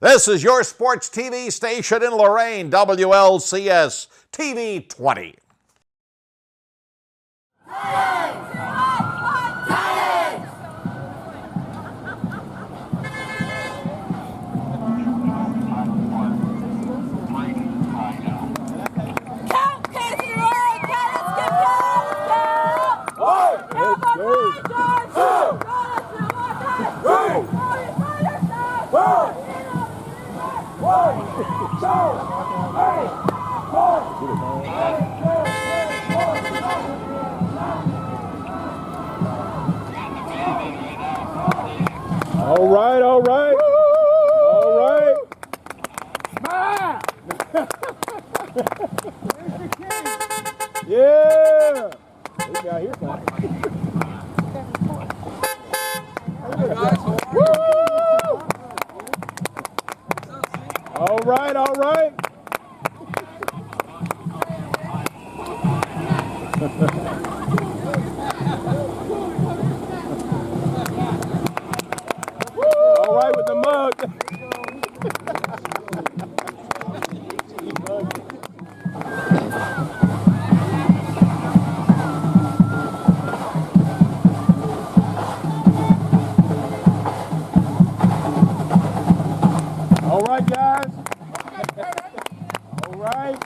This is your sports TV station in Lorain, WLCS TV 20. All right, all right. Woo! All right. Yeah. This guy here fine. Woo! All right, all right. All right with the mug. All right, guys. All right.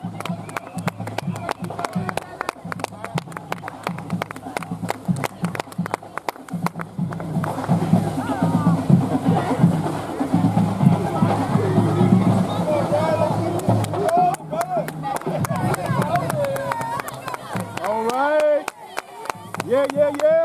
All right. Yeah, yeah, yeah.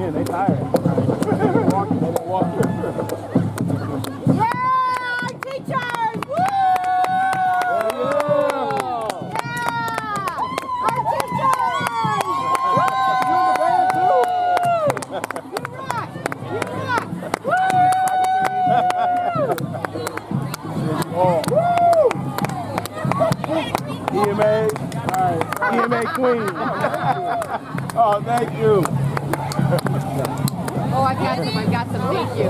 They tired. Yeah, teachers! Woo! Yeah! Our teachers! Woo! You rock! You rock! Woo! EMA. All right. EMA Queen. Oh, thank you. Oh, I've got some, thank you.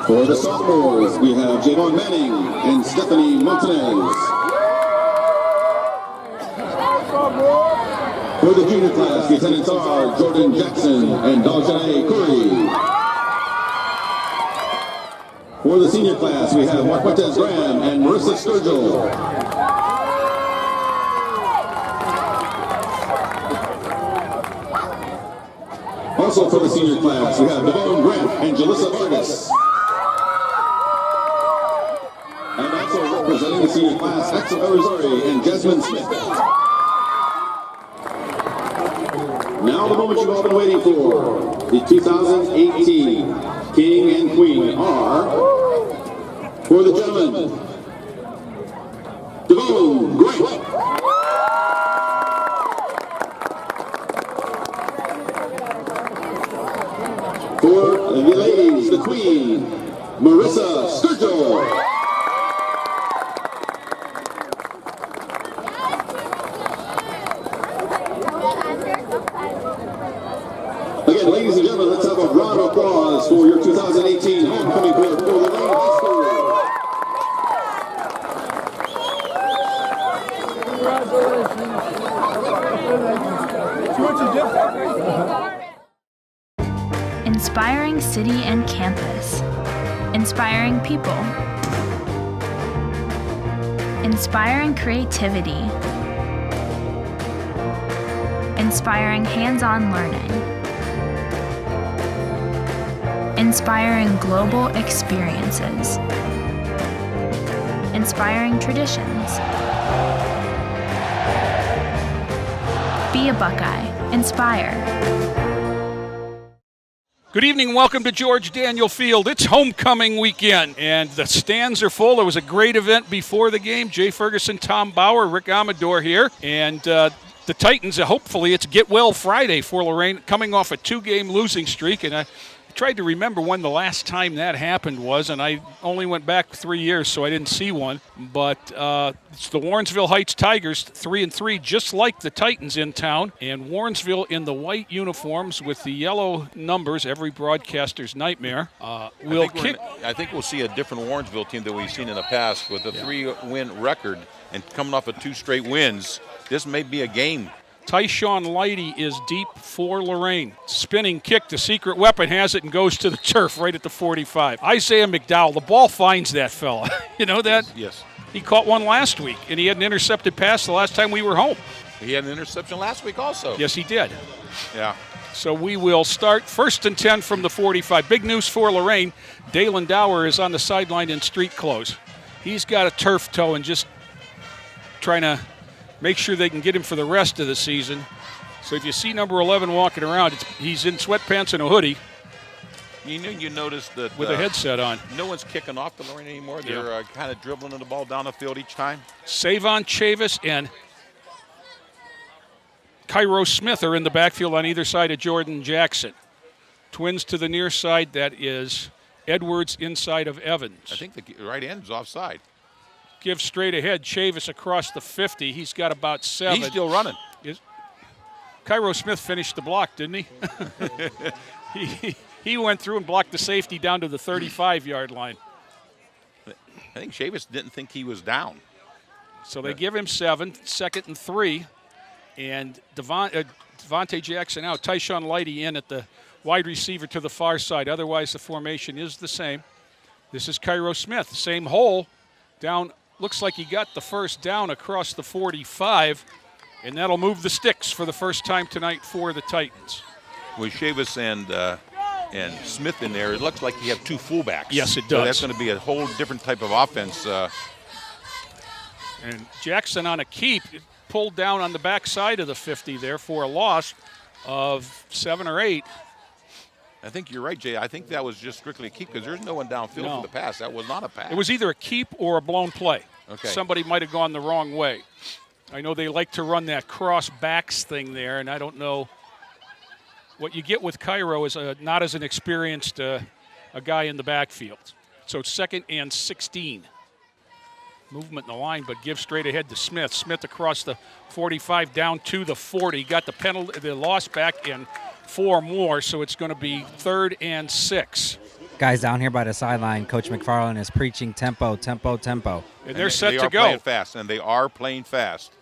For the sophomores, we have Javon Manning and Stephanie Montanez. For the junior class, the attendants are Jordan Jackson and Daljane Curry. For the senior class, we have Marquez Graham and Marissa Sturgill. Also for the senior class, we have Devon Grant and Jalissa Vargas. And also representing the senior class, Axel Arizari and Jasmine Smith. Now the moment you've all been waiting for, the 2018 king and queen are, for the gentlemen, Devon Gray. For the ladies, the queen, Marissa Sturgill. Again, ladies and gentlemen, let's have a round of applause for your 2018 homecoming court for Lorain High School. Inspiring city and campus. Inspiring people. Inspiring creativity. Inspiring hands-on learning. Inspiring global experiences. Inspiring traditions. Be a Buckeye. Inspire. Good evening, welcome to George Daniel Field. It's homecoming weekend, and the stands are full. There was a great event before the game. Jay Ferguson, Tom Bauer, Rick Amador here, and the Titans, hopefully it's Get Well Friday for Lorain, coming off a 2-game losing streak, and I tried to remember when the last time that happened was, and I only went back 3 years, so I didn't see one. But it's the Warrensville Heights Tigers, 3-3, just like the Titans in town. And Warrensville in the white uniforms with the yellow numbers, every broadcaster's nightmare, will kick. I think we'll see a different Warrensville team than we've seen in the past with a 3-win record and coming off of 2 straight wins. This may be a game. Tyshawn Lighty is deep for Lorain. Spinning kick, the secret weapon has it and goes to the turf right at the 45. Isaiah McDowell, the ball finds that fella. You know that? Yes. He caught one last week, and he had an intercepted pass the last time we were home. He had an interception last week also. Yes, he did. Yeah. So we will start 1st and 10 from the 45. Big news for Lorain. Dalen Dower is on the sideline in street clothes. He's got a turf toe and just trying to make sure they can get him for the rest of the season. So if you see number 11 walking around, he's in sweatpants and a hoodie. You noticed that with a headset on. No one's kicking off the Lorain anymore. They're kind of dribbling the ball down the field each time. Savon Chavis and Cairo Smith are in the backfield on either side of Jordan Jackson. Twins to the near side, that is Edwards inside of Evans. I think the right end's offside. Give straight ahead, Chavis across the 50. He's got about 7. He's still running. Cairo Smith finished the block, didn't he? He went through and blocked the safety down to the 35-yard line. I think Chavis didn't think he was down. So they give him 7, 2nd and 3. And Devontae Jackson out. Tyshawn Lighty in at the wide receiver to the far side. Otherwise, the formation is the same. This is Cairo Smith. Same hole. Down. Looks like he got the first down across the 45, and that'll move the sticks for the first time tonight for the Titans. With Chavis and Smith in there, it looks like you have 2 fullbacks. Yes, it does. So that's going to be a whole different type of offense. And Jackson on a keep, pulled down on the backside of the 50 there for a loss of 7 or 8. I think you're right, Jay. I think that was just strictly a keep because there's no one downfield for the pass. That was not a pass. It was either a keep or a blown play. Okay. Somebody might have gone the wrong way. I know they like to run that cross backs thing there, and I don't know. What you get with Cairo is not as an experienced a guy in the backfield. So 2nd and 16. Movement in the line, but give straight ahead to Smith. Smith across the 45 down to the 40. Got the penalty, the loss back in 4 more, so it's going to be 3rd and 6. Guys down here by the sideline, Coach McFarland is preaching tempo, tempo, tempo. And they're set to go. They are playing fast, and they are playing fast.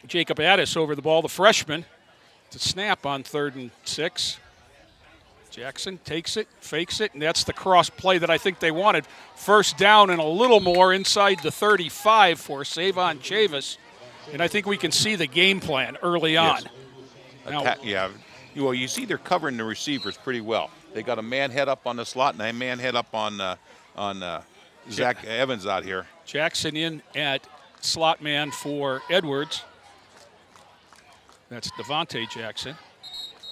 Jacob Addis over the ball, the freshman, to snap on 3rd and 6. Jackson takes it, fakes it, and that's the cross play that I think they wanted. First down and a little more inside the 35 for Savon Chavis. And I think we can see the game plan early on. Now, well, you see they're covering the receivers pretty well. They got a man head up on the slot and a man head up on Zach Evans out here. Jackson in at slot man for Edwards. That's Devontae Jackson.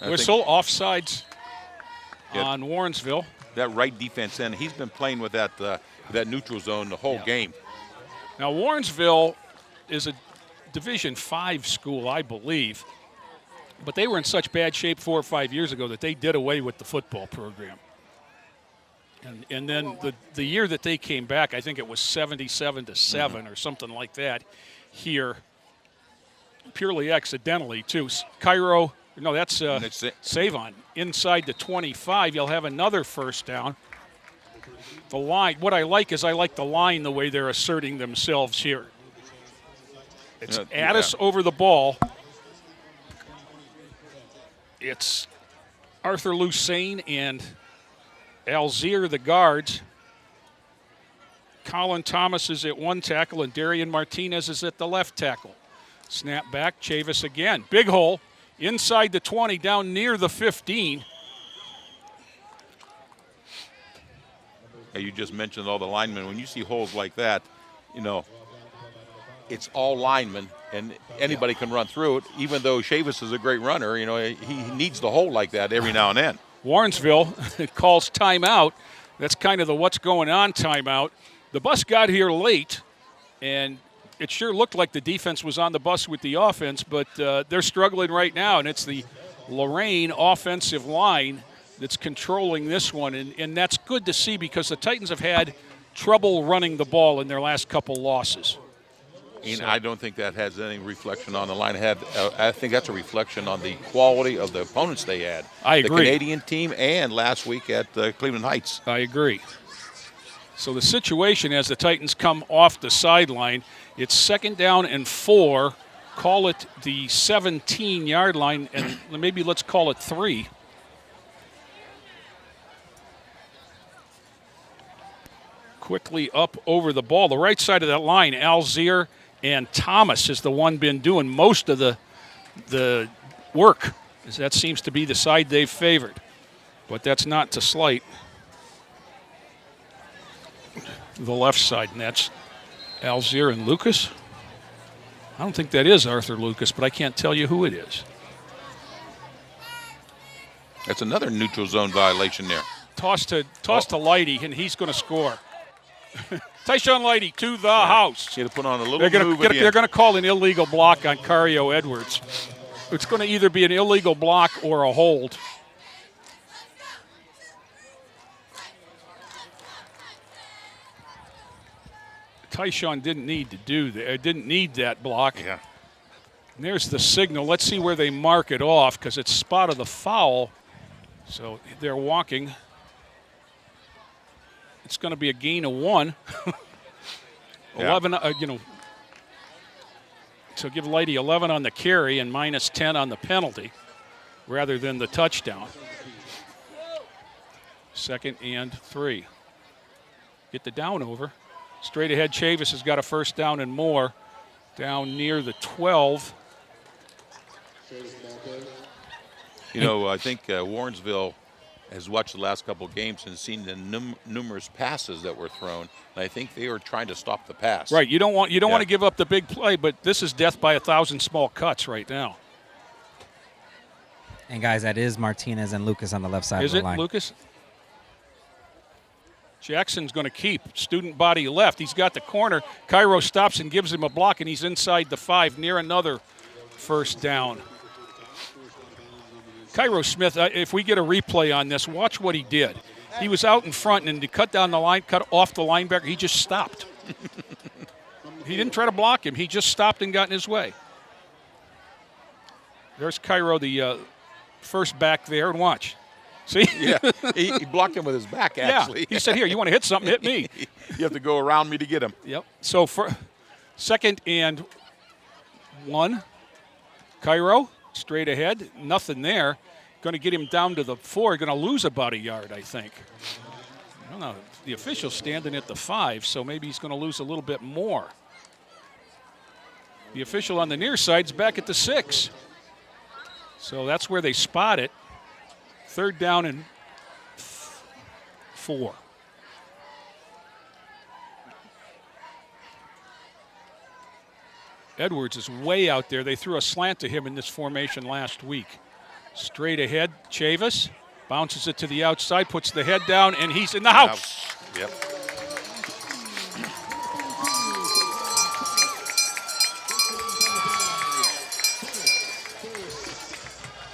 Whistle, offsides on Warrensville. That right defense end, he's been playing with that neutral zone the whole game. Now, Warrensville is a Division V school, I believe, but they were in such bad shape 4 or 5 years ago that they did away with the football program. And then the year that they came back, I think it was 77-7 or something like that here, purely accidentally, too. Cairo, no, that's Savon. Inside the 25, you'll have another first down. The line, what I like is I like the line the way they're asserting themselves here. It's Addis over the ball. It's Arthur Lucane and Alzier, the guards. Colin Thomas is at one tackle, and Darian Martinez is at the left tackle. Snap back, Chavis again. Big hole, inside the 20, down near the 15. You just mentioned all the linemen. When you see holes like that, it's all linemen, and anybody can run through it. Even though Chavis is a great runner, he needs the hole like that every now and then. Warrensville calls timeout. That's kind of the what's going on timeout. The bus got here late, and it sure looked like the defense was on the bus with the offense, but they're struggling right now, and it's the Lorain offensive line that's controlling this one, and that's good to see because the Titans have had trouble running the ball in their last couple losses. And I don't think that has any reflection on the line. I think that's a reflection on the quality of the opponents they had. I agree. The Canadian team and last week at Cleveland Heights. I agree. So the situation as the Titans come off the sideline, it's 2nd down and 4. Call it the 17-yard line, and maybe let's call it 3. Quickly up over the ball. The right side of that line, Alzier and Thomas is the one been doing most of the work. That seems to be the side they've favored. But that's not to slight the left side, and that's Alzier and Lucas. I don't think that is Arthur Lucas, but I can't tell you who it is. That's another neutral zone violation there. Toss to Leidy, and he's going to score. Tyshawn Leidy to the house. He had to put on a little move. They're going to call an illegal block on Cario Edwards. It's going to either be an illegal block or a hold. Tyshawn didn't need to do that. Didn't need that block. Yeah. And there's the signal. Let's see where they mark it off because it's spot of the foul. So they're walking. It's going to be a gain of 1. 11, so give Leidy 11 on the carry and minus 10 on the penalty rather than the touchdown. 2nd and 3. Get the down over. Straight ahead, Chavis has got a first down and more down near the 12. I think Warrensville has watched the last couple of games and seen the numerous passes that were thrown. And I think they were trying to stop the pass. Right. You don't want to give up the big play, but this is death by 1,000 small cuts right now. And guys, that is Martinez and Lucas on the left side of the line. Is it Lucas? Jackson's going to keep. Student body left. He's got the corner. Cairo stops and gives him a block, and he's inside the 5 near another first down. Cairo Smith, if we get a replay on this, watch what he did. He was out in front, and to cut down the line, cut off the linebacker, he just stopped. He didn't try to block him. He just stopped and got in his way. There's Cairo, the first back there, and watch. See? Yeah, he blocked him with his back, actually. Yeah. He said, here, you want to hit something, hit me. You have to go around me to get him. Yep. So for 2nd and 1, Cairo, straight ahead, nothing there. Going to get him down to the 4. Going to lose about a yard, I think. I don't know. The official's standing at the 5, so maybe he's going to lose a little bit more. The official on the near side's back at the 6. So that's where they spot it. 3rd down and 4. Edwards is way out there. They threw a slant to him in this formation last week. Straight ahead, Chavis Bounces it to the outside, puts the head down, and he's in the house. Yep.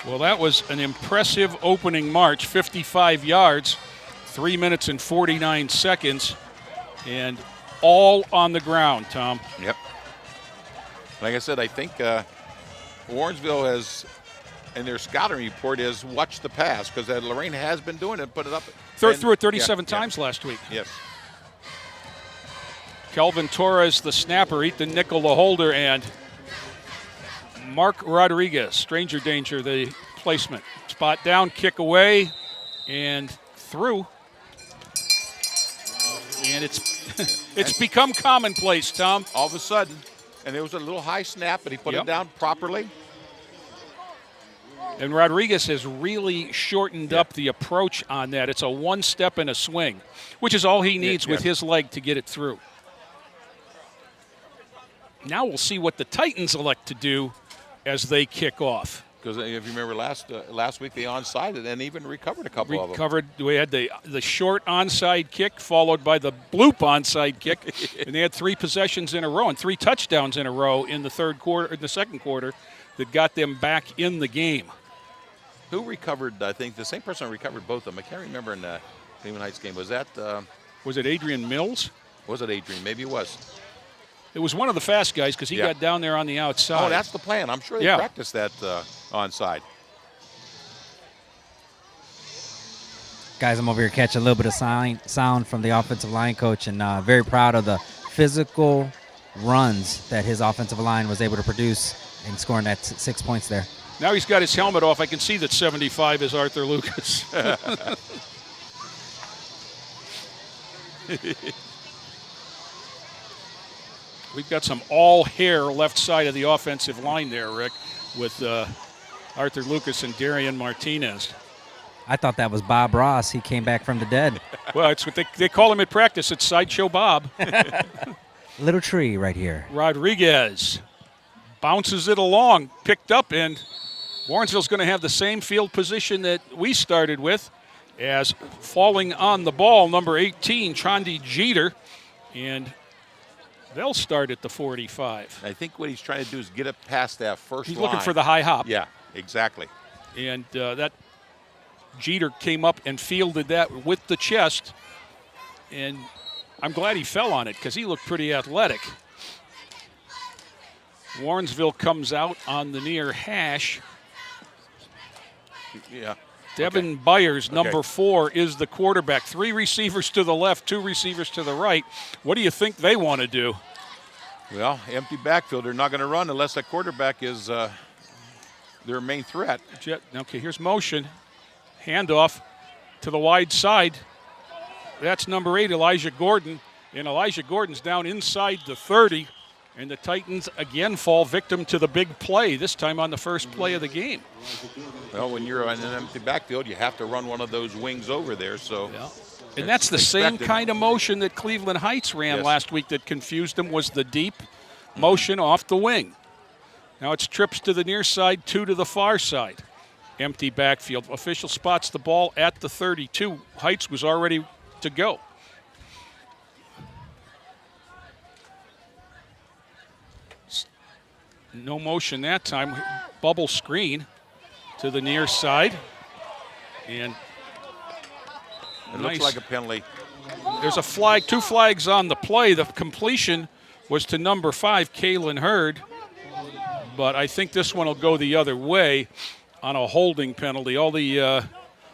Well, that was an impressive opening march, 55 yards, 3 minutes and 49 seconds, and all on the ground, Tom. Yep. Like I said, I think Warrensville has, in their scouting report, has watched the pass because Lorain has been doing it, put it up. Threw it 37 times last week. Yes. Kelvin Torres, the snapper, Ethan Nickel, the holder, and Mark Rodriguez, stranger danger, the placement. Spot down, kick away, and through. And it's become commonplace, Tom. All of a sudden, and it was a little high snap, but he put it down properly. And Rodriguez has really shortened up the approach on that. It's a one step and a swing, which is all he needs with his leg to get it through. Now we'll see what the Titans elect to do as they kick off. Because if you remember last week, they onside and even recovered a couple of them. We had the short onside kick followed by the bloop onside kick, and they had 3 possessions in a row and 3 touchdowns in a row in the second quarter that got them back in the game. Who recovered? I think the same person recovered both of them. I can't remember in the Cleveland Heights game. Was that? Was it Adrian Mills? Was it Adrian? Maybe it was. It was one of the fast guys because he got down there on the outside. Oh, that's the plan. I'm sure they practiced that onside. Guys, I'm over here catching a little bit of sound from the offensive line coach, and very proud of the physical runs that his offensive line was able to produce and scoring that 6 points there. Now he's got his helmet off. I can see that 75 is Arthur Lucas. We've got some all-hair left side of the offensive line there, Rick, with Arthur Lucas and Darian Martinez. I thought that was Bob Ross. He came back from the dead. Well, it's what they call him at practice. It's Sideshow Bob. Little tree right here. Rodriguez bounces it along, picked up, and Warrensville's going to have the same field position that we started with, as falling on the ball, number 18, Chandi Jeter, and they'll start at the 45. I think what he's trying to do is get it past that first line. He's looking for the high hop. Yeah, exactly. And that Jeter came up and fielded that with the chest, and I'm glad he fell on it because he looked pretty athletic. Warrensville comes out on the near hash. Yeah. Devin Byers, number 4, is the quarterback. 3 receivers to the left, 2 receivers to the right. What do you think they want to do? Well, empty backfield. They're not going to run unless that quarterback is their main threat. Okay, here's motion. Handoff to the wide side. That's number 8, Elijah Gordon. And Elijah Gordon's down inside the 30. And the Titans again fall victim to the big play, this time on the first play of the game. Well, when you're on an empty backfield, you have to run one of those wings over there. So, and that's the same kind of motion that Cleveland Heights ran last week that confused them, was the deep motion off the wing. Now it's trips to the near side, 2 to the far side. Empty backfield. Official spots the ball at the 32. Heights was already to go. No motion that time. Bubble screen to the near side. And it looks like a penalty. There's a flag, 2 flags on the play. The completion was to number 5, Kalen Hurd. But I think this one will go the other way on a holding penalty. All the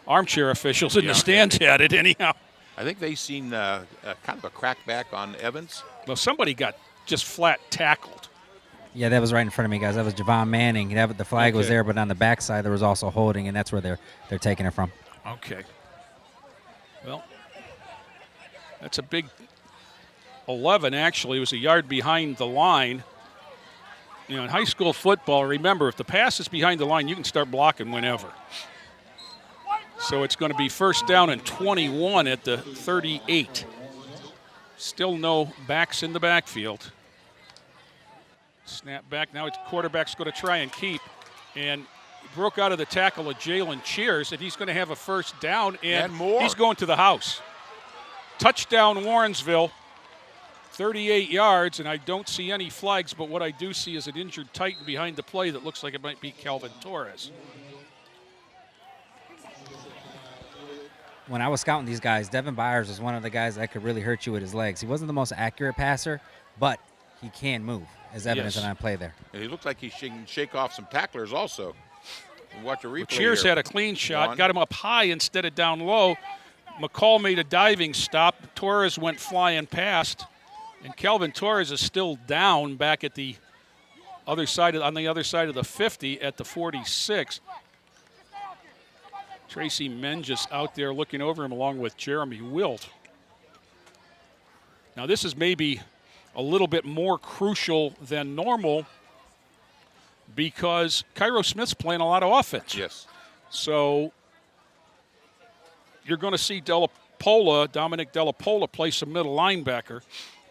armchair officials in the stands had it anyhow. I think they seen kind of a crackback on Evans. Well, somebody got just flat tackled. Yeah, that was right in front of me, guys. That was Javon Manning. The flag was there, but on the backside there was also holding, and that's where they're taking it from. Okay. Well, that's a big 11, actually. It was a yard behind the line. You know, in high school football, remember, if the pass is behind the line, you can start blocking whenever. So it's going to be first down and 21 at the 38. Still no backs in the backfield. Snap back. Now it's quarterback's going to try and keep. And broke out of the tackle of Jalen Cheers, and he's going to have a first down, and more. he's going to the house. Touchdown, Warrensville, 38 yards, and I don't see any flags, but what I do see is an injured Titan behind the play that looks like it might be Calvin Torres. When I was scouting these guys, Devin Byers was one of the guys that could really hurt you with his legs. He wasn't the most accurate passer, but he can move, as evidence on play there. And he looked like he can shake off some tacklers also. Watch a replay. Cheers here. had a clean shot, got him up high instead of down low. McCall made a diving stop. Torres went flying past, and Calvin Torres is still down back at the other side on the other side of the 50 at the 46. Tracy Menges out there looking over him along with Jeremy Wilt. Now this is maybe a little bit more crucial than normal because Cairo Smith's playing a lot of offense. Yes. So you're going to see Dominic Della Pola play some middle linebacker,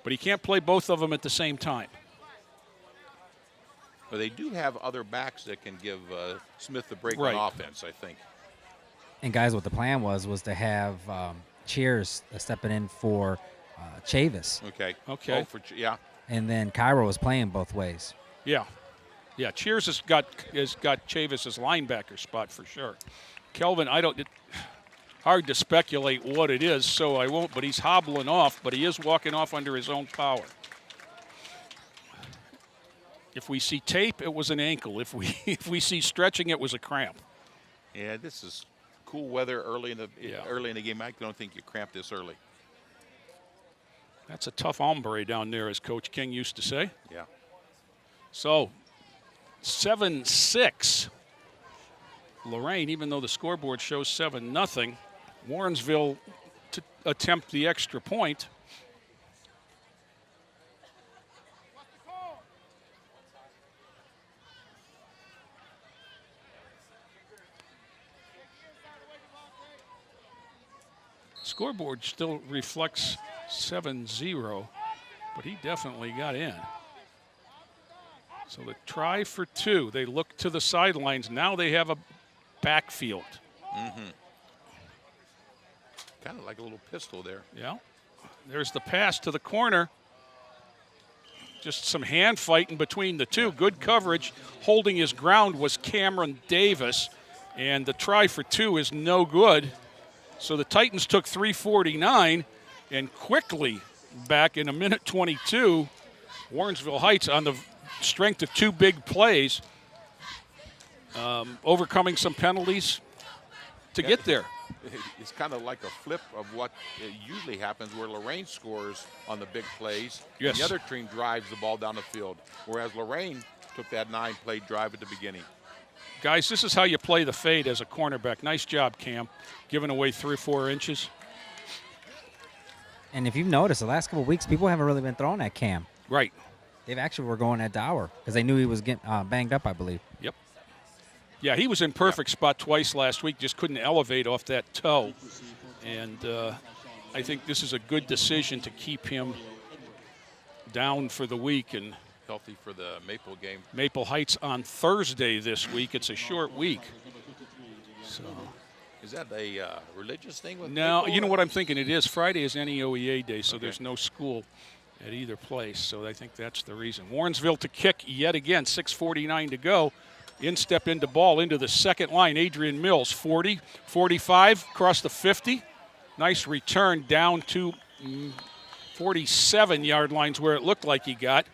but he can't play both of them at the same time. But they do have other backs that can give Smith the break Right. on offense, I think. And guys, what the plan was to have Cheers stepping in for Chavis. Okay. Okay. Oh, yeah. And then Cairo was playing both ways. Yeah. Yeah, Cheers has got Chavis's linebacker spot for sure. Kelvin, hard to speculate what it is, so I won't, but he's hobbling off, but he is walking off under his own power. If we see tape, it was an ankle. If we see stretching, it was a cramp. Yeah, this is cool weather early in the game. I don't think you cramp this early. That's a tough hombre down there, as Coach King used to say. Yeah. So, 7-6. Lorain, even though the scoreboard shows 7-0, Warrensville to attempt the extra point. Scoreboard still reflects 7-0, but he definitely got in. So the try for two. They look to the sidelines. Now they have a backfield. Mm-hmm. Kind of like a little pistol there. Yeah. There's the pass to the corner. Just some hand fighting between the two. Good coverage. Holding his ground was Cameron Davis. And the try for two is no good. So the Titans took 3:49 and quickly back in a minute 22. Warrensville Heights on the strength of two big plays, overcoming some penalties to get there. It's kind of like a flip of what usually happens where Lorain scores on the big plays. Yes. And the other team drives the ball down the field, whereas Lorain took that 9-play drive at the beginning. Guys, this is how you play the fade as a cornerback. Nice job, Cam, giving away 3 or 4 inches. And if you've noticed, the last couple of weeks, people haven't really been throwing at Cam. Right. They've actually were going at Dower because they knew he was getting banged up, I believe. Yep. Yeah, he was in perfect spot twice last week, just couldn't elevate off that toe. And I think this is a good decision to keep him down for the week. And healthy for the Maple game. Maple Heights on Thursday this week. It's a short week. So, is that a religious thing with No, Maple? you know what I'm thinking? It is. Friday is NEOEA day, so Okay. there's no school at either place. So I think that's the reason. Warrensville to kick yet again, 6:49 to go. Instep into ball into the second line. Adrian Mills, 40, 45, across the 50. Nice return down to 47-yard lines where it looked like he got.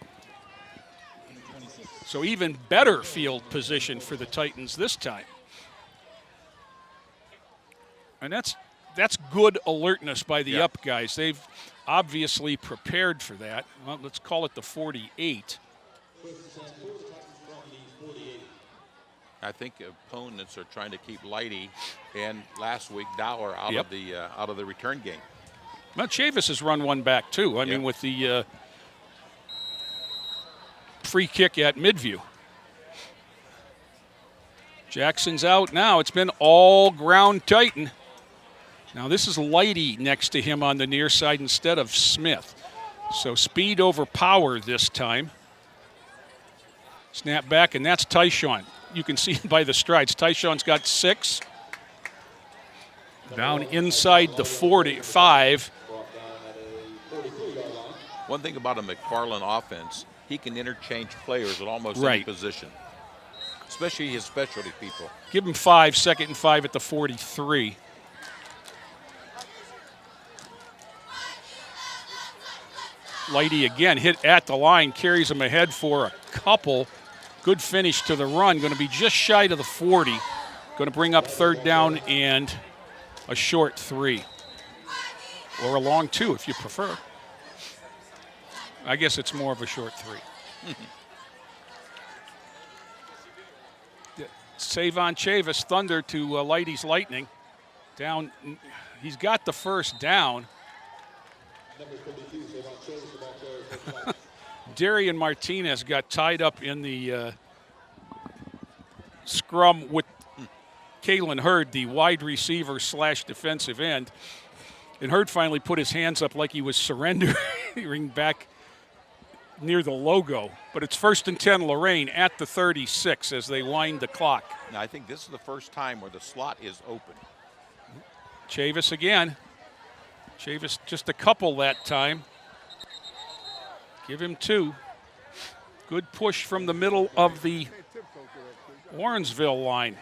So even better field position for the Titans this time. And that's good alertness by the up guys. They've obviously prepared for that. Well, let's call it the 48. I think opponents are trying to keep Lighty and last week Dower out Yep. of the return game. Well, Chavis has run one back too. I mean, with the free kick at Midview. Jackson's out now. It's been all ground Titan. Now this is Lighty next to him on the near side instead of Smith. So speed over power this time. Snap back, and that's Tyshawn. You can see by the strides. Tyshawn's got 6. Down inside the 45. One thing about a McFarland offense, he can interchange players at almost any Right. position, especially his specialty people. Give him 5, 2nd and 5 at the 43. Lighty again hit at the line, carries him ahead for a couple. Good finish to the run, going to be just shy to the 40. Going to bring up 3rd down and a short 3. Or a long 2 if you prefer. I guess it's more of a short 3. Savon Chavis, Thunder to Lighty's Lightning. Down, he's got the 1st down. Darian Martinez got tied up in the scrum with Kalen Hurd, the wide receiver / defensive end. And Hurd finally put his hands up like he was surrendering back near the logo. But it's 1st and 10 Lorain at the 36 as they wind the clock. Now, I think this is the first time where the slot is open. Chavis again. Chavis just a couple that time. Give him 2. Good push from the middle of the Warrensville line.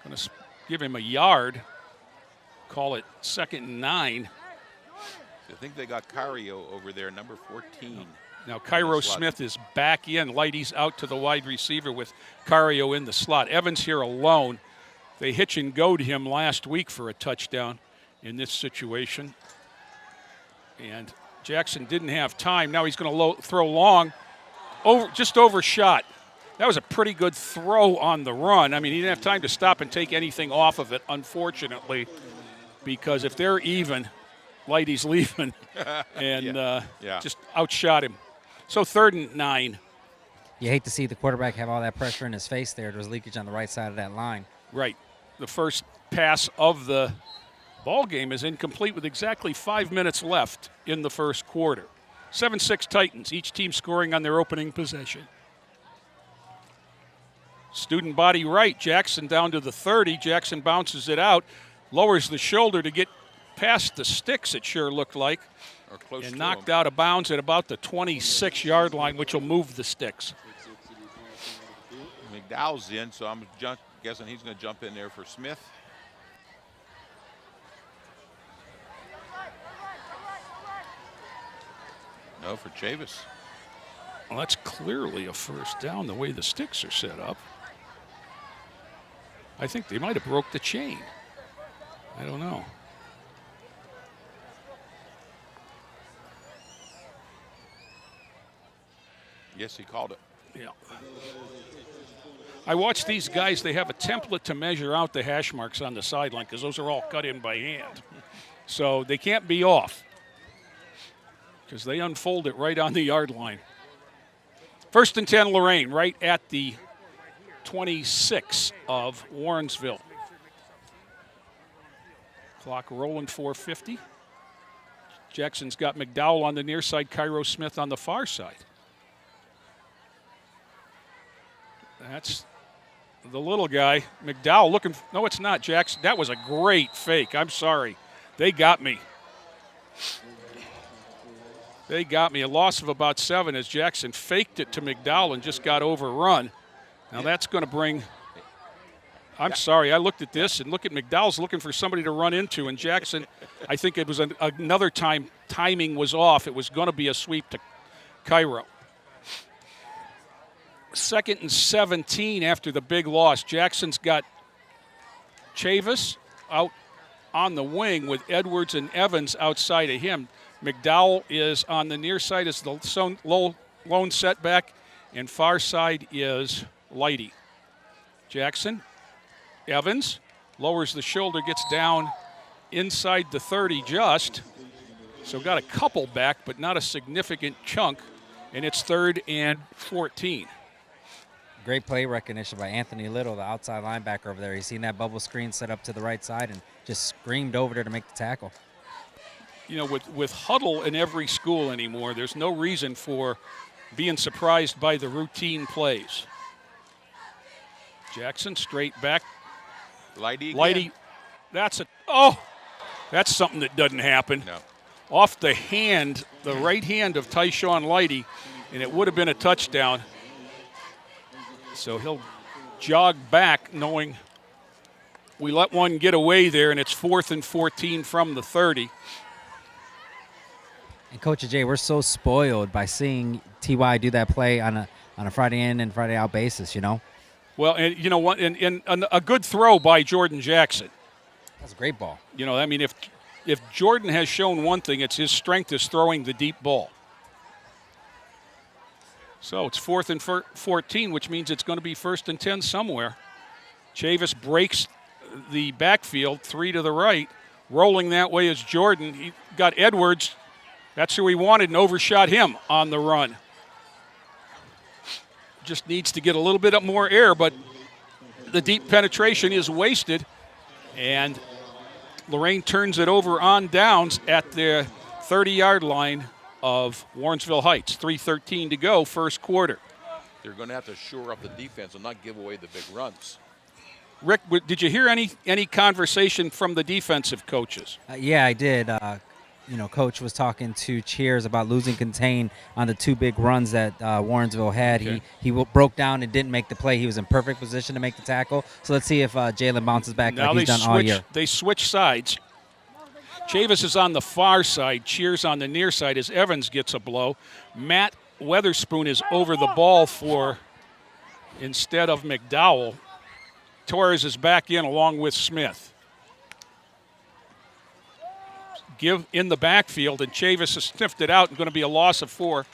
Going to give him a yard. Call it 2nd and 9. I think they got Cario over there, number 14. Now Cairo Smith is back in. Lighty's out to the wide receiver with Cario in the slot. Evans here alone. They hitch and goad him last week for a touchdown in this situation. And Jackson didn't have time. Now he's going to throw long, just overshot. That was a pretty good throw on the run. I mean, he didn't have time to stop and take anything off of it, unfortunately, because if they're even, Lighty's leaving, and just outshot him. So 3rd and 9. You hate to see the quarterback have all that pressure in his face there. There was leakage on the right side of that line. Right. The first pass of the ball game is incomplete with exactly 5 minutes left in the first quarter. 7-6 Titans, each team scoring on their opening possession. Student body right, Jackson down to the 30. Jackson bounces it out, lowers the shoulder to get past the sticks, it sure looked like, Or close and to knocked him. out of bounds at about the 26-yard line, which will move the sticks. McDowell's in, so I'm guessing he's going to jump in there for Smith. No, for Chavis. Well, that's clearly a 1st down the way the sticks are set up. I think they might have broke the chain. I don't know. Yes, he called it. Yeah. I watch these guys, they have a template to measure out the hash marks on the sideline because those are all cut in by hand. So they can't be off because they unfold it right on the yard line. 1st and 10 Lorain, right at the 26 of Warrensville. Clock rolling, 4:50. Jackson's got McDowell on the near side, Cairo Smith on the far side. That's the little guy. McDowell looking. No, it's not, Jackson. That was a great fake. I'm sorry. They got me. They got me. A loss of about 7 as Jackson faked it to McDowell and just got overrun. Now that's going to bring. I'm sorry. I looked at this and look at McDowell's looking for somebody to run into, and Jackson, I think it was another time timing was off. It was going to be a sweep to Cairo. 2nd and 17 after the big loss. Jackson's got Chavis out on the wing with Edwards and Evans outside of him. McDowell is on the near side as the lone setback, and far side is Lighty. Jackson, Evans, lowers the shoulder, gets down inside the 30 just. So got a couple back, but not a significant chunk, and it's 3rd and 14. Great play recognition by Anthony Little, the outside linebacker over there. He's seen that bubble screen set up to the right side and just screamed over there to make the tackle. you know, with huddle in every school anymore, there's no reason for being surprised by the routine plays. Jackson straight back. Lighty. That's something that doesn't happen. No. Off the hand, the right hand of Tyshawn Lighty, and it would have been a touchdown. So he'll jog back knowing we let one get away there, and it's 4th and 14 from the 30. And Coach Jay, we're so spoiled by seeing TY do that play on a Friday in and Friday out basis, you know? Well, and you know what, and a good throw by Jordan Jackson. That's a great ball. You know, I mean, if Jordan has shown one thing, it's his strength is throwing the deep ball. So it's 4th and 14, which means it's going to be 1st and 10 somewhere. Chavis breaks the backfield, 3 to the right. Rolling that way is Jordan. He got Edwards. That's who he wanted and overshot him on the run. Just needs to get a little bit more air, but the deep penetration is wasted. And Lorain turns it over on downs at the 30-yard line of Warrensville Heights. 3:13 to go, first quarter. They're going to have to shore up the defense and not give away the big runs. Rick, did you hear any conversation from the defensive coaches? Yeah, I did. Coach was talking to Cheers about losing contain on the 2 big runs that Warrensville had. Okay. He broke down and didn't make the play. He was in perfect position to make the tackle. So let's see if Jalen bounces back Now like he's done all year. They switch sides. Chavis is on the far side. Cheers on the near side as Evans gets a blow. Matt Weatherspoon is over the ball instead of McDowell. Torres is back in along with Smith. Give in the backfield, and Chavis has sniffed it out and going to be a loss of 4.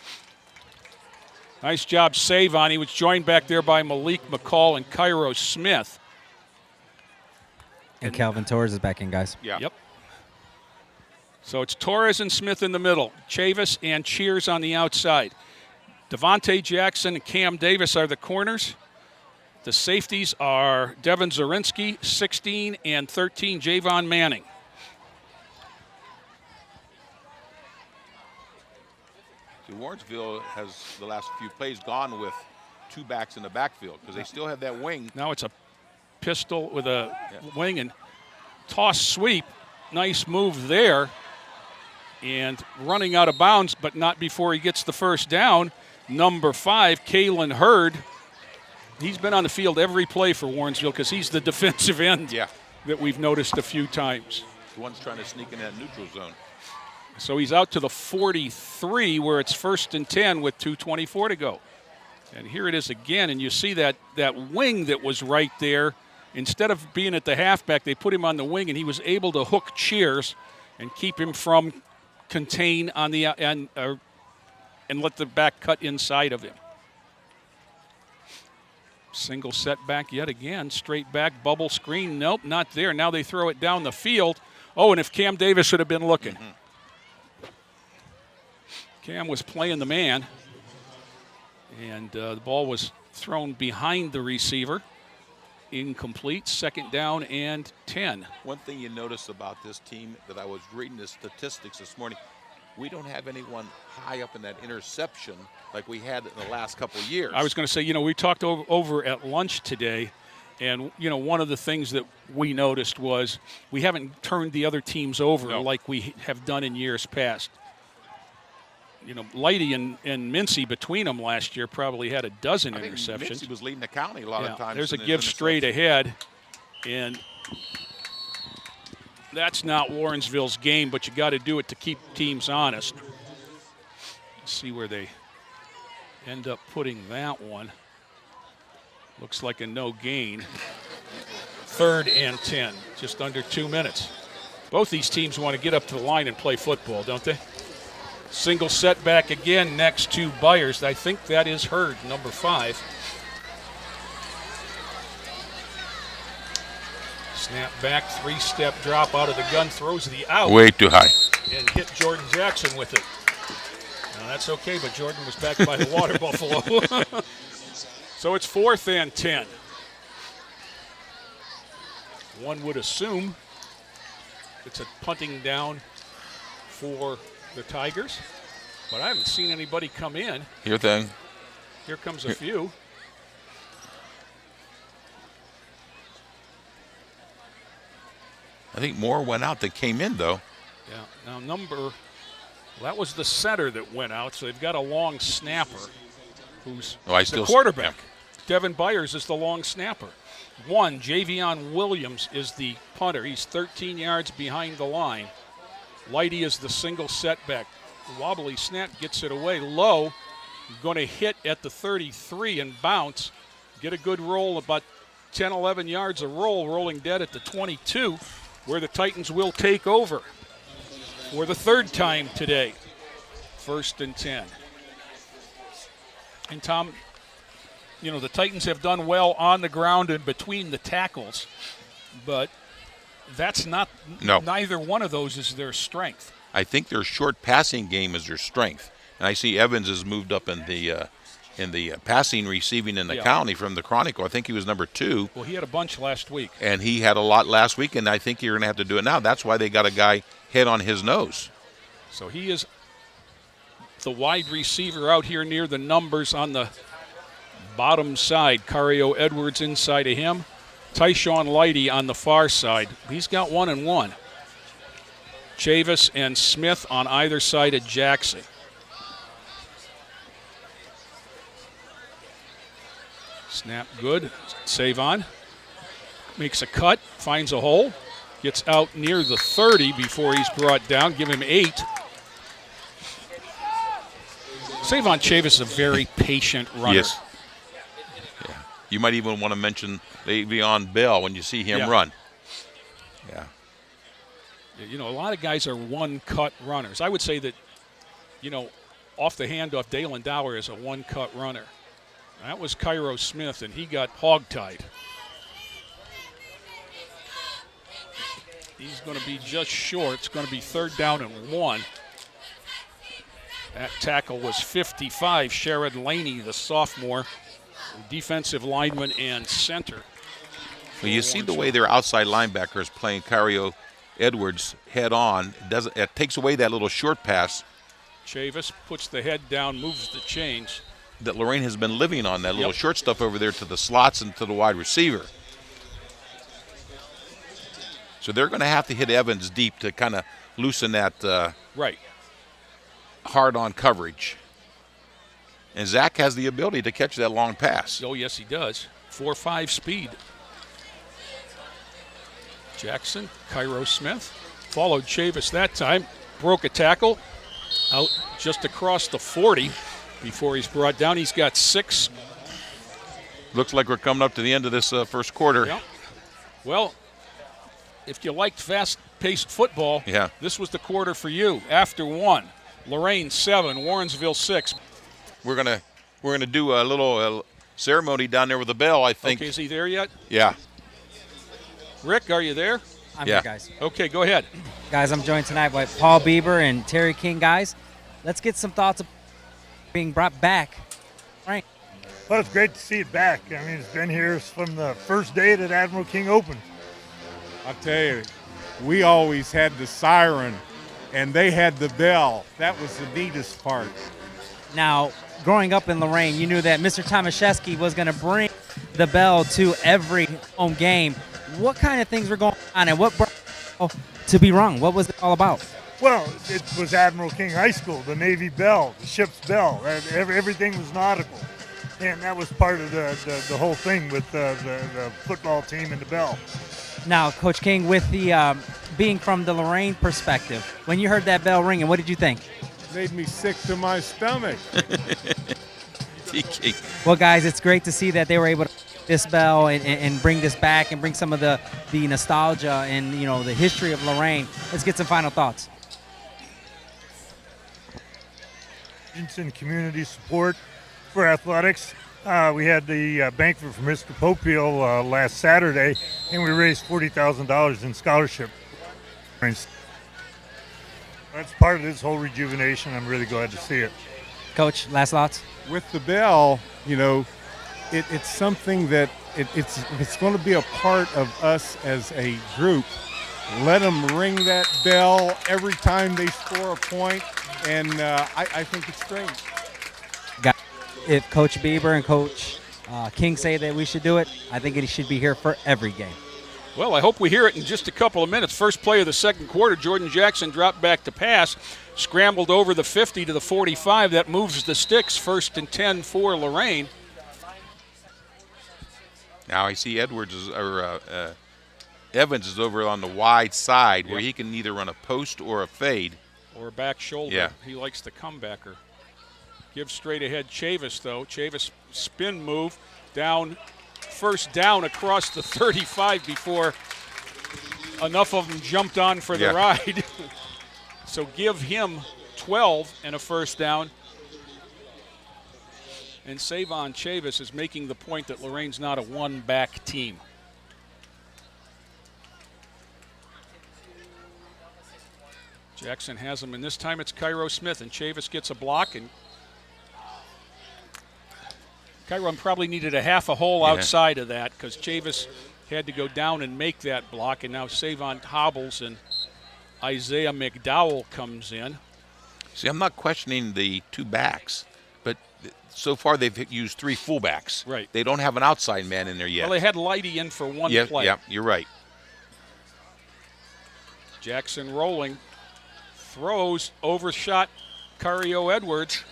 Nice job save on. He was joined back there by Malik McCall and Cairo Smith. And Calvin Torres is back in, guys. Yeah. Yep. So it's Torres and Smith in the middle. Chavis and Cheers on the outside. Devontae Jackson and Cam Davis are the corners. The safeties are Devin Zorinsky, 16, and 13, Javon Manning. Warrensville has the last few plays gone with 2 backs in the backfield because they still have that wing. Now it's a pistol with a wing and toss sweep. Nice move there. And running out of bounds, but not before he gets the first down. Number 5, Kalen Hurd. He's been on the field every play for Warrensville because he's the defensive end that we've noticed a few times. The one's trying to sneak in that neutral zone. So he's out to the 43 where it's 1st and 10 with 2:24 to go. And here it is again, and you see that wing that was right there. Instead of being at the halfback, they put him on the wing, and he was able to hook Cheers and keep him from contain on the and let the back cut inside of him. Single setback yet again, straight back, bubble screen. Nope, not there. Now they throw it down the field. Oh, and if Cam Davis should have been looking. Cam was playing the man, and the ball was thrown behind the receiver. Incomplete, 2nd down and 10. One thing you notice about this team that I was reading the statistics this morning, we don't have anyone high up in that interception like we had in the last couple of years. I was going to say, we talked over at lunch today, and, one of the things that we noticed was we haven't turned the other teams over like we have done in years past. Lighty and Mincy between them last year probably had a dozen interceptions. Mincy was leading the county a lot of times. There's a give straight ahead, and that's not Warrensville's game, but you got to do it to keep teams honest. Let's see where they end up putting that one. Looks like a no gain. 3rd and 10, just under 2 minutes. Both these teams want to get up to the line and play football, don't they? Single setback again next to Byers. I think that is Hurd, number 5. Snap back, 3-step drop out of the gun, throws the out. Way too high. And hit Jordan Jackson with it. Now that's okay, but Jordan was back by the water buffalo. So it's 4th and 10. One would assume it's a punting down for the Tigers, but I haven't seen anybody come in. Here thing. Here comes a few. I think more went out than came in, though. Yeah. Now that was the center that went out, so they've got a long snapper who's the quarterback. Yeah. Devin Byers is the long snapper. Javion Williams is the punter. He's 13 yards behind the line. Lighty is the single setback. Wobbly snap gets it away low. Going to hit at the 33 and bounce. Get a good roll, about 10, 11 yards of rolling dead at the 22, where the Titans will take over for the third time today. 1st and 10. And Tom, the Titans have done well on the ground and between the tackles, but that's not, neither one of those is their strength. I think their short passing game is their strength. And I see Evans has moved up in the passing receiving in the county from the Chronicle. I think he was number 2. Well, he had a bunch last week. And he had a lot last week, and I think you're going to have to do it now. That's why they got a guy head on his nose. So he is the wide receiver out here near the numbers on the bottom side. Cario Edwards inside of him. Tyshawn Lighty on the far side. He's got 1 and 1. Chavis and Smith on either side of Jackson. Snap good. Save on. Makes a cut. Finds a hole. Gets out near the 30 before he's brought down. Give him 8. Savon Chavis is a very patient runner. Yes. Yeah. You might even want to mention Le'Veon Bell when you see him run. Yeah. A lot of guys are one-cut runners. I would say that, off the handoff, Dalen Dower is a one-cut runner. That was Cairo Smith, and he got hogtied. He's going to be just short. It's going to be 3rd down and 1. That tackle was 55. Sherrod Laney, the sophomore, defensive lineman and center. Well, you see the way their outside linebackers playing Cario Edwards head on. It takes away that little short pass. Chavis puts the head down, moves the chains. That Lorain has been living on, that little short stuff over there to the slots and to the wide receiver. So they're going to have to hit Evans deep to kind of loosen that hard-on coverage. And Zach has the ability to catch that long pass. Oh, yes, he does. 4.5 speed. Jackson, Cairo Smith, followed Chavis that time, broke a tackle out just across the 40 before he's brought down. He's got 6. Looks like we're coming up to the end of this first quarter. Yeah. Well, if you liked fast-paced football, this was the quarter for you. After 1, Lorain 7, Warrensville 6. We're gonna do a little ceremony down there with the bell, I think. Okay, is he there yet? Yeah. Rick, are you there? I'm here, guys. Okay, go ahead. Guys, I'm joined tonight by Paul Bieber and Terry King. Guys, let's get some thoughts of being brought back. Right. Well, it's great to see it back. I mean, it's been here from the first day that Admiral King opened. I'll tell you, we always had the siren, and they had the bell. That was the neatest part. Now, growing up in Lorain, you knew that Mr. Tomaszewski was going to bring the bell to every home game. What kind of things were going on, and what brought to be rung? What was it all about? Well, it was Admiral King High School, the Navy bell, the ship's bell. Everything was nautical. And that was part of the whole thing with the football team and the bell. Now, Coach King, with the being from the Lorain perspective, when you heard that bell ringing, what did you think? Made me sick to my stomach. Well, guys, it's great to see that they were able to this bell and bring this back and bring some of the nostalgia and the history of Lorain. Let's get some final thoughts. And community support for athletics. We had the banquet for Mr. Popeil last Saturday, and we raised $40,000 in scholarship. That's part of this whole rejuvenation. I'm really glad to see it. Coach, last thoughts? With the bell, it's something that it's going to be a part of us as a group Let them ring that bell every time they score a point, and I think it's great. If Coach Bieber and Coach King say that we should do it, I think it should be here for every game. Well, I hope we hear it in just a couple of minutes. First play of the second quarter, Jordan Jackson dropped back to pass, scrambled over the 50 to the 45. That moves the sticks, 1st and 10 for Lorain. Now I see Evans is over on the wide side where he can either run a post or a fade. Or a back shoulder. Yeah. He likes the comebacker. Give straight ahead Chavis, though. Chavis spin move down, first down across the 35 before enough of them jumped on for the ride. So give him 12 and a first down. And Savon Chavis is making the point that Lorain's not a one-back team. Jackson has him, and this time it's Cairo Smith, and Chavis gets a block, and Cairo probably needed a half a hole outside of that because Chavis had to go down and make that block, and now Savon hobbles, and Isaiah McDowell comes in. See, I'm not questioning the two backs, but so far they've used 3 fullbacks. Right. They don't have an outside man in there yet. Well, they had Lighty in for one play. Yeah, you're right. Jackson rolling. Throws, overshot Cario Edwards.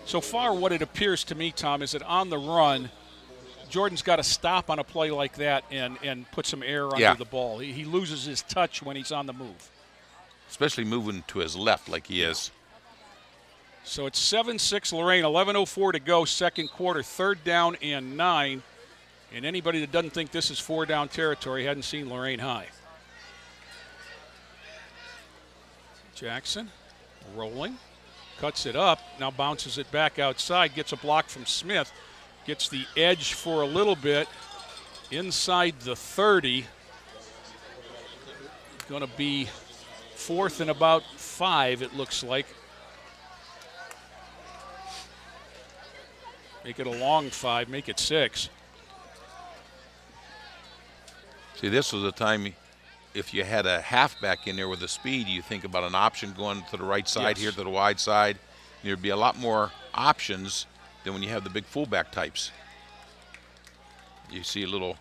So far, what it appears to me, Tom, is that on the run, Jordan's got to stop on a play like that and put some air under the ball. He loses his touch when he's on the move. Especially moving to his left like he is. So it's 7-6 Lorain, 11:04 to go, second quarter, 3rd down and 9. And anybody that doesn't think this is 4-down territory hadn't seen Lorain high. Jackson rolling, cuts it up, now bounces it back outside, gets a block from Smith, gets the edge for a little bit inside the 30. Going to be 4th and about 5, it looks like. Make it a long 5, make it 6. See, this was a time, if you had a halfback in there with the speed, you think about an option going to the right side here to the wide side. There'd be a lot more options than when you have the big fullback types. You see a little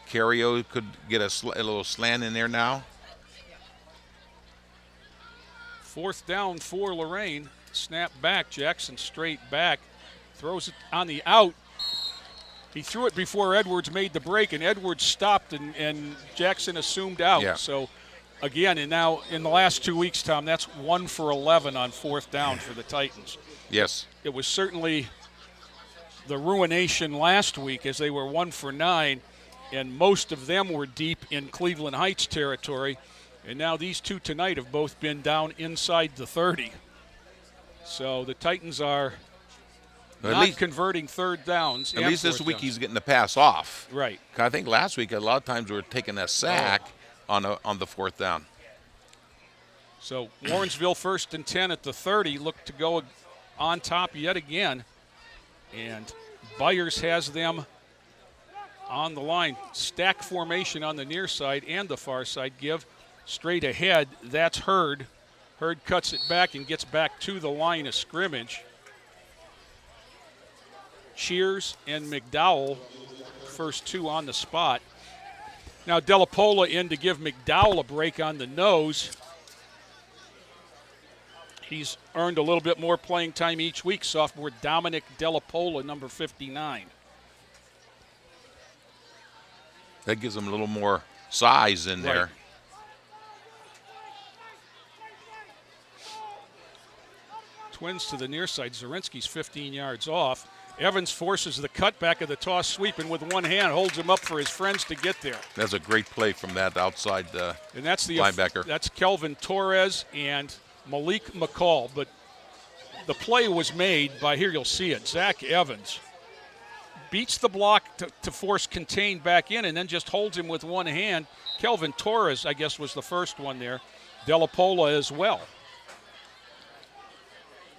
Cario could get a little slant in there now. 4th down for Lorain. Snap back, Jackson straight back. Throws it on the out. He threw it before Edwards made the break, and Edwards stopped, and Jackson assumed out. Yeah. So, again, and now in the last 2 weeks, Tom, that's 1 for 11 on 4th down for the Titans. Yes. It was certainly the ruination last week as they were 1 for 9, and most of them were deep in Cleveland Heights territory. And now these two tonight have both been down inside the 30. So the Titans are not converting 3rd downs. At least this week he's getting the pass off. Right. I think last week a lot of times we were taking a sack on the 4th down. So Warrensville 1st and 10 at the 30, look to go on top yet again. And Byers has them on the line. Stack formation on the near side and the far side. Give straight ahead. That's Hurd. Hurd cuts it back and gets back to the line of scrimmage. Cheers and McDowell, first 2 on the spot. Now Delapola in to give McDowell a break on the nose. He's earned a little bit more playing time each week, sophomore Dominic Delapola, number 59. That gives him a little more size in there. Twins to the near side. Zarinsky's 15 yards off. Evans forces the cutback of the toss sweep, and with one hand holds him up for his friends to get there. That's a great play from that outside and that's the linebacker. That's Kelvin Torres and Malik McCall. But the play was made by, here you'll see it, Zach Evans. Beats the block to force Contain back in and then just holds him with one hand. Kelvin Torres, I guess, was the first one there. Delapola as well.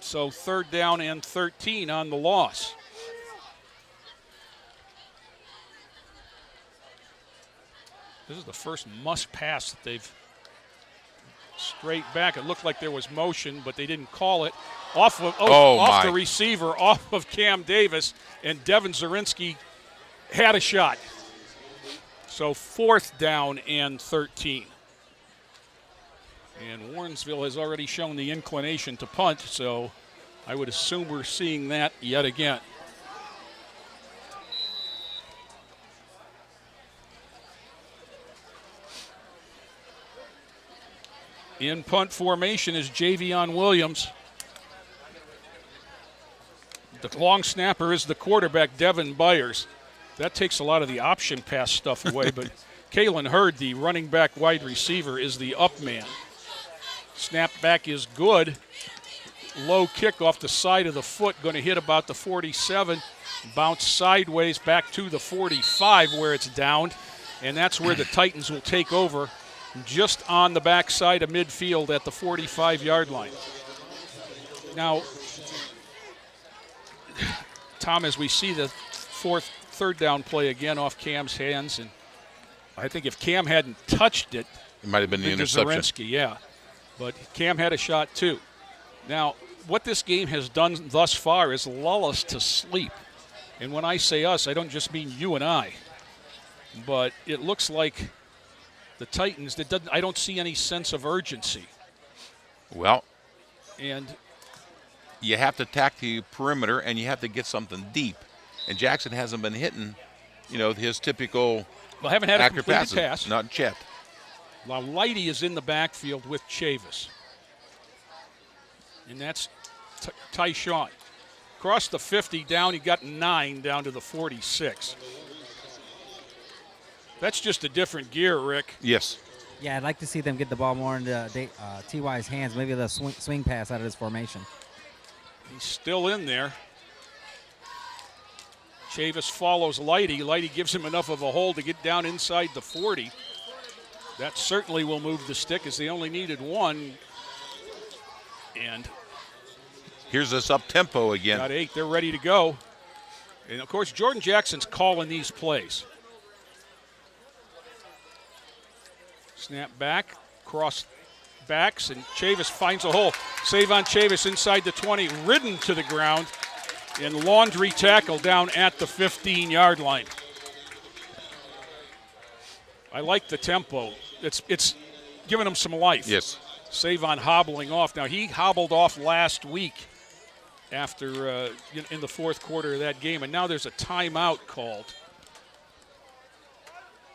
So 3rd down and 13 on the loss. This is the first must pass that they've straight back. It looked like there was motion, but they didn't call it. Off the receiver, off of Cam Davis, and Devin Zarinsky had a shot. So 4th down and 13. And Warrensville has already shown the inclination to punt, so I would assume we're seeing that yet again. In punt formation is Javion Williams. The long snapper is the quarterback, Devin Byers. That takes a lot of the option pass stuff away, but Kalen Hurd, the running back wide receiver, is the up man. Snap back is good. Low kick off the side of the foot, going to hit about the 47. Bounce sideways back to the 45 where it's downed, and that's where the Titans will take over, just on the backside of midfield at the 45-yard line. Now, Tom, as we see the third down play again off Cam's hands, and I think if Cam hadn't touched it, it might have been the interception. Zarinsky, yeah. But Cam had a shot too. Now, what this game has done thus far is lull us to sleep. And when I say us, I don't just mean you and I. But it looks like the Titans, I don't see any sense of urgency. Well, and you have to attack the perimeter, and you have to get something deep. And Jackson hasn't been hitting, his typical haven't had a completed pass. Not yet. Now, Lighty is in the backfield with Chavis. And that's Tyshawn. Across the 50 down, he got 9 down to the 46. That's just a different gear, Rick. Yes. Yeah, I'd like to see them get the ball more into T.Y.'s hands, maybe the swing pass out of this formation. He's still in there. Chavis follows Lighty. Lighty gives him enough of a hold to get down inside the 40. That certainly will move the stick, as they only needed one. And here's this up-tempo again. Got 8. They're ready to go. And, of course, Jordan Jackson's calling these plays. Snap back, cross backs, and Chavis finds a hole. Save on Chavis inside the 20, ridden to the ground, and laundry tackle down at the 15-yard line. I like the tempo. It's giving him some life. Yes. Save on hobbling off. Now, he hobbled off last week after in the fourth quarter of that game, and now there's a timeout called.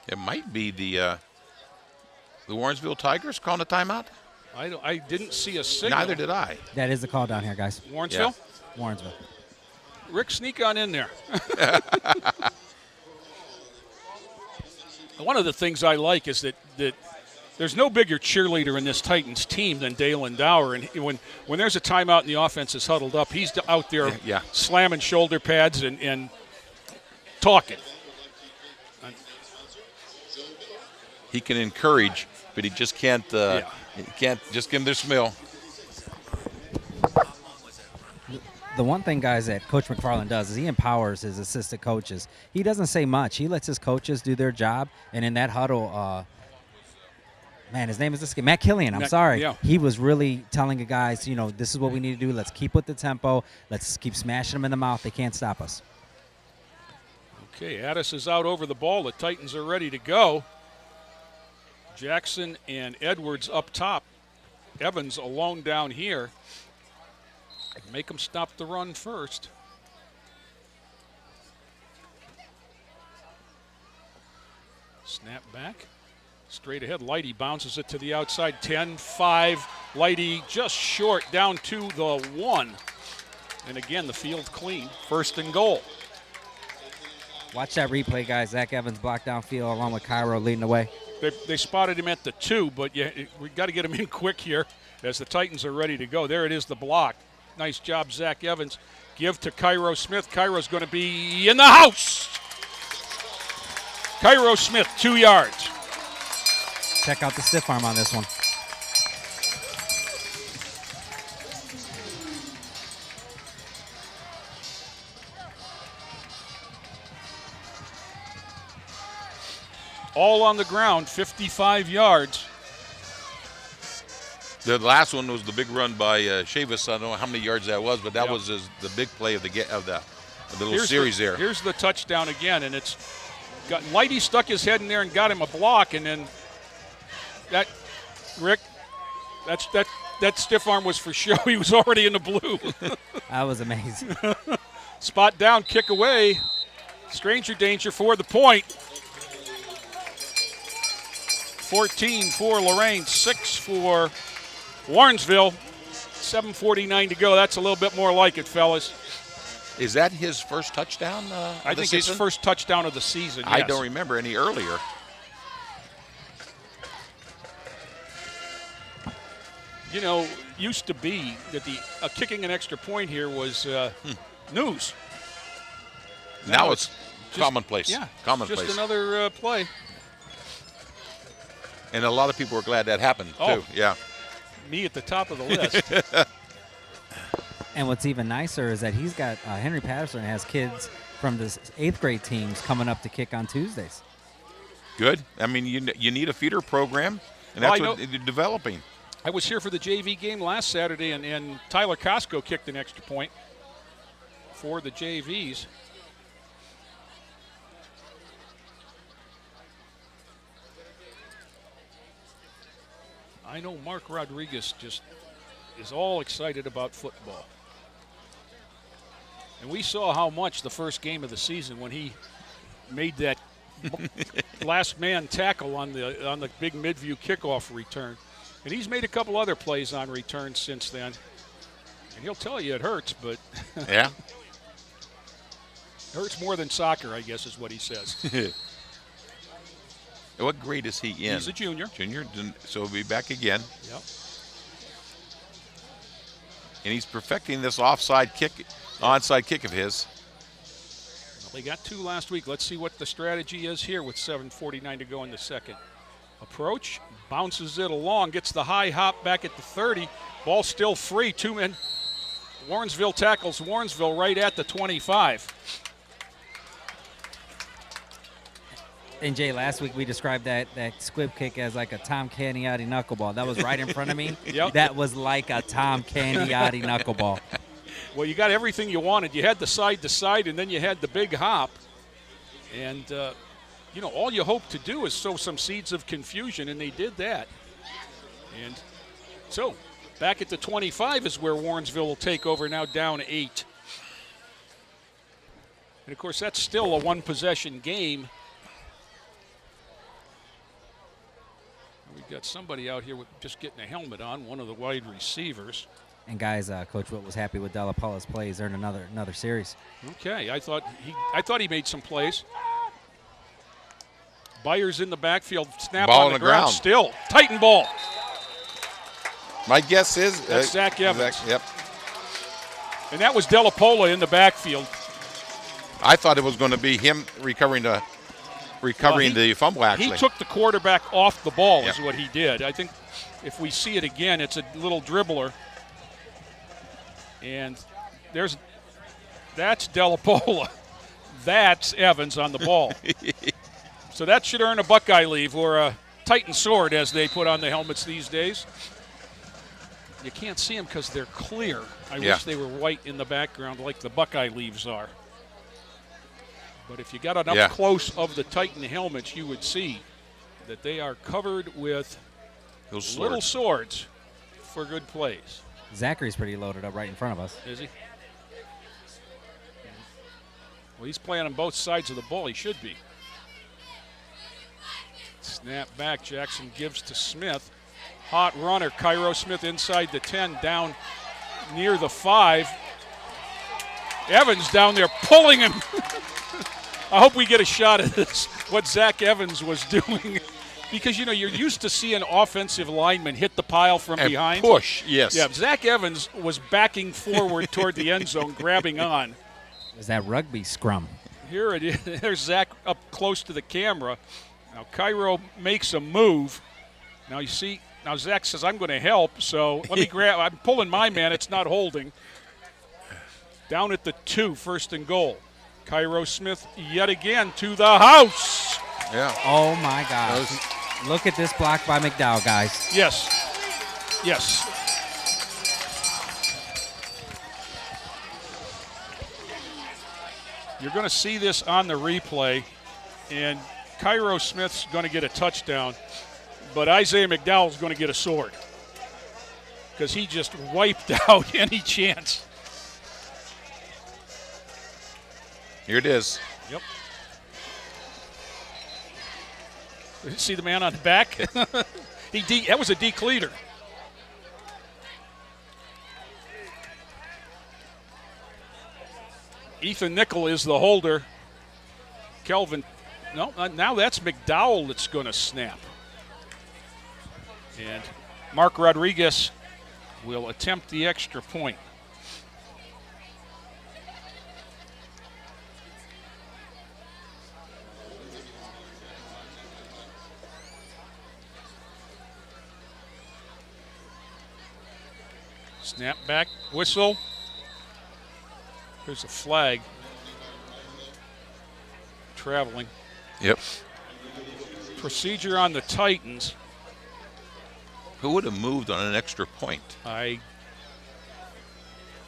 It might be the Warrensville Tigers calling a timeout. I didn't see a signal. Neither did I. That is the call down here, guys. Warrensville? Yeah. Warrensville. Rick, sneak on in there. One of the things I like is that there's no bigger cheerleader in this Titans team than Dalen Dower. And when there's a timeout and the offense is huddled up, he's out there slamming shoulder pads and talking. He can encourage, but he just can't. He can't just give him their smell. The one thing, guys, that Coach McFarland does is he empowers his assistant coaches. He doesn't say much. He lets his coaches do their job. And in that huddle, his name is this guy, Matt Killian. I'm sorry. Yeah. He was really telling the guys, this is what we need to do. Let's keep with the tempo. Let's keep smashing them in the mouth. They can't stop us. Okay, Addis is out over the ball. The Titans are ready to go. Jackson and Edwards up top. Evans alone down here. Make them stop the run first. Snap back. Straight ahead. Lighty bounces it to the outside. 10-5. Lighty just short down to the 1. And again, the field clean. 1st and goal. Watch that replay, guys. Zach Evans blocked downfield along with Cairo leading the way. They spotted him at the 2, but we got to get him in quick here as the Titans are ready to go. There it is, the block. Nice job, Zach Evans. Give to Cairo Smith. Cairo's going to be in the house. Cairo Smith, 2 yards. Check out the stiff arm on this one. all on the ground, 55 yards. The last one was the big run by Chavis. I don't know how many yards that was, but that was the big play of the little series there. Here's the touchdown again, and it's got Lighty stuck his head in there and got him a block, and then that Rick, that stiff arm was for show. He was already in the blue. That was amazing. Spot down, kick away. Stranger danger for the point. 14 for Lorain, 6 for Warrensville. 7:49 to go. That's a little bit more like it, fellas. Is that his first touchdown I think his first touchdown of the season, yes. I don't remember any earlier. You know, used to be that kicking an extra point here was news. Now it's commonplace. Yeah, commonplace. Just another play. And a lot of people were glad that happened, too. Yeah. Me at the top of the list. And what's even nicer is that he's got Henry Patterson has kids from the 8th grade teams coming up to kick on Tuesdays. Good. I mean, you need a feeder program, and that's what you're developing. I was here for the JV game last Saturday, and Tyler Costco kicked an extra point for the JVs. I know Mark Rodriguez just is all excited about football. And we saw how much the first game of the season when he made that last man tackle on the big midview kickoff return. And he's made a couple other plays on returns since then. And he'll tell you it hurts, but yeah. It hurts more than soccer, I guess is what he says. What grade is he in? He's a junior. Junior, so he'll be back again. Yep. And he's perfecting this onside kick of his. Well, they got 2 last week. Let's see what the strategy is here with 7:49 to go in the second. Approach, bounces it along, gets the high hop back at the 30. Ball still free, 2 men. Warrensville tackles Warrensville right at the 25. And Jay, last week we described that squib kick as like a Tom Caniati knuckleball. That was right in front of me. Yep. That was like a Tom Caniati knuckleball. Well, you got everything you wanted. You had the side to side, and then you had the big hop. And, you know, all you hope to do is sow some seeds of confusion, and they did that. And so back at the 25 is where Warrensville will take over, now down 8. And, of course, that's still a one-possession game. We've got somebody out here with just getting a helmet on, one of the wide receivers. And guys, Coach Witt was happy with Della Paula's plays. Earned another series. Okay, I thought he made some plays. Byers in the backfield, snap ball on the ground. Still Titan ball. My guess is that's Zach Evans. Yep. And that was Della Pola in the backfield. I thought it was going to be him recovering the fumble. Actually, he took the quarterback off the ball. Is what he did. I think if we see it again, it's a little dribbler. And that's Della Pola. That's Evans on the ball. So that should earn a Buckeye leave or a Titan sword, as they put on the helmets these days. You can't see them because they're clear. I wish they were white in the background like the Buckeye leaves are. But if you got an up close of the Titan helmets, you would see that they are covered with those little swords for good plays. Zachary's pretty loaded up right in front of us. Is he? Well, he's playing on both sides of the ball. He should be. Snap back. Jackson gives to Smith. Hot runner. Cairo Smith inside the 10, down near the 5. Evans down there pulling him. I hope we get a shot at this, what Zach Evans was doing. Because, you know, you're used to seeing offensive linemen hit the pile from behind. Push, yes. Yeah, Zach Evans was backing forward toward the end zone, grabbing on. It was that rugby scrum. Here it is. There's Zach up close to the camera. Now Cairo makes a move. Now you see, now Zach says, I'm going to help, so let me grab. I'm pulling my man. It's not holding. Down at the 2, 1st and goal. Cairo Smith yet again to the house. Yeah. Oh, my gosh. Look at this block by McDowell, guys. Yes. Yes. You're going to see this on the replay, and Cairo Smith's going to get a touchdown, but Isaiah McDowell's going to get a sword because he just wiped out any chance. Here it is. Yep. See the man on the back? That was a decleater. Ethan Nickel is the holder. Kelvin, no, now that's McDowell that's going to snap. And Mark Rodriguez will attempt the extra point. Snap back, whistle. There's a flag. Traveling. Yep. Procedure on the Titans. Who would have moved on an extra point?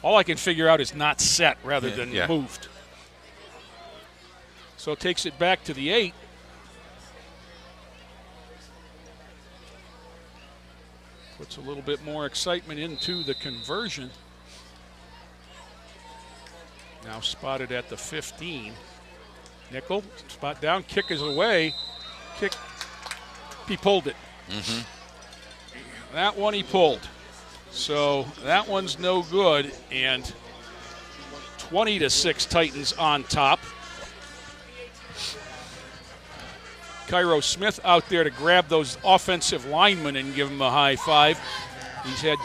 All I can figure out is not set rather than moved. So it takes it back to the 8. Puts a little bit more excitement into the conversion. Now spotted at the 15. Nickel, spot down, kick is away. Kick, he pulled it. Mm-hmm. That one he pulled. So that one's no good, and 20-6 Titans on top. Cairo Smith out there to grab those offensive linemen and give them a high five. He's had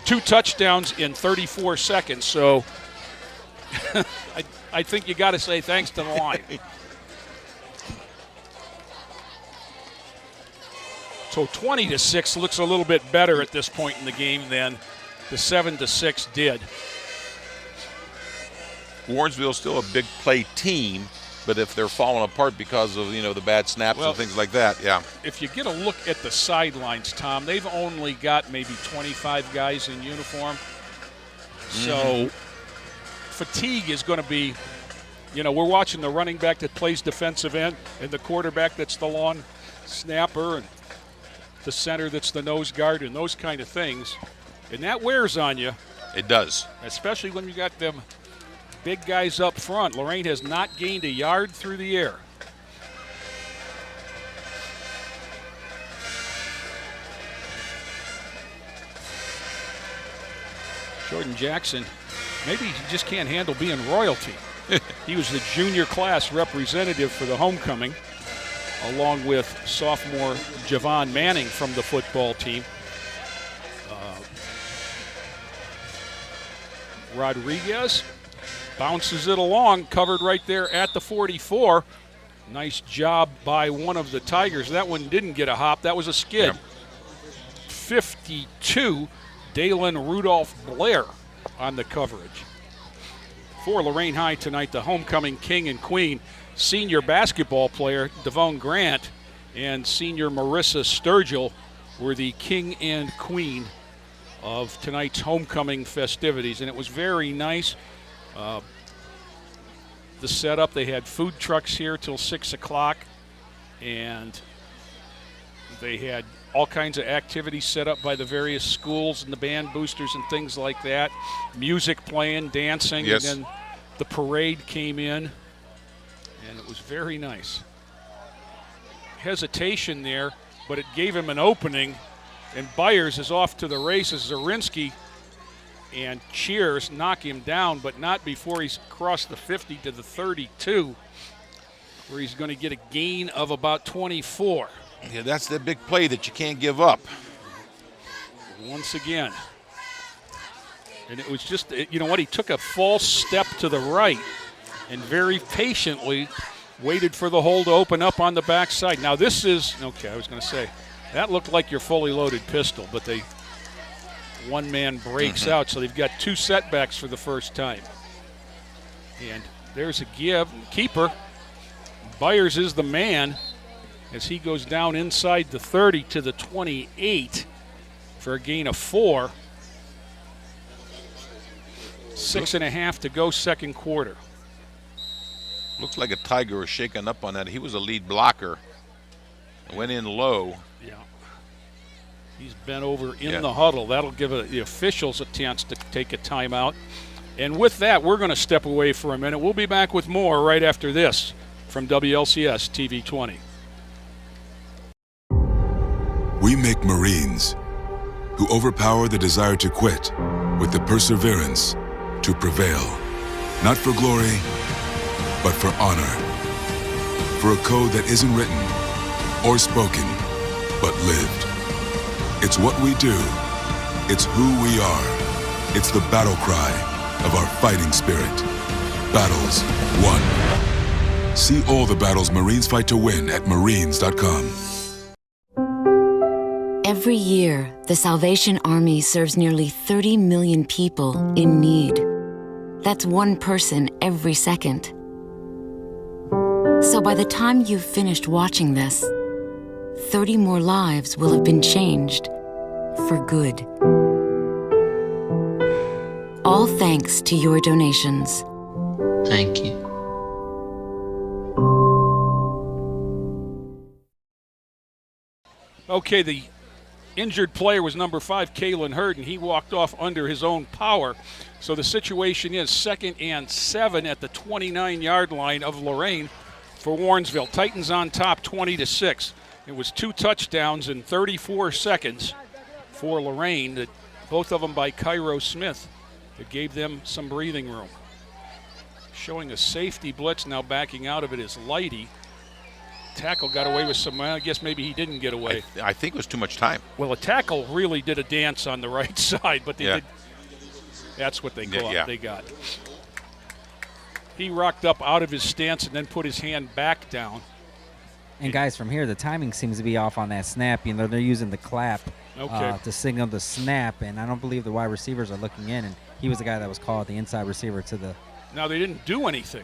2 touchdowns in 34 seconds, so I think you got to say thanks to the line. So 20-6 looks a little bit better at this point in the game than the 7-6 did. Warrensville's still a big play team, but if they're falling apart because of, the bad snaps and things like that, yeah. If you get a look at the sidelines, Tom, they've only got maybe 25 guys in uniform. So fatigue is going to be, we're watching the running back that plays defensive end and the quarterback that's the long snapper and the center that's the nose guard and those kind of things. And that wears on you. It does. Especially when you got them big guys up front. Lorain has not gained a yard through the air. Jordan Jackson, maybe he just can't handle being royalty. He was the junior class representative for the homecoming, along with sophomore Javon Manning from the football team. Rodriguez bounces it along, covered right there at the 44. Nice job by one of the Tigers. That one didn't get a hop. That was a skid. Yep. 52, Dalen Rudolph Blair on the coverage. For Lorain High tonight, the homecoming king and queen, senior basketball player Devon Grant and senior Marissa Sturgill were the king and queen of tonight's homecoming festivities, and it was very nice. The setup, they had food trucks here till 6 o'clock, and they had all kinds of activities set up by the various schools and the band boosters and things like that. Music playing, dancing, yes. And then the parade came in, and it was very nice. Hesitation there, but it gave him an opening, and Byers is off to the races. Zarinsky and Cheers knock him down, but not before he's crossed the 50 to the 32, where he's going to get a gain of about 24. Yeah, that's the big play that you can't give up. Once again. And it was just, you know what, he took a false step to the right and very patiently waited for the hole to open up on the backside. Now this is, okay, I was going to say, that looked like your fully loaded pistol, but one man breaks out, so they've got 2 setbacks for the first time. And there's a give. Keeper, Byers is the man, as he goes down inside the 30 to the 28 for a gain of 4. 6.5 to go, second quarter. Looks like a Tiger was shaken up on that. He was a lead blocker. Went in low. Yeah. He's bent over in the huddle. That'll give the officials a chance to take a timeout. And with that, we're going to step away for a minute. We'll be back with more right after this from WLCS TV 20. We make Marines who overpower the desire to quit with the perseverance to prevail. Not for glory, but for honor. For a code that isn't written or spoken, but lived. It's what we do. It's who we are. It's the battle cry of our fighting spirit. Battles won. See all the battles Marines fight to win at marines.com. Every year, the Salvation Army serves nearly 30 million people in need. That's one person every second. So by the time you've finished watching this, 30 more lives will have been changed for good. All thanks to your donations. Thank you. Okay, the injured player was number 5, Kalen Hurd, and he walked off under his own power. So the situation is 2nd and 7 at the 29-yard line of Lorain for Warrensville. Titans on top 20-6. It was 2 touchdowns in 34 seconds for Lorain, both of them by Cairo Smith. It gave them some breathing room. Showing a safety blitz now, backing out of it is Lighty. Tackle got away with some, I guess maybe he didn't get away. I think it was too much time. Well, a tackle really did a dance on the right side, but they did. That's what they got. He rocked up out of his stance and then put his hand back down. And guys, from here, the timing seems to be off on that snap. You know, they're using the clap to signal the snap, and I don't believe the wide receivers are looking in. And he was the guy that was called the inside receiver to the. Now they didn't do anything.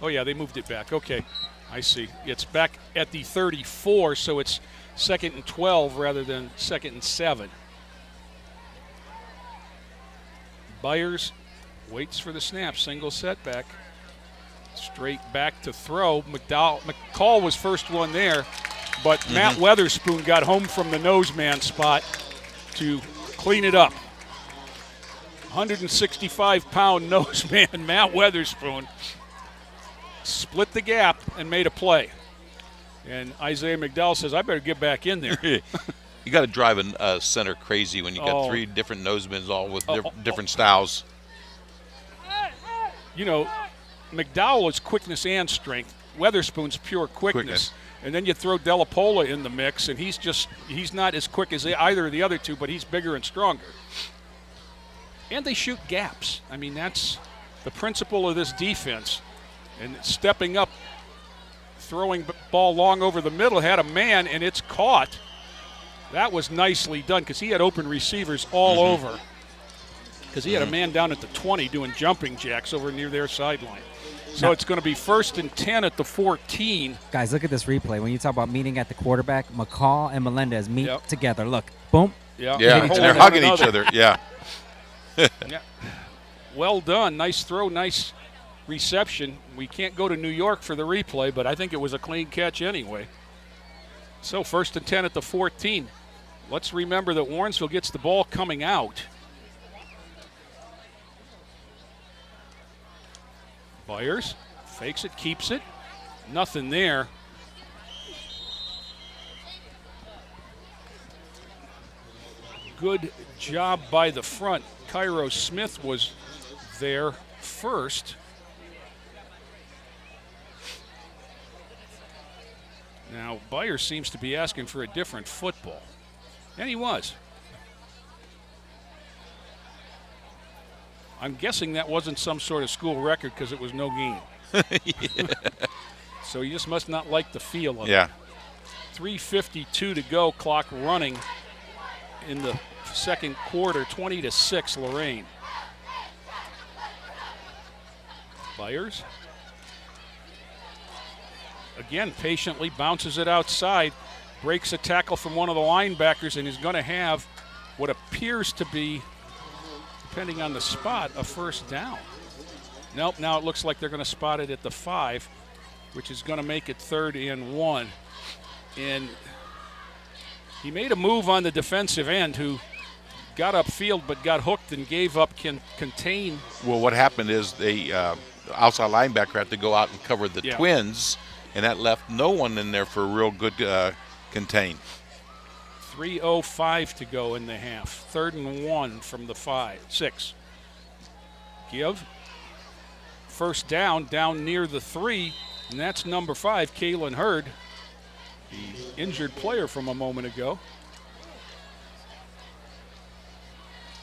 Oh yeah, they moved it back. Okay, I see. It's back at the 34, so it's 2nd and 12 rather than 2nd and 7. Byers waits for the snap. Single setback. Straight back to throw. McCall was first one there, but Matt Weatherspoon got home from the nose man spot to clean it up. 165-pound nose man Matt Weatherspoon split the gap and made a play. And Isaiah McDowell says, I better get back in there. You got to drive a center crazy when you got 3 different nosemen all with different styles. You know, McDowell is quickness and strength. Weatherspoon's pure quickness. And then you throw Delapola in the mix, and he's not as quick as either of the other two, but he's bigger and stronger. And they shoot gaps. I mean, that's the principle of this defense. And stepping up, throwing ball long over the middle, had a man, and it's caught. That was nicely done because he had open receivers all over. Because he had a man down at the 20 doing jumping jacks over near their sideline. So it's going to be 1st and 10 at the 14. Guys, look at this replay. When you talk about meeting at the quarterback, McCall and Melendez meet together. Look, boom. Yeah, and they're hugging each other. Yeah. Well done. Nice throw, nice reception. We can't go to New York for the replay, but I think it was a clean catch anyway. So 1st and 10 at the 14. Let's remember that Warrensville gets the ball coming out. Byers fakes it, keeps it. Nothing there. Good job by the front. Cairo Smith was there first. Now, Byers seems to be asking for a different football. And he was. I'm guessing that wasn't some sort of school record because it was no gain. So you just must not like the feel of it. 3:52 to go, clock running in the second quarter, 20-6 Lorain. Byers again, patiently bounces it outside, breaks a tackle from one of the linebackers, and is going to have what appears to be, depending on the spot, a first down. Nope, now it looks like they're going to spot it at the 5, which is going to make it 3rd and 1. And he made a move on the defensive end who got upfield but got hooked and gave up contain. Well, what happened is the outside linebacker had to go out and cover the twins, and that left no one in there for a real good contain. 3:05 to go in the half. 3rd and 1 from the 6. Give. First down near the 3, and that's number 5, Kalen Hurd, the injured player from a moment ago.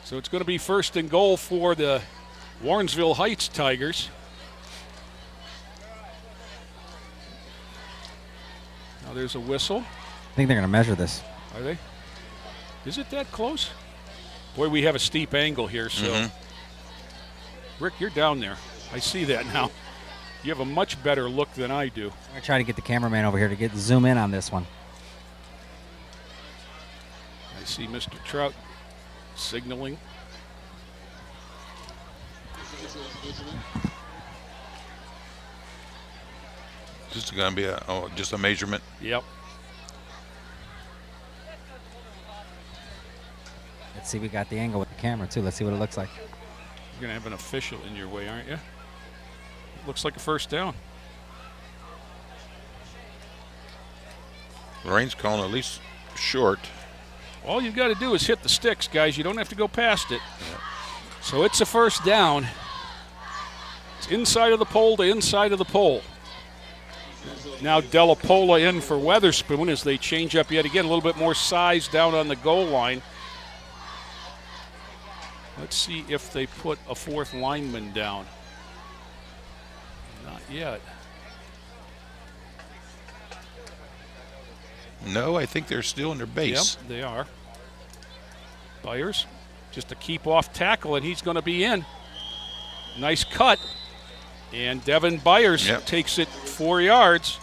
So it's going to be 1st and goal for the Warrensville Heights Tigers. Now there's a whistle. I think they're going to measure this. Are they? Is it that close? Boy, we have a steep angle here, so. Rick, you're down there. I see that now. You have a much better look than I do. I'm going to try to get the cameraman over here to zoom in on this one. I see Mr. Trout signaling. This is going to be just a measurement. Yep. Let's see, we got the angle with the camera too. Let's see what it looks like. You're going to have an official in your way, aren't you? Looks like a first down. Lorain's calling at least short. All you've got to do is hit the sticks, guys. You don't have to go past it. Yeah. So it's a first down. It's inside of the pole to inside of the pole. Now Della Pola in for Weatherspoon as they change up yet again. A little bit more size down on the goal line. Let's see if they put a 4th lineman down. Not yet. No, I think they're still in their base. Yep, they are. Byers, just a keep off tackle, and he's going to be in. Nice cut. And Devin Byers takes it 4 yards.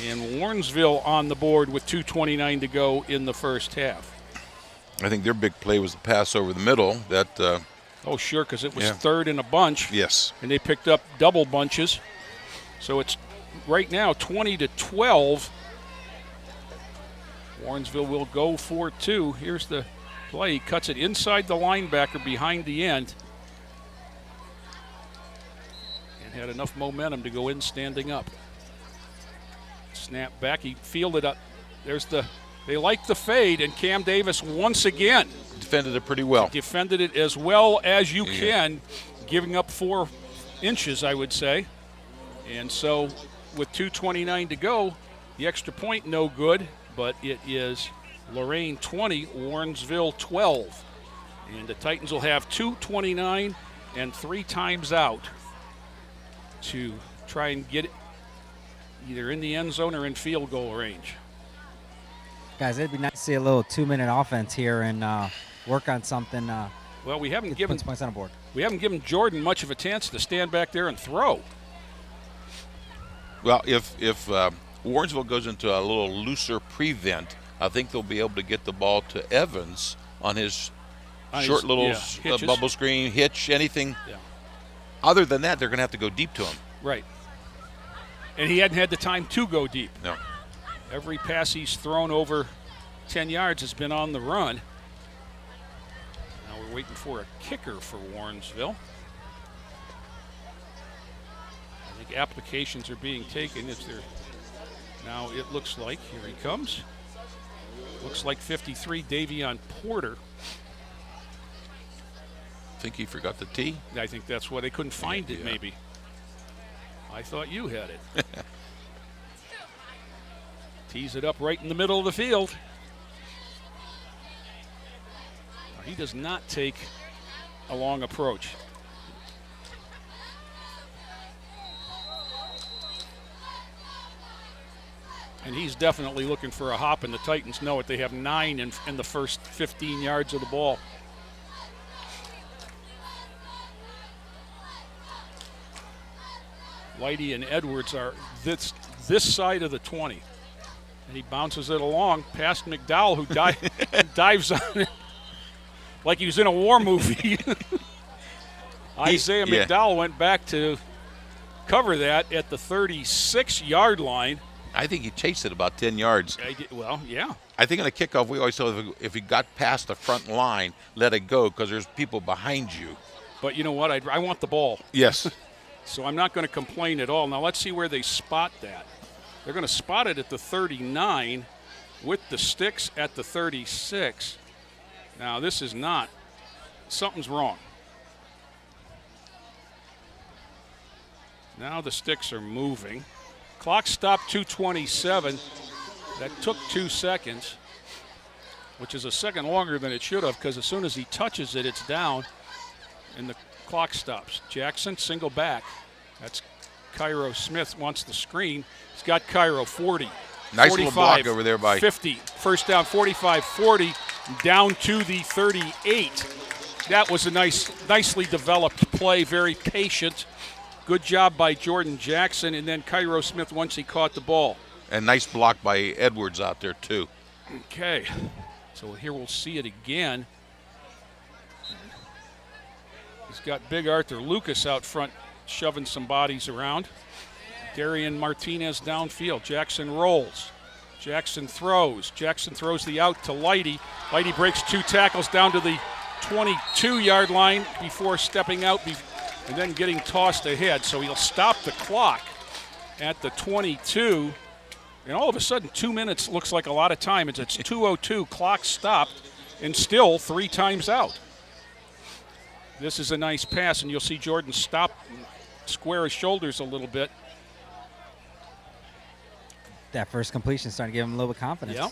And Warrensville on the board with 2:29 to go in the first half. I think their big play was the pass over the middle. That. Oh, sure, because it was 3rd in a bunch. Yes. And they picked up double bunches. So it's right now 20-12. Warrensville will go for 2. Here's the play. He cuts it inside the linebacker behind the end. And had enough momentum to go in standing up. Snap back. He fielded up. They like the fade, and Cam Davis once again defended it pretty well. Defended it as well as you can, giving up 4 inches, I would say. And so with 2:29 to go, the extra point no good, but it is Lorain 20, Warrensville 12. And the Titans will have 2:29 and 3 times out to try and get it either in the end zone or in field goal range. Guys, it'd be nice to see a little 2-minute offense here and work on something. Well, we haven't given points on the board. We haven't given Jordan much of a chance to stand back there and throw. Well, if Warrensville goes into a little looser prevent, I think they'll be able to get the ball to Evans on his short little bubble screen, hitch, anything. Yeah. Other than that, they're going to have to go deep to him. Right. And he hadn't had the time to go deep. No. Every pass he's thrown over 10 yards has been on the run. Now we're waiting for a kicker for Warrensville. I think applications are being taken. Now it looks like, here he comes. Looks like 53, Davion Porter. Think he forgot the T? I think that's why they couldn't find it, maybe. I thought you had it. Tees it up right in the middle of the field. He does not take a long approach. And he's definitely looking for a hop, and the Titans know it. They have 9 in the first 15 yards of the ball. Whitey and Edwards are this side of the 20. And he bounces it along past McDowell, who dives on it like he was in a war movie. Isaiah McDowell went back to cover that at the 36-yard line. I think he chased it about 10 yards. Well, yeah. I think on a kickoff, we always said if he got past the front line, let it go because there's people behind you. But you know what? I want the ball. Yes. So I'm not going to complain at all. Now let's see where they spot that. They're going to spot it at the 39 with the sticks at the 36. Now this is not. Something's wrong. Now the sticks are moving. Clock stopped 2:27. That took 2 seconds, which is a second longer than it should have because as soon as he touches it, it's down, and the clock stops. Jackson, single back. That's Cairo Smith wants the screen. He's got Cairo 40. Nice little block over there by 50. First down, 45-40, down to the 38. That was a nicely developed play, very patient. Good job by Jordan Jackson, and then Cairo Smith once he caught the ball. And nice block by Edwards out there, too. Okay. So here we'll see it again. He's got big Arthur Lucas out front shoving some bodies around. Darian Martinez downfield. Jackson rolls. Jackson throws. Jackson throws the out to Lighty. Lighty breaks 2 tackles down to the 22-yard line before stepping out and then getting tossed ahead. So he'll stop the clock at the 22. And all of a sudden, 2 minutes looks like a lot of time. It's 2:02, clock stopped, and still 3 times out. This is a nice pass, and you'll see Jordan stop, square his shoulders a little bit. That first completion is starting to give him a little bit of confidence. Yeah.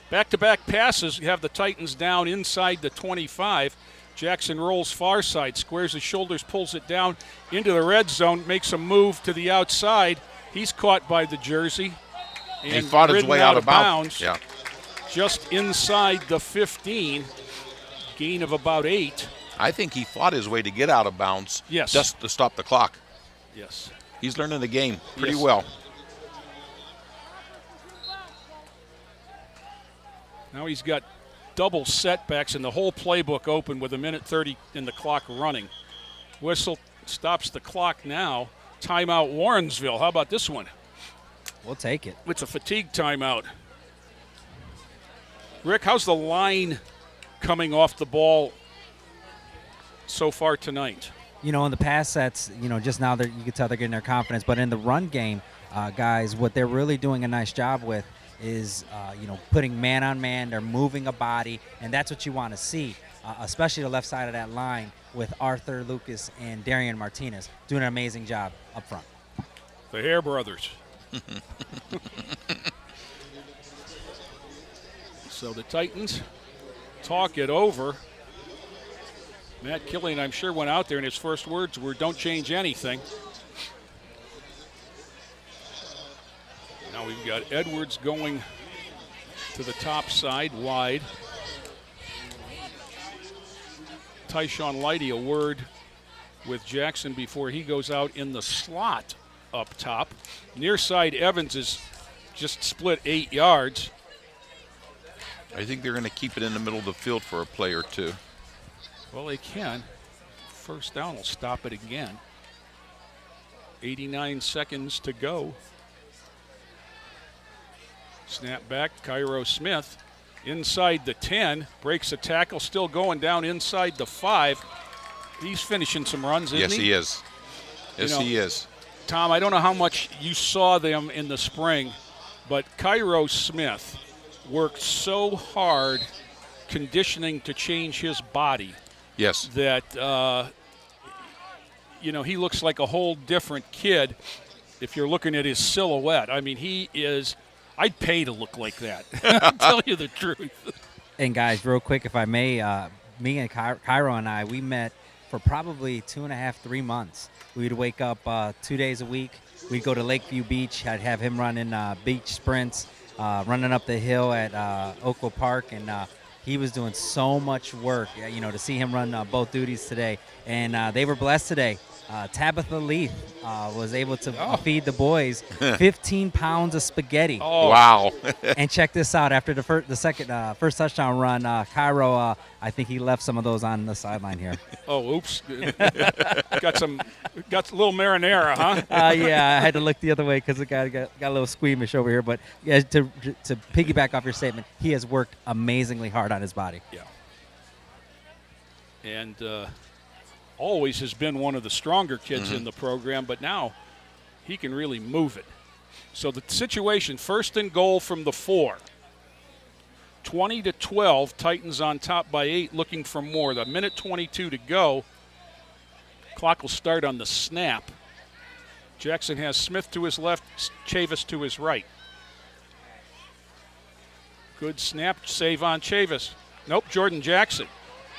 Back-to-back passes. You have the Titans down inside the 25. Jackson rolls far side, squares his shoulders, pulls it down into the red zone, makes a move to the outside. He's caught by the jersey. And he fought his way out of bounds. Yeah. Just inside the 15, gain of about 8. I think he fought his way to get out of bounds. Yes. Just to stop the clock. Yes. He's learning the game pretty well. Now he's got double setbacks and the whole playbook open with 1:30 in the clock running. Whistle stops the clock now. Timeout Warrensville. How about this one? We'll take it. It's a fatigue timeout. Rick, how's the line coming off the ball so far tonight? You know, in the pass sets, just now you can tell they're getting their confidence. But in the run game, guys, what they're really doing a nice job with is, putting man on man. They're moving a body, and that's what you want to see, especially the left side of that line with Arthur Lucas and Darian Martinez doing an amazing job up front. The Hare brothers. So the Titans talk it over. Matt Killian, I'm sure, went out there and his first words were, "Don't change anything." Now we've got Edwards going to the top side, wide. Tyshawn Lighty, a word with Jackson before he goes out in the slot up top. Near side Evans is just split 8 yards. I think they're going to keep it in the middle of the field for a play or two. Well, they can. First down will stop it again. 89 seconds to go. Snap back, Cairo Smith. Inside the 10, breaks a tackle, still going down inside the 5. He's finishing some runs, isn't he? Yes, he is. Yes, he is. Tom, I don't know how much you saw them in the spring, but Cairo Smith worked so hard conditioning to change his body. Yes. That, he looks like a whole different kid if you're looking at his silhouette. I mean, he is – I'd pay to look like that. I'll tell you the truth. And, guys, real quick, if I may, me and Cairo and I, we met for probably 2.5, 3 months. We'd wake up 2 days a week. We'd go to Lakeview Beach. I'd have him running beach sprints, running up the hill at Oakville Park. And He was doing so much work, to see him run both duties today. And they were blessed today. Tabitha Leith was able to feed the boys 15 pounds of spaghetti. Oh. Wow. And check this out. After the first touchdown run, Cairo, I think he left some of those on the sideline here. Oh, oops. got a little marinara, huh? Yeah, I had to look the other way because it got a little squeamish over here. But yeah, to piggyback off your statement, he has worked amazingly hard on his body. Yeah. And always has been one of the stronger kids in the program, but now he can really move it. So the situation, 1st and goal from the 4. 20-12, Titans on top by 8, looking for more. The 1:22 to go. Clock will start on the snap. Jackson has Smith to his left, Chavis to his right. Good snap, save on Chavis. Nope, Jordan Jackson.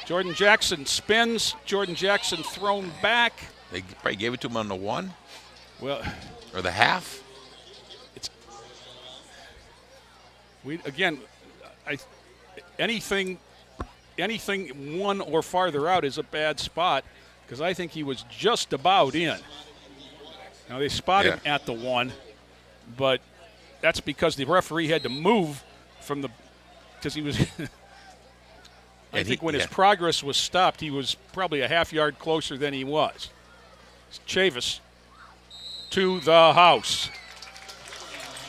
Jordan Jackson spins. Jordan Jackson thrown back. They probably gave it to him on the 1? Well, or the half? Anything 1 or farther out is a bad spot because I think he was just about in. Now they spot him at the 1, but that's because the referee had to move because he was I think when his progress was stopped, he was probably a half yard closer than he was. Chavis to the house.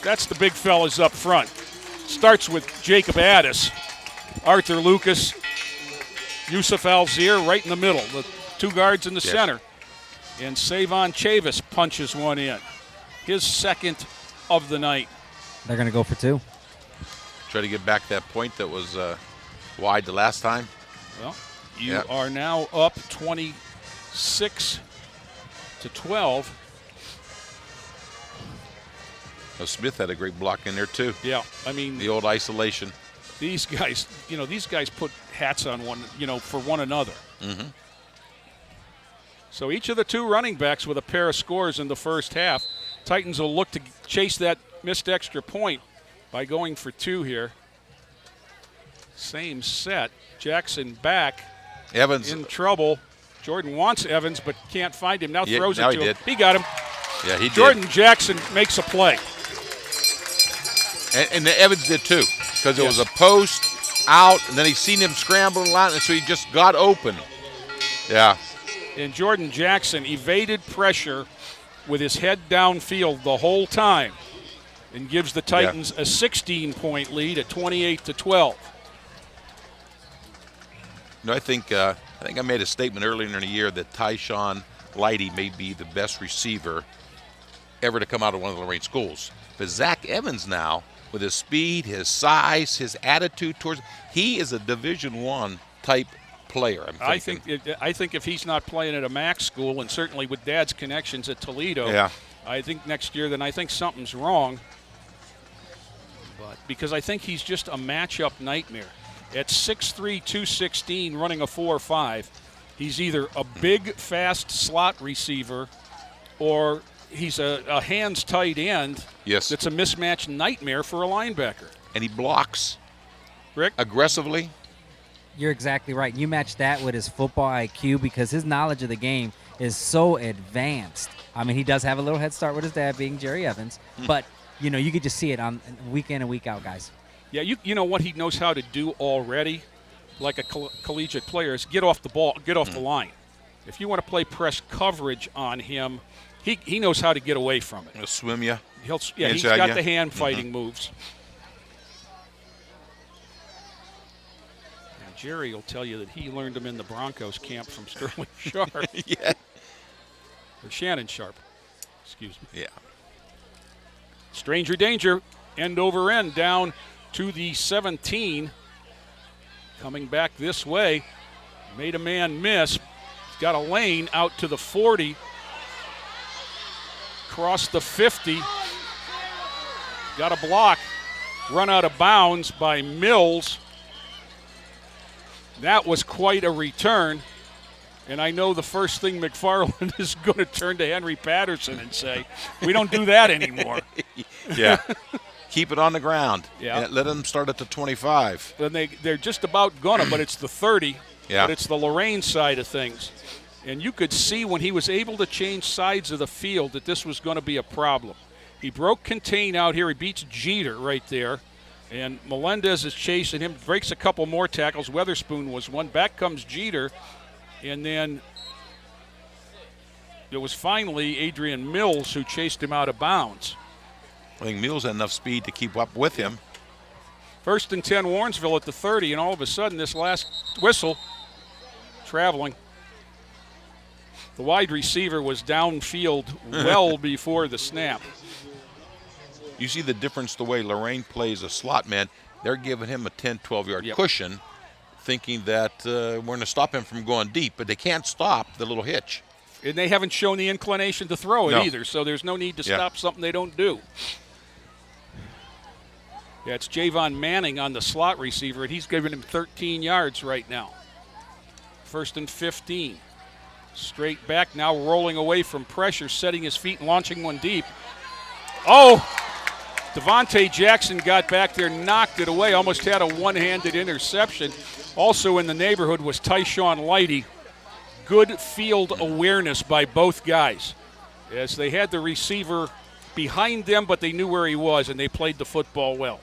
That's the big fellas up front. Starts with Jacob Addis, Arthur Lucas, Yusuf Alzir right in the middle. The 2 guards in the center. And Savon Chavis punches one in. His 2nd of the night. They're going to go for 2. Try to get back that point that was wide the last time. Well, you are now up 26-12. Well, Smith had a great block in there too. Yeah, I mean the old isolation. These guys, these guys put hats on one, for one another. Mm-hmm. So each of the 2 running backs with a pair of scores in the first half. Titans will look to chase that missed extra point by going for 2 here. Same set. Jackson back. Evans in trouble. Jordan wants Evans but can't find him. Now throws it to him. He got him. Yeah, he did. Jordan Jackson makes a play. And the Evans did too, because it was a post out, and then he seen him scrambling a lot, and so he just got open. Yeah. And Jordan Jackson evaded pressure with his head downfield the whole time and gives the Titans a 16-point lead at 28-12. I think I made a statement earlier in the year that Tyshawn Lighty may be the best receiver ever to come out of one of the Lorain schools. But Zach Evans now, with his speed, his size, his attitude towards, he is a Division I type player. I think if he's not playing at a MAC school, and certainly with Dad's connections at Toledo, I think next year, then I think something's wrong. But because I think he's just a matchup nightmare. At 6'3", 216, running a 4.5, he's either a big, fast slot receiver or he's a hands tight end that's a mismatch nightmare for a linebacker. And he blocks Rick? Aggressively. You're exactly right. You match that with his football IQ because his knowledge of the game is so advanced. I mean, he does have a little head start with his dad being Jerry Evans, but, you could just see it on week in and week out, guys. Yeah, you know what he knows how to do already, like a collegiate player, is get off the ball, get off the line. If you want to play press coverage on him, he knows how to get away from it. He'll swim you. He's got the hand fighting moves. And Jerry will tell you that he learned them in the Broncos camp from Sterling Sharp. Or Shannon Sharp. Excuse me. Yeah. Stranger danger, end over end, down to the 17. Coming back this way, made a man miss. He's got a lane out to the 40. Crossed the 50. Got a block. Run out of bounds by Mills. That was quite a return. And I know the first thing McFarland is going to turn to Henry Patterson and say, we don't do that anymore. Yeah. keep it on the ground. Yeah. And let them start at the 25. Then they're just about gonna, but it's the 30. Yeah. But it's the Lorain side of things. And you could see when he was able to change sides of the field that this was going to be a problem. He broke Contain out here. He beats Jeter right there. And Melendez is chasing him, breaks a couple more tackles. Weatherspoon was one. Back comes Jeter. And then it was finally Adrian Mills who chased him out of bounds. I think Mills had enough speed to keep up with him. 1st and 10 Warrensville at the 30, and all of a sudden this last whistle, traveling. The wide receiver was downfield well before the snap. You see the difference the way Lorain plays a slot man. They're giving him a 10, 12-yard cushion, thinking that we're going to stop him from going deep, but they can't stop the little hitch. And they haven't shown the inclination to throw it either, so there's no need to stop something they don't do. Yeah, it's Javon Manning on the slot receiver, and he's giving him 13 yards right now. 1st and 15. Straight back, now rolling away from pressure, setting his feet and launching one deep. Oh! Devontae Jackson got back there, knocked it away, almost had a one-handed interception. Also in the neighborhood was Tyshawn Lighty. Good field awareness by both guys, as they had the receiver behind them, but they knew where he was, and they played the football well.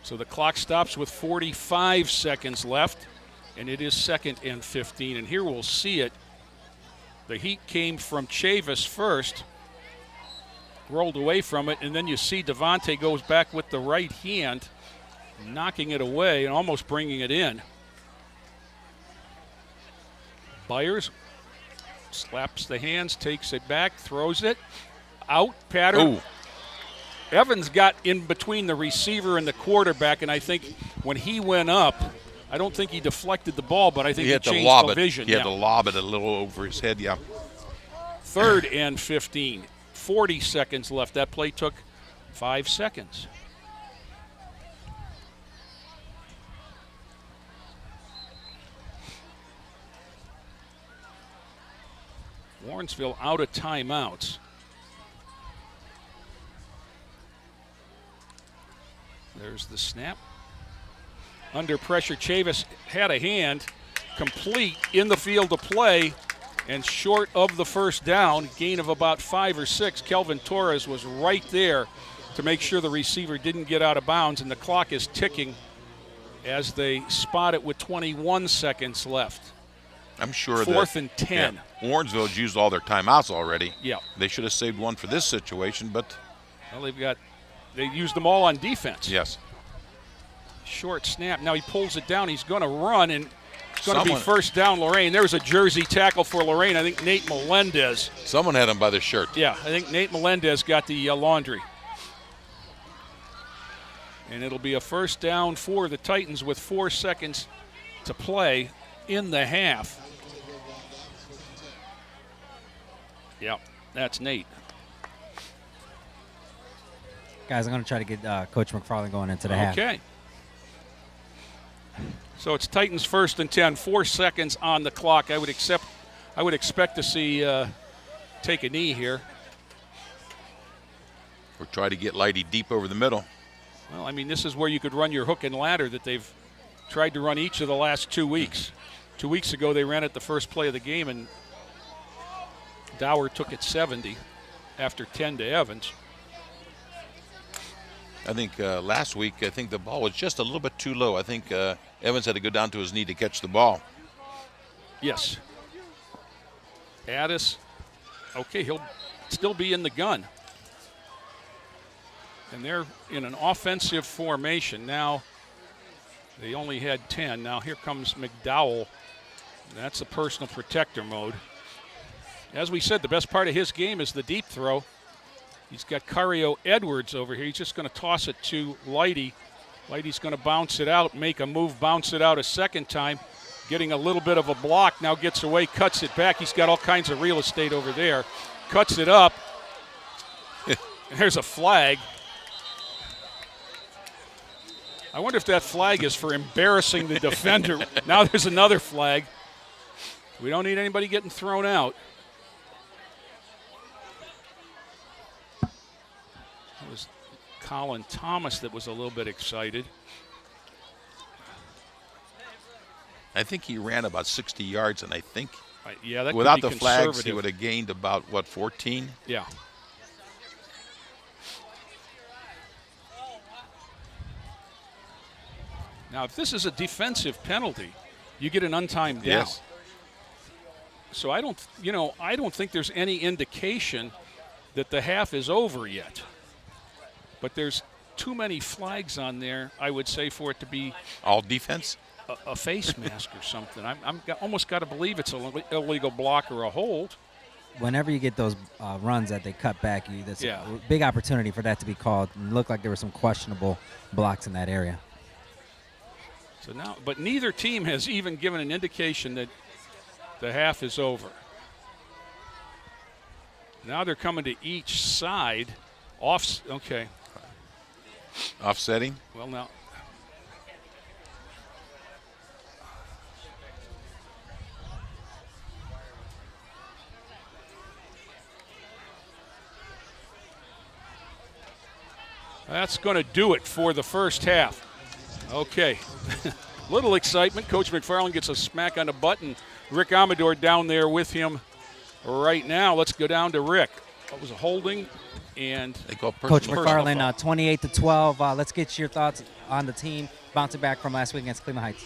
So the clock stops with 45 seconds left, and it is 2nd and 15. And here we'll see it. The heat came from Chavis first, rolled away from it, and then you see Devontae goes back with the right hand, knocking it away and almost bringing it in. Byers slaps the hands, takes it back, throws it out, pattern. Ooh. Evans got in between the receiver and the quarterback, and I think when he went up, I don't think he deflected the ball, but I think he changed the vision. He had to lob it a little over his head, 3rd and 15. 40 seconds left. That play took 5 seconds. Warrensville out of timeouts. There's the snap. Under pressure, Chavis had a hand, complete in the field of play, and short of the first down, gain of about 5 or 6. Kelvin Torres was right there to make sure the receiver didn't get out of bounds, and the clock is ticking as they spot it with 21 seconds left. I'm sure 4th and 10. Yeah, Warrensville's used all their timeouts already. Yeah. They should have saved one for this situation, but well, they used them all on defense. Yes. Short snap. Now he pulls it down. He's going to run, and it's going to be 1st down, Lorain. There's a jersey tackle for Lorain. I think Nate Melendez. Someone had him by the shirt. Yeah, I think Nate Melendez got the laundry. And it'll be a 1st down for the Titans with 4 seconds to play in the half. Yep, that's Nate. Guys, I'm going to try to get Coach McFarland going into the half. Okay. So it's Titans 1st and 10, 4 seconds on the clock. I would expect to see take a knee here. Or try to get Lighty deep over the middle. Well, I mean, this is where you could run your hook and ladder that they've tried to run each of the last 2 weeks. 2 weeks ago, they ran it the first play of the game, and Dower took it 70 after 10 to Evans. I think last week, I think the ball was just a little bit too low. I think Evans had to go down to his knee to catch the ball. Yes. Addis, okay, he'll still be in the gun. And they're in an offensive formation. Now they only had 10. Now here comes McDowell. That's a personal protector mode. As we said, the best part of his game is the deep throw. He's got Cario Edwards over here. He's just going to toss it to Lighty. Lighty's going to bounce it out, make a move, bounce it out a second time. Getting a little bit of a block, now gets away, cuts it back. He's got all kinds of real estate over there. Cuts it up. There's a flag. I wonder if that flag is for embarrassing the defender. Now there's another flag. We don't need anybody getting thrown out. Colin Thomas that was a little bit excited. I think he ran about 60 yards, and I think yeah, that without could the be flags, he conservative. would have gained about, what, 14? Yeah. Now, if this is a defensive penalty, you get an untimed down. Yes. So I don't think there's any indication that the half is over yet. But there's too many flags on there, I would say, for it to be all defense, a face mask or something. I'm almost got to believe it's an illegal block or a hold. Whenever you get those runs that they cut back, that's a big opportunity for that to be called. It looked like there were some questionable blocks in that area. So now, but neither team has even given an indication that the half is over. Now they're coming to each side. Okay. Offsetting? Well, now. That's going to do it for the first half. Okay. Little excitement. Coach McFarland gets a smack on the button. Rick Amador down there with him right now. Let's go down to Rick. That was a holding, and they go Coach McFarland, 28-12. Let's get your thoughts on the team bouncing back from last week against Cleveland Heights.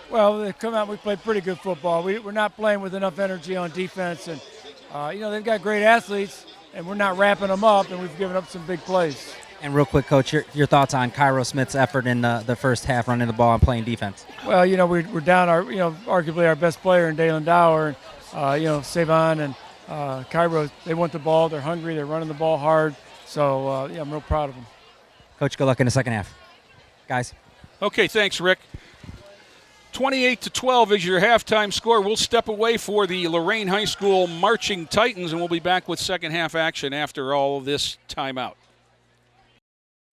Well, they come out. We played pretty good football. We're not playing with enough energy on defense, and they've got great athletes, and we're not wrapping them up, and we've given up some big plays. And real quick, Coach, your thoughts on Cairo Smith's effort in the first half, running the ball and playing defense? Well, we're down arguably our best player in Dalen Dower, and Savon and Cairo. They want the ball. They're hungry. They're running the ball hard. So I'm real proud of them. Coach, good luck in the second half, guys. Okay, thanks, Rick. 28-12 is your halftime score. We'll step away for the Lorain High School Marching Titans, and we'll be back with second half action after all of this timeout.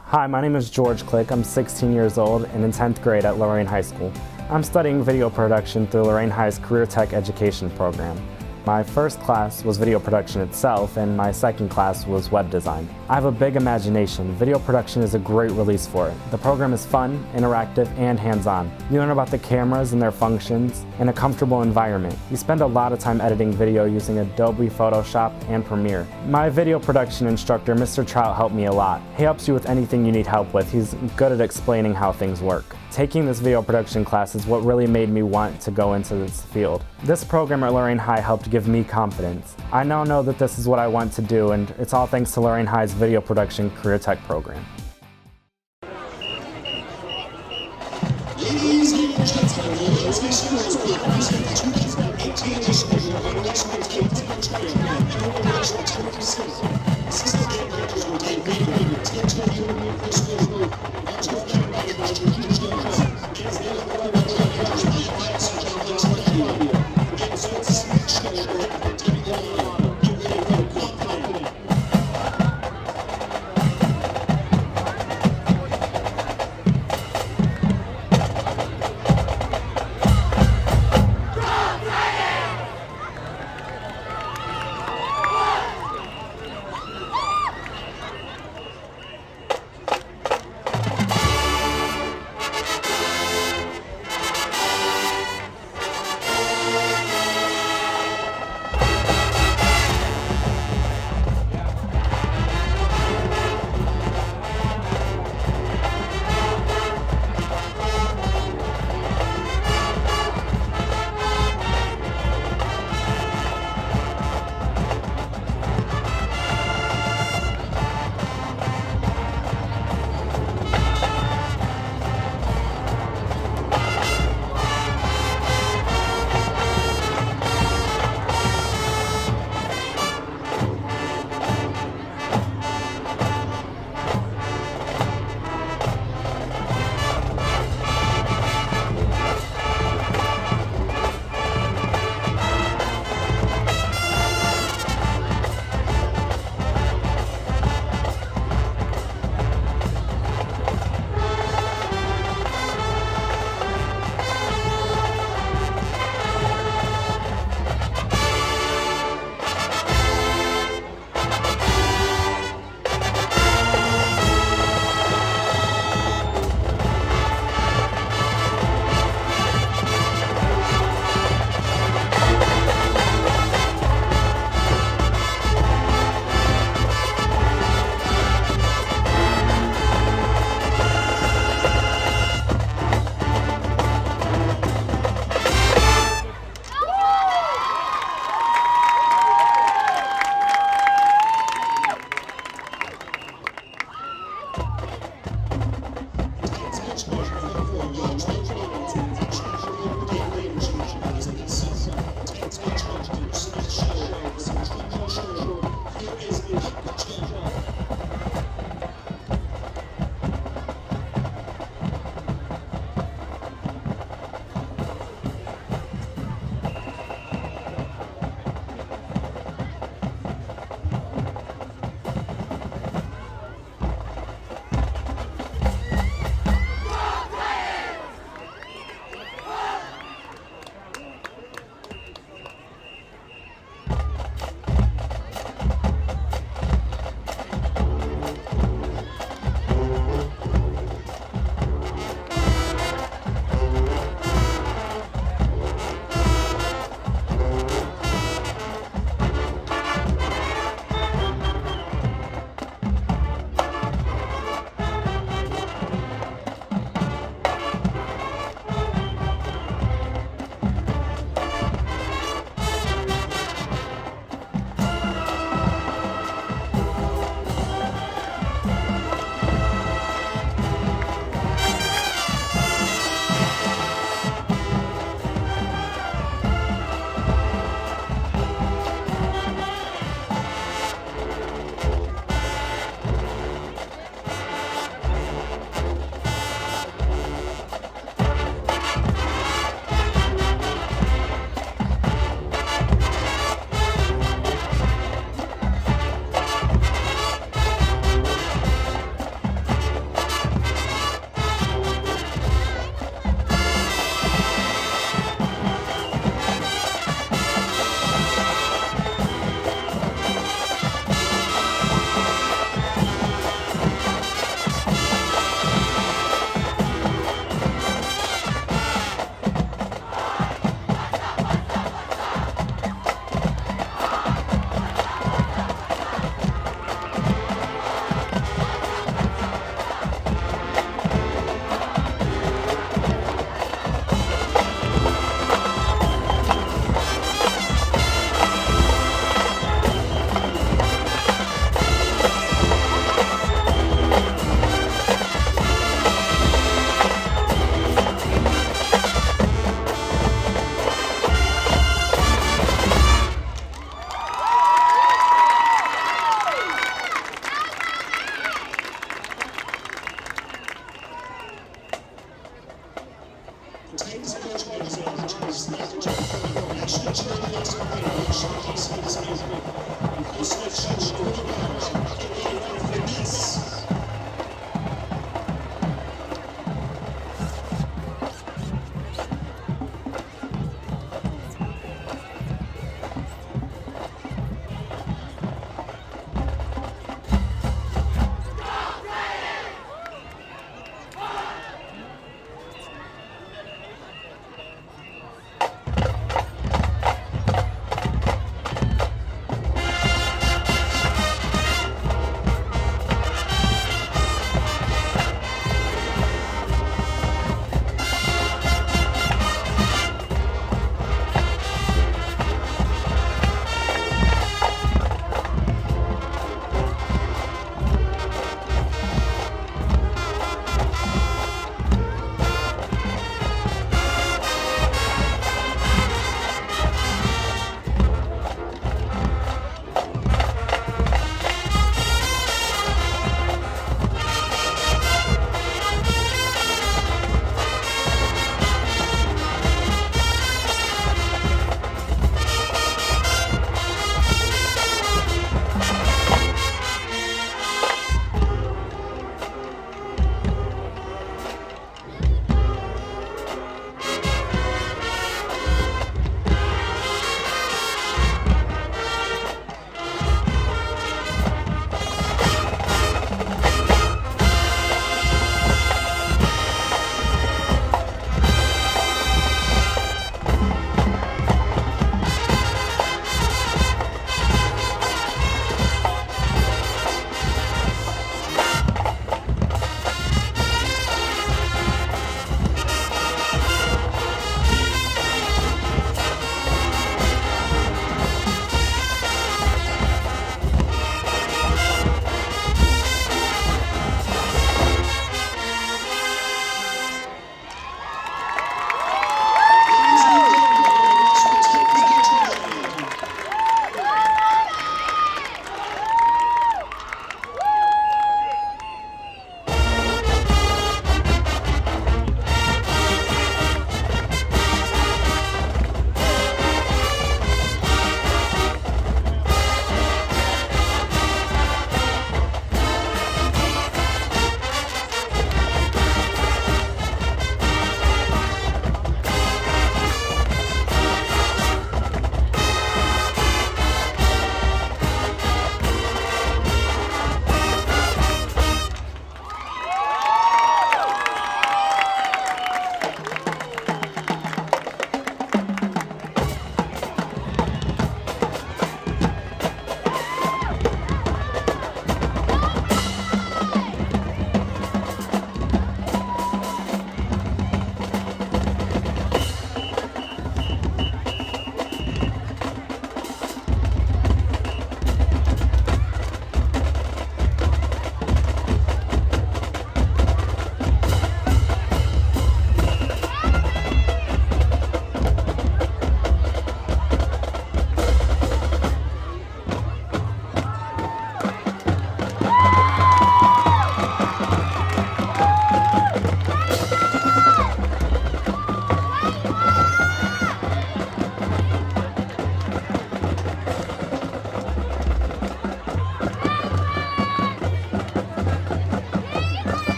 Hi, my name is George Click. I'm 16 years old and in 10th grade at Lorain High School. I'm studying video production through Lorain High's Career Tech Education program. My first class was video production itself, and my second class was web design. I have a big imagination. Video production is a great release for it. The program is fun, interactive, and hands-on. You learn about the cameras and their functions in a comfortable environment. You spend a lot of time editing video using Adobe Photoshop and Premiere. My video production instructor, Mr. Trout, helped me a lot. He helps you with anything you need help with. He's good at explaining how things work. Taking this video production class is what really made me want to go into this field. This program at Lorain High helped give me confidence. I now know that this is what I want to do, and it's all thanks to Lorain High's Video Production Career Tech program. Ladies and gentlemen, let's make sure it's the 2018 edition of the Warrensville Heights Tigers. Assistant head coaches will take video, attention to the official group, and to the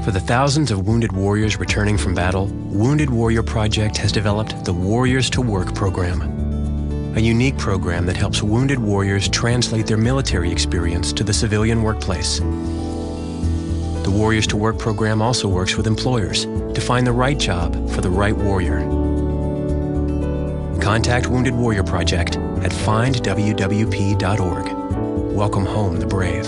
For the thousands of wounded warriors returning from battle, Wounded Warrior Project has developed the Warriors to Work program, a unique program that helps wounded warriors translate their military experience to the civilian workplace. The Warriors to Work program also works with employers to find the right job for the right warrior. Contact Wounded Warrior Project at findwwp.org. Welcome home the brave.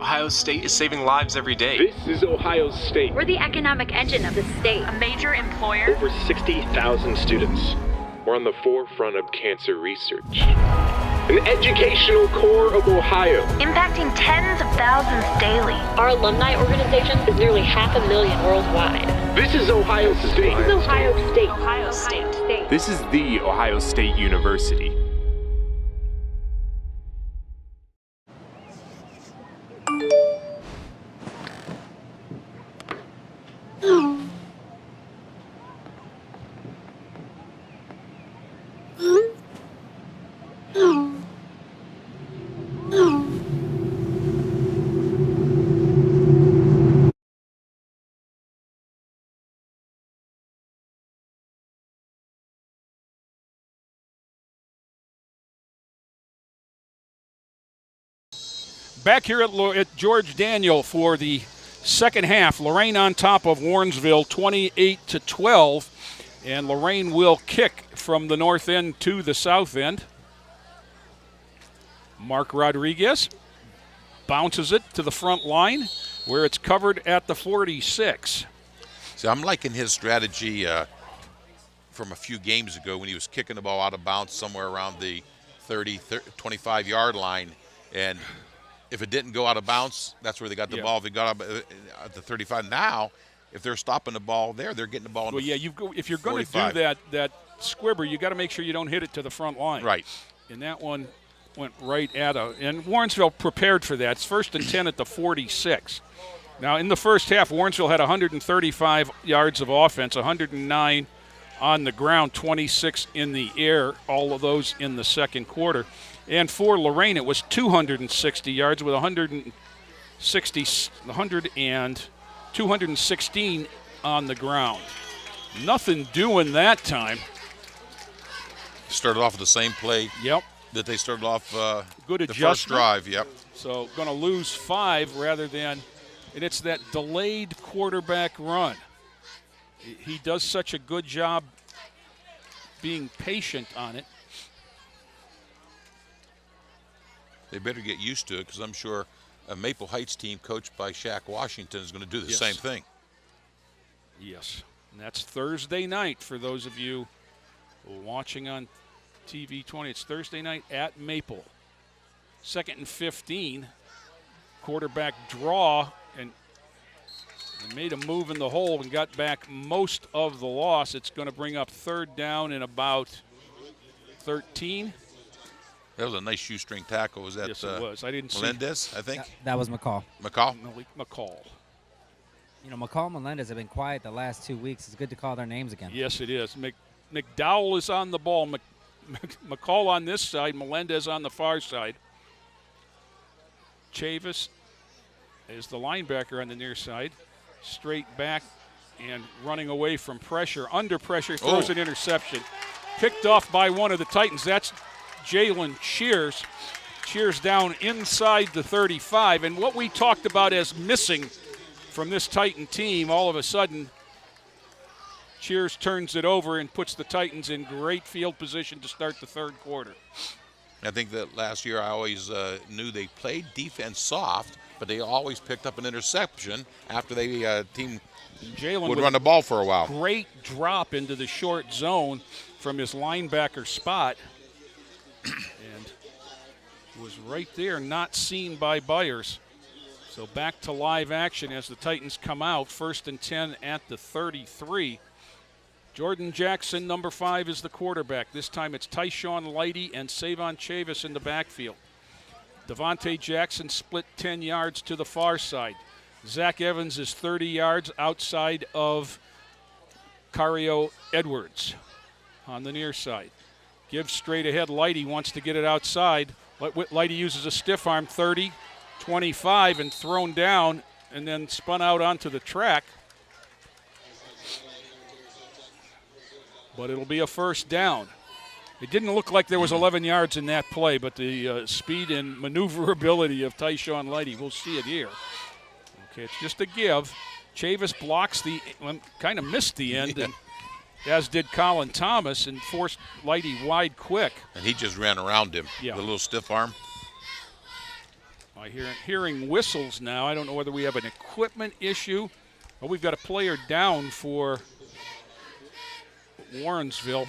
Ohio State is saving lives every day. This is Ohio State. We're the economic engine of the state, a major employer. Over 60,000 students. We're on the forefront of cancer research. An educational core of Ohio. Impacting tens of thousands daily. Our alumni organization is nearly 500,000 worldwide. This is Ohio State. This is Ohio State. Ohio State. This is the Ohio State University. Back here at George Daniel for the second half. Lorain on top of Warrensville 28-12. And Lorain will kick from the north end to the south end. Mark Rodriguez bounces it to the front line where it's covered at the 46. So I'm liking his strategy from a few games ago when he was kicking the ball out of bounds somewhere around the 25-yard line. And if it didn't go out of bounds, that's where they got the ball. If it got out at the 35, now if they're stopping the ball there, they're getting the ball. Well, if you're going to do that squibber, you got to make sure you don't hit it to the front line. Right. And that one went right at and Warrensville prepared for that. It's 1st and 10 at the 46. Now in the first half, Warrensville had 135 yards of offense, 109 on the ground, 26 in the air, all of those in the second quarter. And for Lorain, it was 260 yards with 216 on the ground. Nothing doing that time. Started off with the same play. Yep. That they started off good the adjustment. First drive. Yep. So going to lose 5 rather than, and it's that delayed quarterback run. He does such a good job being patient on it. They better get used to it because I'm sure a Maple Heights team coached by Shaq Washington is going to do the same thing. Yes, and that's Thursday night for those of you watching on TV 20. It's Thursday night at Maple. 2nd and 15, quarterback draw, and he made a move in the hole and got back most of the loss. It's going to bring up 3rd down and about 13. That was a nice shoestring tackle. Was that yes, it was. I didn't Melendez, see. I think? That was McCall. McCall? Malik McCall. You know, McCall and Melendez have been quiet the last 2 weeks. It's good to call their names again. Yes, it is. McDowell is on the ball. McCall on this side, Melendez on the far side. Chavis is the linebacker on the near side. Straight back and running away from pressure. Under pressure, throws an interception. Picked off by one of the Titans. That's Jalen Cheers. Cheers down inside the 35. And what we talked about as missing from this Titan team, all of a sudden, Cheers turns it over and puts the Titans in great field position to start the third quarter. I think that last year I always knew they played defense soft, but they always picked up an interception after they team Jalen would run the ball for a while. Great drop into the short zone from his linebacker spot. And was right there, not seen by Byers. So back to live action as the Titans come out. 1st and 10 at the 33. Jordan Jackson, number 5, is the quarterback. This time it's Tyshawn Lighty and Savon Chavis in the backfield. Devontae Jackson split 10 yards to the far side. Zach Evans is 30 yards outside of Cario Edwards on the near side. Gives straight ahead. Lighty wants to get it outside. Lighty uses a stiff arm, 30, 25 and thrown down and then spun out onto the track. But it'll be a first down. It didn't look like there was 11 yards in that play, but the speed and maneuverability of Tyshawn Lighty, we'll see it here. Okay, it's just a give. Chavis blocks kind of missed the end, and as did Colin Thomas, and forced Lighty wide quick. And he just ran around him with a little stiff arm. I hearing whistles now. I don't know whether we have an equipment issue, but we've got a player down for Warrensville.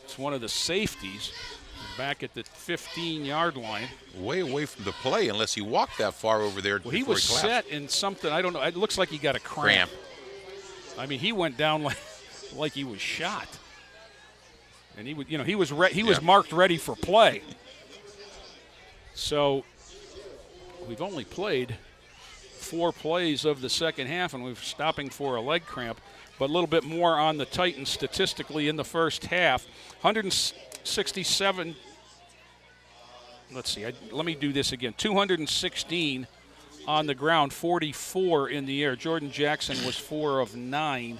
It's one of the safeties back at the 15-yard line. Way away from the play unless he walked that far over there. Well, he was set in something. I don't know. It looks like he got a cramp. I mean, he went down like he was shot. And he was marked ready for play. So we've only played 4 plays of the second half, and we're stopping for a leg cramp. But a little bit more on the Titans statistically in the first half. 167. Let's see. Let me do this again. 216 on the ground, 44 in the air. Jordan Jackson was 4 of 9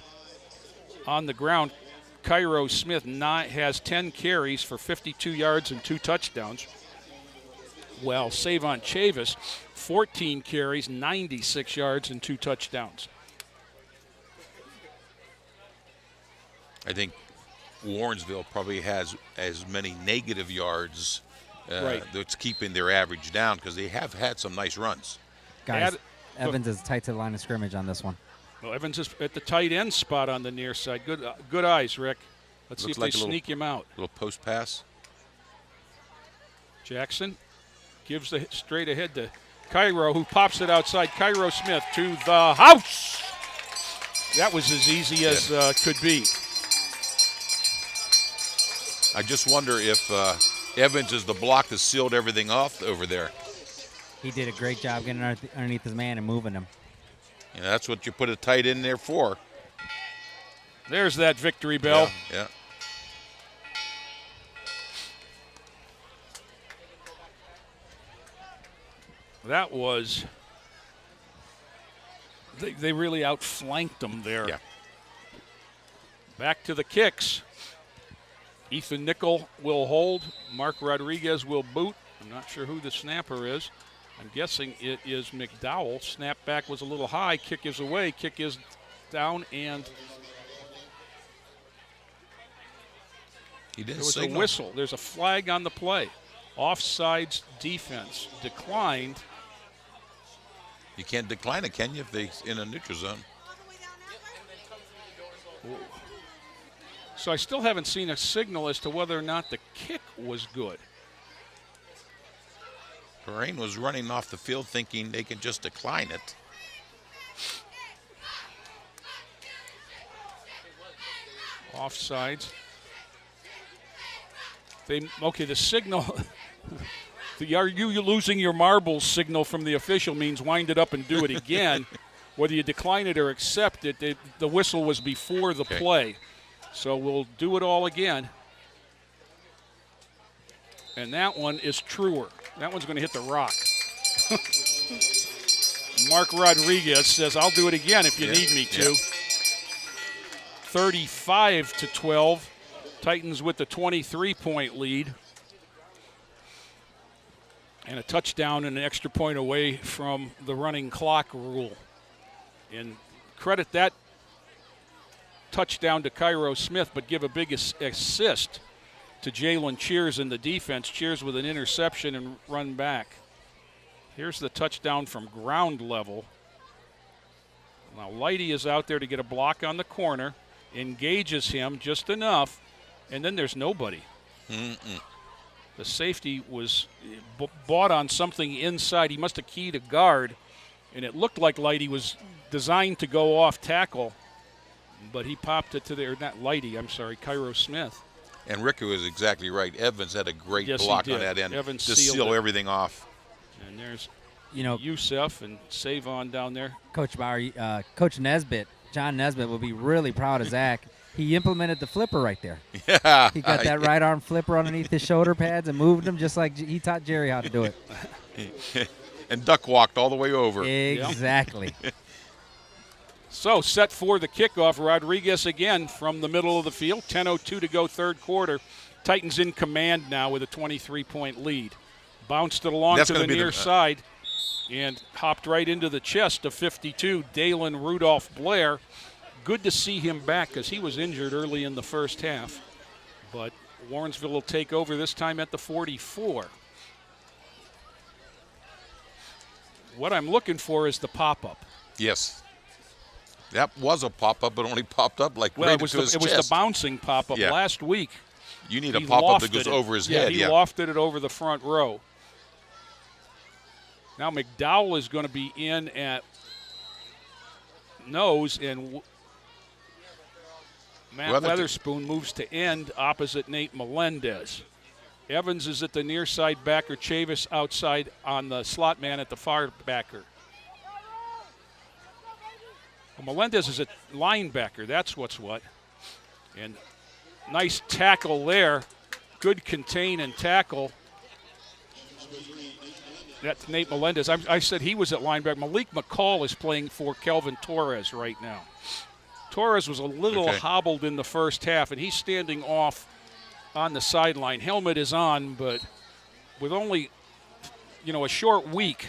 on the ground. Cairo Smith has 10 carries for 52 yards and 2 touchdowns. Well, Savon Chavis, 14 carries, 96 yards and 2 touchdowns. I think Warrensville probably has as many negative yards that's keeping their average down because they have had some nice runs. Guys, Evans is tight to the line of scrimmage on this one. Well, Evans is at the tight end spot on the near side. Good eyes, Rick. Let's see if they sneak him out. Little post pass. Jackson gives the straight ahead to Cairo, who pops it outside. Cairo Smith to the house. That was as easy as could be. I just wonder if Evans is the block that sealed everything off over there. He did a great job getting underneath his man and moving him. Yeah, that's what you put a tight end there for. There's that victory bell. Yeah. That was, they really outflanked them there. Yeah. Back to the kicks. Ethan Nickel will hold. Mark Rodriguez will boot. I'm not sure who the snapper is. I'm guessing it is McDowell. Snap back was a little high. Kick is away. Kick is down, and there was a whistle. There's a flag on the play. Offsides defense declined. You can't decline it, can you, if they're in a neutral zone? So I still haven't seen a signal as to whether or not the kick was good. Lorain was running off the field thinking they could just decline it. Offsides. The signal. Are you losing your marbles signal from the official means wind it up and do it again. Whether you decline it or accept it, the whistle was before the play. So we'll do it all again. And that one is truer. That one's going to hit the rock. Mark Rodriguez says, I'll do it again if you need me to. 35-12. Titans with the 23-point lead. And a touchdown and an extra point away from the running clock rule. And credit that touchdown to Cairo Smith, but give a big assist to Jalen Cheers in the defense. Cheers with an interception and run back. Here's the touchdown from ground level. Now Lighty is out there to get a block on the corner, engages him just enough, and then there's nobody. The safety was bought on something inside. He must have keyed a guard, and it looked like Lighty was designed to go off tackle, but he popped it to Cairo Smith. And Ricky was exactly right. Evans had a great block on that end Evans to seal everything off. And there's Youssef and Savon down there. Coach Bauer, Coach Nesbitt, John Nesbitt will be really proud of Zach. He implemented the flipper right there. Yeah. He got that right arm flipper underneath his shoulder pads and moved them just like he taught Jerry how to do it. and duck walked all the way over. Exactly. So set for the kickoff. Rodriguez again from the middle of the field. 10:02 to go, third quarter. Titans in command now with a 23-point lead. Bounced it along to the near side and hopped right into the chest of 52, Dalen Rudolph Blair. Good to see him back because he was injured early in the first half. But Warrensville will take over this time at the 44. What I'm looking for is the pop-up. Yes. That was a pop-up, but only popped up like right into his chest. It was the bouncing pop-up last week. You need a pop-up that goes over his head. He lofted it over the front row. Now McDowell is going to be in at nose, and Matt Weatherspoon moves to end opposite Nate Melendez. Evans is at the near side backer, Chavis outside on the slot man at the far backer. Well, Melendez is a linebacker. That's what's what. And nice tackle there. Good contain and tackle. That's Nate Melendez. I said he was at linebacker. Malik McCall is playing for Kelvin Torres right now. Torres was a little hobbled in the first half, and he's standing off on the sideline. Helmet is on, but with only, a short week,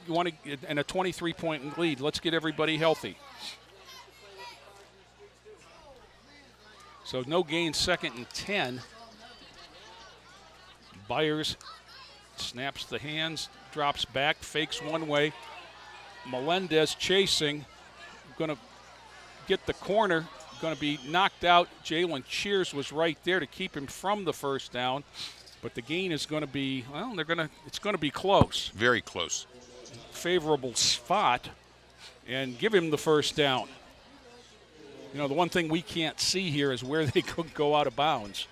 you want to, and a 23-point lead, let's get everybody healthy. So no gain, 2nd and 10. Byers snaps the hands, drops back, fakes one way. Melendez chasing, going to get the corner, going to be knocked out. Jalen Cheers was right there to keep him from the first down, but the gain is going to be, it's going to be close. Very close. Favorable spot, and give him the first down. The one thing we can't see here is where they could go out of bounds.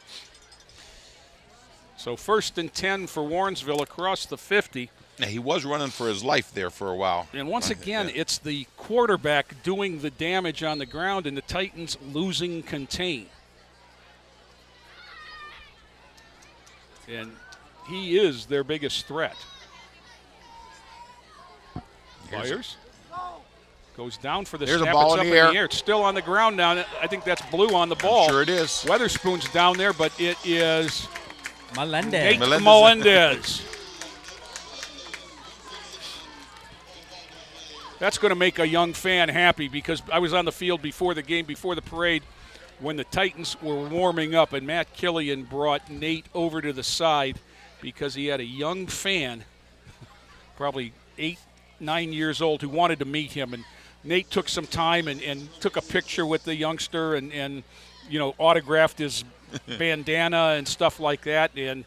So 1st and 10 for Warrensville across the 50. Now, he was running for his life there for a while. And once again, it's the quarterback doing the damage on the ground and the Titans losing contain. And he is their biggest threat. Byers goes down for the snap. It's up in the air. It's still on the ground now. I think that's blue on the ball. I'm sure it is. Weatherspoon's down there, but it is Melendez. Nate Melendez. That's going to make a young fan happy because I was on the field before the game, before the parade, when the Titans were warming up, and Matt Killian brought Nate over to the side because he had a young fan, probably 8, 9 years old, who wanted to meet him. And Nate took some time and took a picture with the youngster and autographed his bandana and stuff like that. And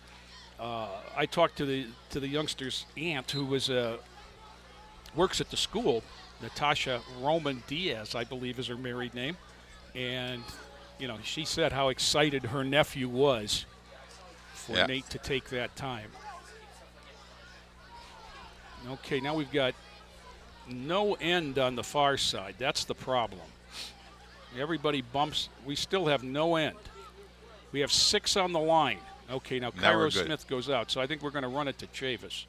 I talked to the youngster's aunt, who was works at the school, Natasha Roman Diaz, I believe is her married name. And, she said how excited her nephew was for Nate to take that time. Okay, now we've got no end on the far side. That's the problem. Everybody bumps. We still have no end. We have 6 on the line. Okay, now Cairo Smith goes out, so I think we're going to run it to Chavis.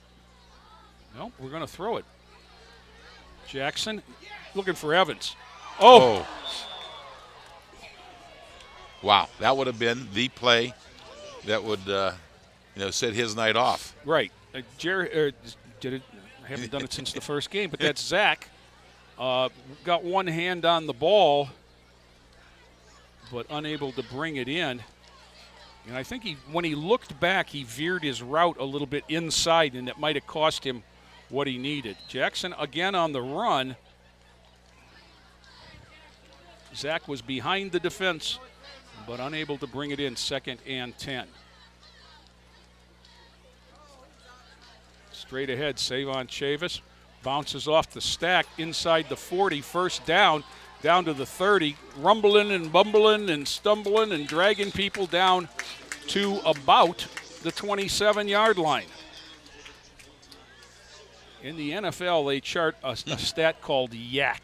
No, we're going to throw it. Jackson looking for Evans. Oh. Wow, that would have been the play that would, set his night off. Right. Jerry did it. I haven't done it since the first game, but that's Zach. Got one hand on the ball, but unable to bring it in. And I think when he looked back, he veered his route a little bit inside, and it might have cost him what he needed. Jackson again on the run. Zach was behind the defense, but unable to bring it in. 2nd and 10. Straight ahead, Savon Chavis bounces off the stack inside the 40, first down to the 30, rumbling and bumbling and stumbling and dragging people down to about the 27-yard line. In the NFL, they chart a stat called YAC,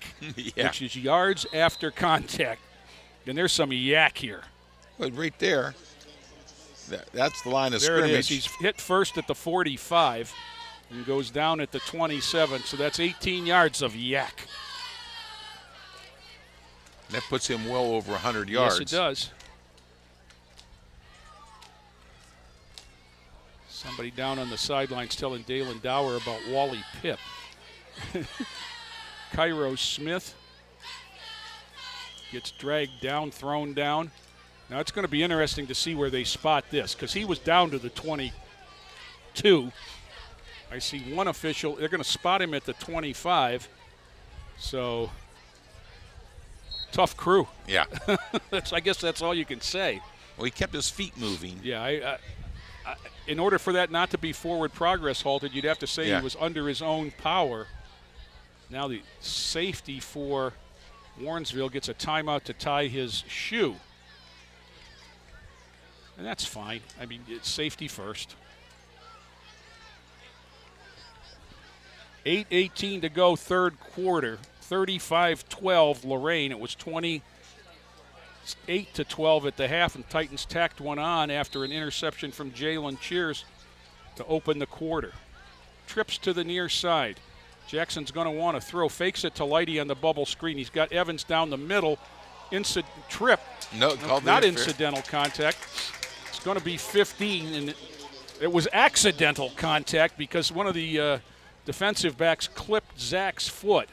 which is yards after contact. And there's some YAC here. But right there, that's the line of there scrimmage. It is. He's hit first at the 45. and goes down at the 27. So that's 18 yards of yak. That puts him well over 100 yards. Yes, it does. Somebody down on the sidelines telling Dalen Dower about Wally Pipp. Cairo Smith gets dragged down, thrown down. Now it's going to be interesting to see where they spot this, because he was down to the 22. I see one official. They're going to spot him at the 25. So tough crew. Yeah. I guess that's all you can say. Well, he kept his feet moving. Yeah, in order for that not to be forward progress halted, you'd have to say he was under his own power. Now the safety for Warrensville gets a timeout to tie his shoe. And that's fine. I mean, it's safety first. 8:18 to go, third quarter. 35-12 Lorain. It was 28-12 at the half, and Titans tacked one on after an interception from Jalen Cheers to open the quarter. Trips to the near side. Jackson's going to want to throw. Fakes it to Lighty on the bubble screen. He's got Evans down the middle. Trip. Not incidental contact. It's going to be 15, and it was accidental contact because one of the defensive backs clipped Zach's foot.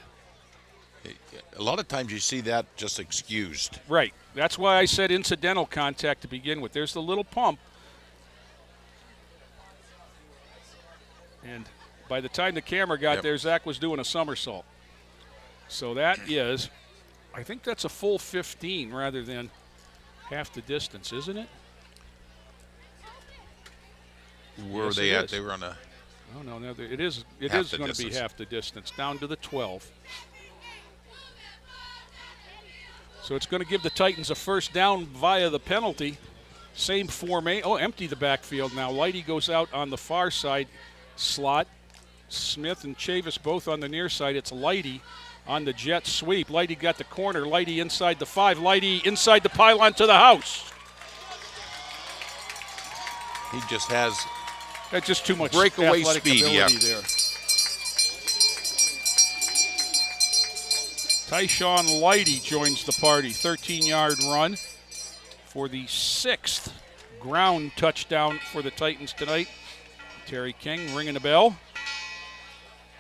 A lot of times you see that just excused. Right. That's why I said incidental contact to begin with. There's the little pump. And by the time the camera got there, Zach was doing a somersault. So that is, I think that's a full 15 rather than half the distance, isn't it? Where were they at? They were on a... Oh, no, it is going to be half the distance, down to the 12. So it's going to give the Titans a first down via the penalty. Same formation. Oh, empty the backfield now. Lighty goes out on the far side slot. Smith and Chavis both on the near side. It's Lighty on the jet sweep. Lighty got the corner. Lighty inside the 5. Lighty inside the pylon to the house. He just has... That's just too much breakaway athletic speed ability there. Tyshawn Lighty joins the party. 13-yard run for the 6th ground touchdown for the Titans tonight. Terry King ringing the bell.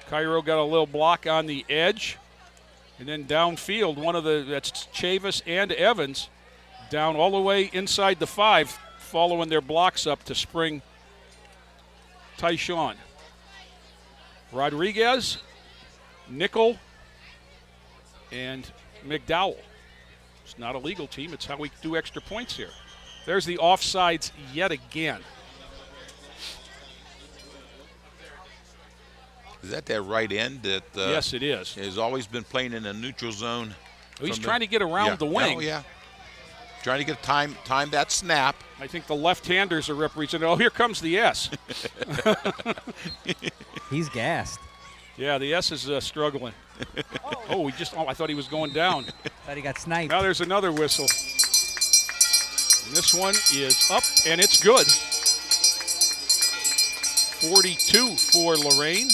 Cairo got a little block on the edge. And then downfield, that's Chavis and Evans, down all the way inside the 5, following their blocks up to spring Tyshawn. Rodriguez, Nickel, and McDowell. It's not a legal team. It's how we do extra points here. There's the offsides yet again. Is that right end that... yes, it is. Has always been playing in a neutral zone. Well, he's trying to get around the wing. Oh, yeah. Trying to get time that snap. I think the left-handers are represented. Oh, here comes the S. He's gassed. Yeah, the S is struggling. I thought he was going down. Thought he got sniped. Now there's another whistle. And this one is up, and it's good. 42 for Lorain,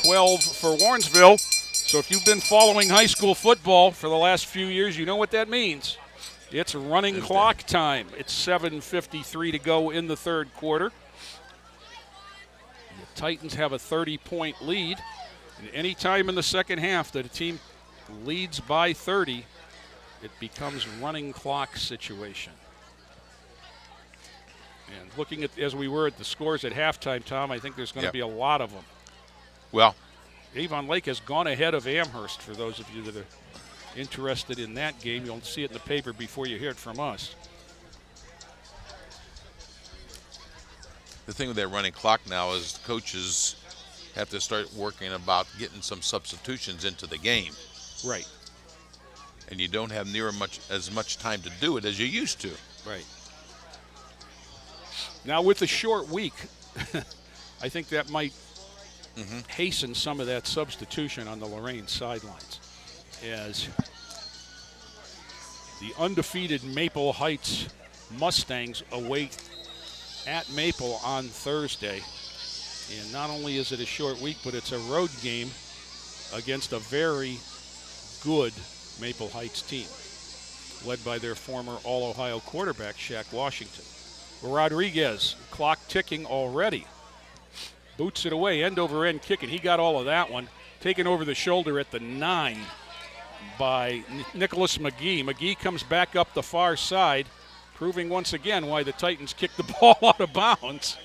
12 for Warrensville. So if you've been following high school football for the last few years, you know what that means. It's running clock time. It's 7:53 to go in the third quarter. The Titans have a 30-point lead. And any time in the second half that a team leads by 30, it becomes running clock situation. And looking at, as we were at the scores at halftime, Tom, I think there's going to be a lot of them. Well, Avon Lake has gone ahead of Amherst, for those of you that are interested in that game. You'll see it in the paper before you hear it from us. The thing with that running clock now is coaches have to start working about getting some substitutions into the game. Right. And you don't have as much time to do it as you used to. Right. Now with the short week, I think that might hasten some of that substitution on the Lorain sidelines, as the undefeated Maple Heights Mustangs await at Maple on Thursday. And not only is it a short week, but it's a road game against a very good Maple Heights team, led by their former All-Ohio quarterback, Shaq Washington. Rodriguez, clock ticking already. Boots it away, end over end kicking. He got all of that one. Taken over the shoulder at the 9 by Nicholas McGee. McGee comes back up the far side, proving once again why the Titans kicked the ball out of bounds.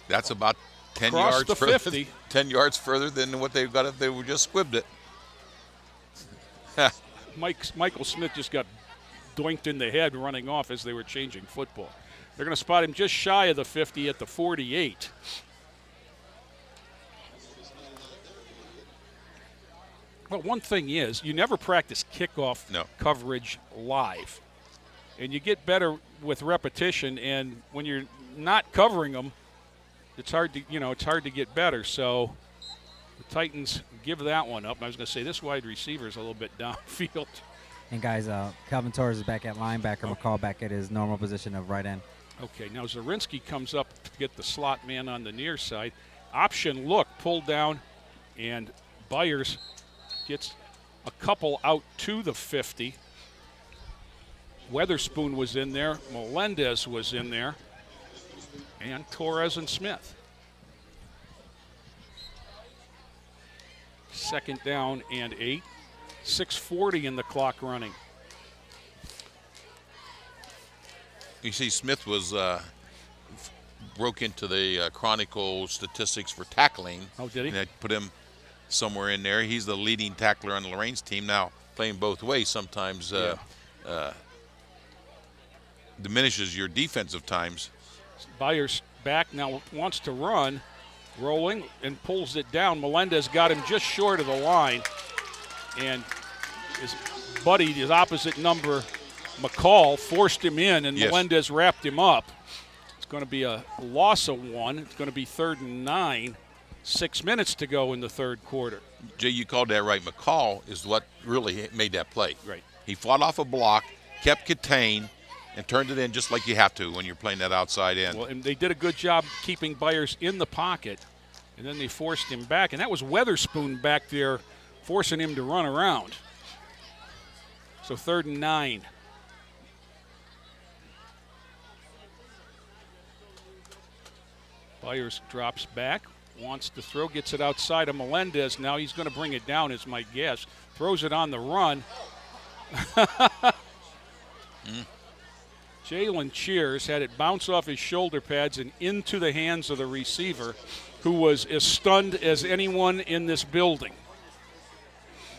That's about 10 Across yards the further, 50. 10 yards further than what they've got if they were just squibbed it. Michael Smith just got doinked in the head running off as they were changing football. They're going to spot him just shy of the 50 at the 48. Well, one thing is, you never practice kickoff coverage live. And you get better with repetition, and when you're not covering them, it's hard to get better. So the Titans give that one up. I was going to say this wide receiver is a little bit downfield. And guys, Calvin Torres is back at linebacker, McCall back at his normal position of right end. Okay, now Zarinsky comes up to get the slot man on the near side. Option look, pulled down, and Byers gets a couple out to the 50. Weatherspoon was in there, Melendez was in there, and Torres and Smith. Second down and 8. 6:40 in the clock running. You see, Smith was broke into the Chronicle statistics for tackling. Oh, did he? And I put him somewhere in there. He's the leading tackler on Lorain's team now, playing both ways. Sometimes diminishes your defensive times. Byers back now, wants to run, rolling and pulls it down. Melendez got him just short of the line, and his buddy, his opposite number, McCall, forced him in, and Melendez wrapped him up. It's going to be a loss of 1. It's going to be 3rd and 9. 6 minutes to go in the third quarter. Jay, you called that right. McCall is what really made that play. Right. He fought off a block, kept contained, and turned it in just like you have to when you're playing that outside end. Well, and they did a good job keeping Byers in the pocket, and then they forced him back. And that was Weatherspoon back there forcing him to run around. So 3rd and 9. Byers drops back, wants to throw, gets it outside of Melendez. Now he's going to bring it down, is my guess. Throws it on the run. Jalen Cheers had it bounce off his shoulder pads and into the hands of the receiver, who was as stunned as anyone in this building.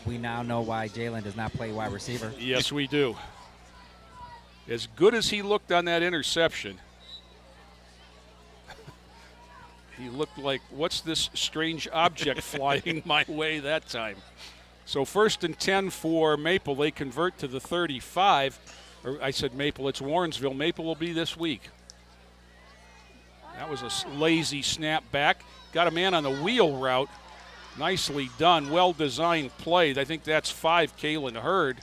We now know why Jalen does not play wide receiver. Yes, we do. As good as he looked on that interception, he looked like, what's this strange object flying my way that time? So 1st and 10 for Maple. They convert to the 35. Or I said Maple, it's Warrensville. Maple will be this week. That was a lazy snap back. Got a man on the wheel route. Nicely done, well-designed play. I think that's 5, Kalen Hurd.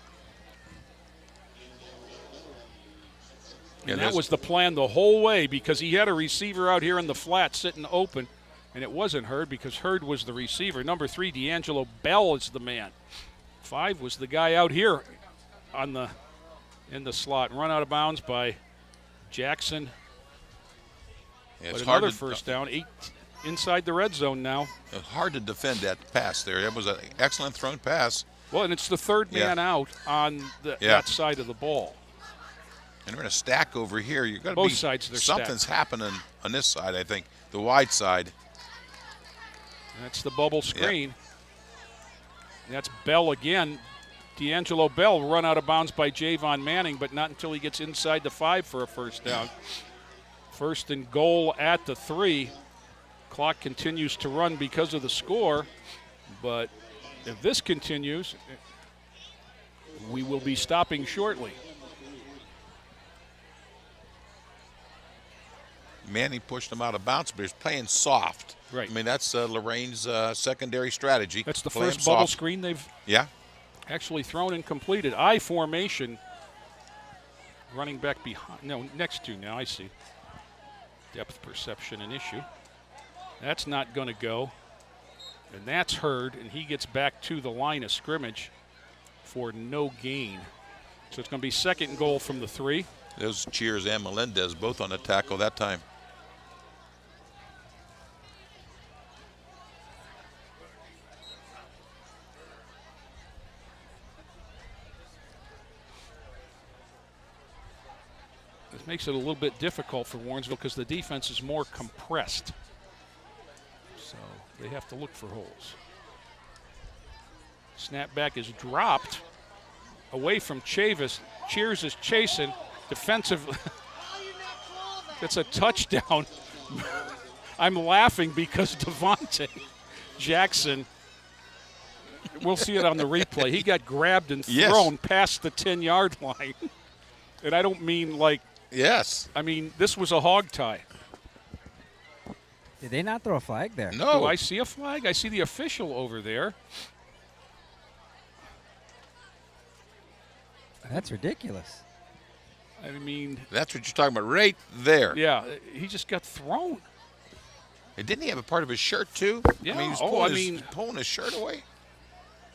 And that was the plan the whole way, because he had a receiver out here in the flat sitting open, and it wasn't Hurd because Hurd was the receiver. Number 3, D'Angelo Bell is the man. 5 was the guy out here in the slot. Run out of bounds by Jackson. Yeah, it's but hard another to, first down, 8 inside the red zone now. It's hard to defend that pass there. That was an excellent thrown pass. Well, and it's the third man out on that side of the ball. And we're in a stack over here. You're going to Both be sides they're something's stacked. happening on this side, I think, the wide side. That's the bubble screen. That's Bell again. D'Angelo Bell run out of bounds by Javon Manning, but not until he gets inside the 5 for a first down. 1st and goal at the 3. Clock continues to run because of the score, but if this continues, we will be stopping shortly. Manning pushed him out of bounds, but he's playing soft. Right. I mean, that's Lorain's secondary strategy. That's the Play first him bubble soft. screen they've actually thrown and completed. I formation. Running back behind. No, next to now, I see. Depth perception an issue. That's not going to go. And that's Hurd, and he gets back to the line of scrimmage for no gain. So it's going to be second and goal from the 3. Those Cheers and Melendez both on the tackle that time. This makes it a little bit difficult for Warrensville because the defense is more compressed. So they have to look for holes. Snapback is dropped away from Chavis. Cheers is chasing. Defensive. It's a touchdown. I'm laughing because Devontae Jackson, we'll see it on the replay. He got grabbed and thrown past the 10-yard line. And I don't mean like. Yes. I mean, this was a hog tie. Did they not throw a flag there? No. Do I see a flag? I see the official over there. That's ridiculous. I mean. That's what you're talking about right there. Yeah, he just got thrown. And didn't he have a part of his shirt, too? Yeah. I mean, he was pulling his shirt away.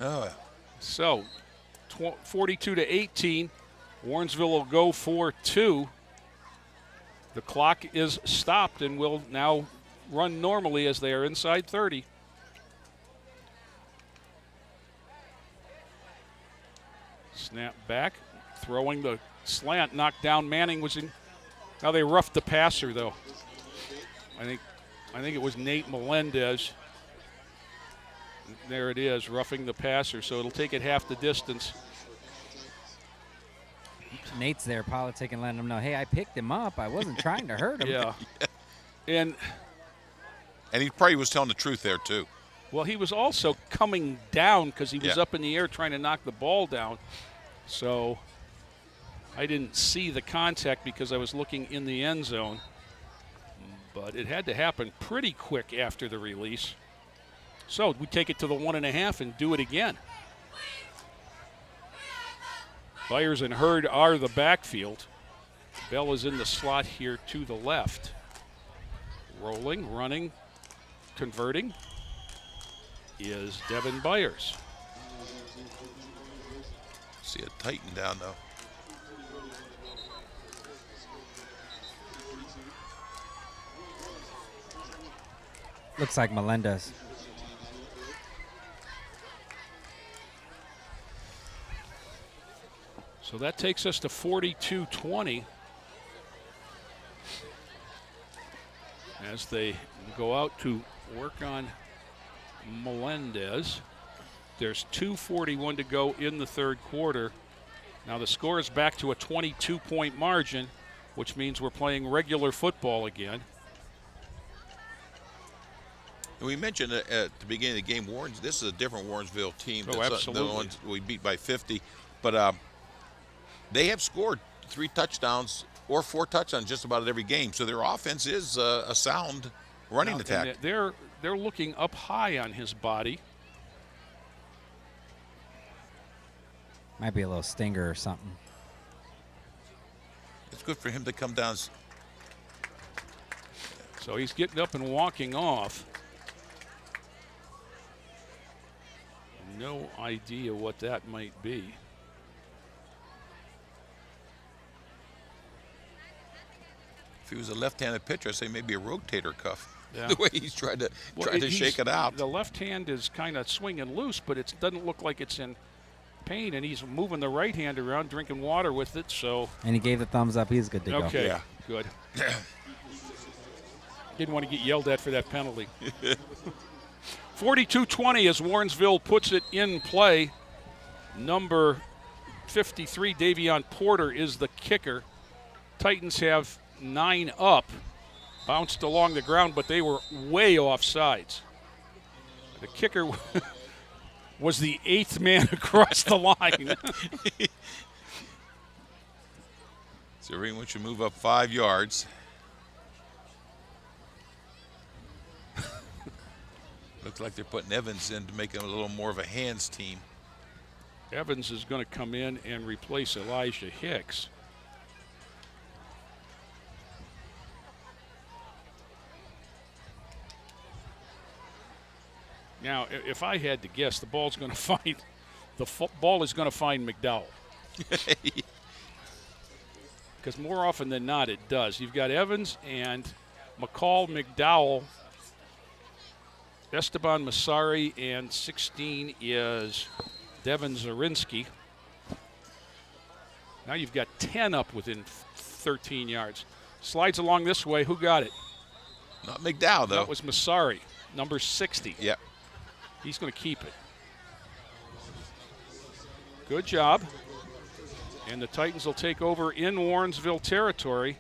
Oh. So, 42-18. Warrensville will go for 2. The clock is stopped and will now run normally as they are inside 30. Snap back, throwing the slant, knocked down. Manning was in. Now they roughed the passer though. I think it was Nate Melendez. There it is, roughing the passer. So it'll take it half the distance. Nate's there politicking, letting him know, hey, I picked him up. I wasn't trying to hurt him. Yeah. And he probably was telling the truth there, too. Well, he was also coming down because he was up in the air trying to knock the ball down. So I didn't see the contact because I was looking in the end zone. But it had to happen pretty quick after the release. So we take it to the 1.5 and do it again. Byers and Hurd are the backfield. Bell is in the slot here to the left. Rolling, running, converting is Devin Byers. See a Titan down, though. Looks like Melendez. So that takes us to 42-20 as they go out to work on Melendez. There's 2:41 to go in the third quarter. Now the score is back to a 22-point margin, which means we're playing regular football again. We mentioned at the beginning of the game, this is a different Warrensville team. Oh, absolutely. The ones we beat by 50. But they have scored 3 touchdowns or 4 touchdowns just about at every game. So their offense is a sound running attack. They're looking up high on his body. Might be a little stinger or something. It's good for him to come down. So he's getting up and walking off. No idea what that might be. If he was a left-handed pitcher, I'd say maybe a rotator cuff. Yeah. The way he's tried to shake it out. The left hand is kind of swinging loose, but it doesn't look like it's in pain, and he's moving the right hand around, drinking water with it. So. And he gave the thumbs up. He's good to go. Okay, good. Didn't want to get yelled at for that penalty. 42-20 as Warrensville puts it in play. Number 53, Davion Porter, is the kicker. Titans have 9 up. Bounced along the ground, but they were way off sides. The kicker was the 8th man across the line. So everyone should move up 5 yards. Looks like they're putting Evans in to make him a little more of a hands team. Evans is going to come in and replace Elijah Hicks. Now, if I had to guess, the ball's going to find ball is going to find McDowell. Because more often than not, it does. You've got Evans and McCall, McDowell, Esteban Masari, and 16 is Devin Zarinsky. Now you've got 10 up within 13 yards. Slides along this way. Who got it? Not McDowell, though. That was Masari, number 60. Yep. He's going to keep it. Good job. And the Titans will take over in Warrensville territory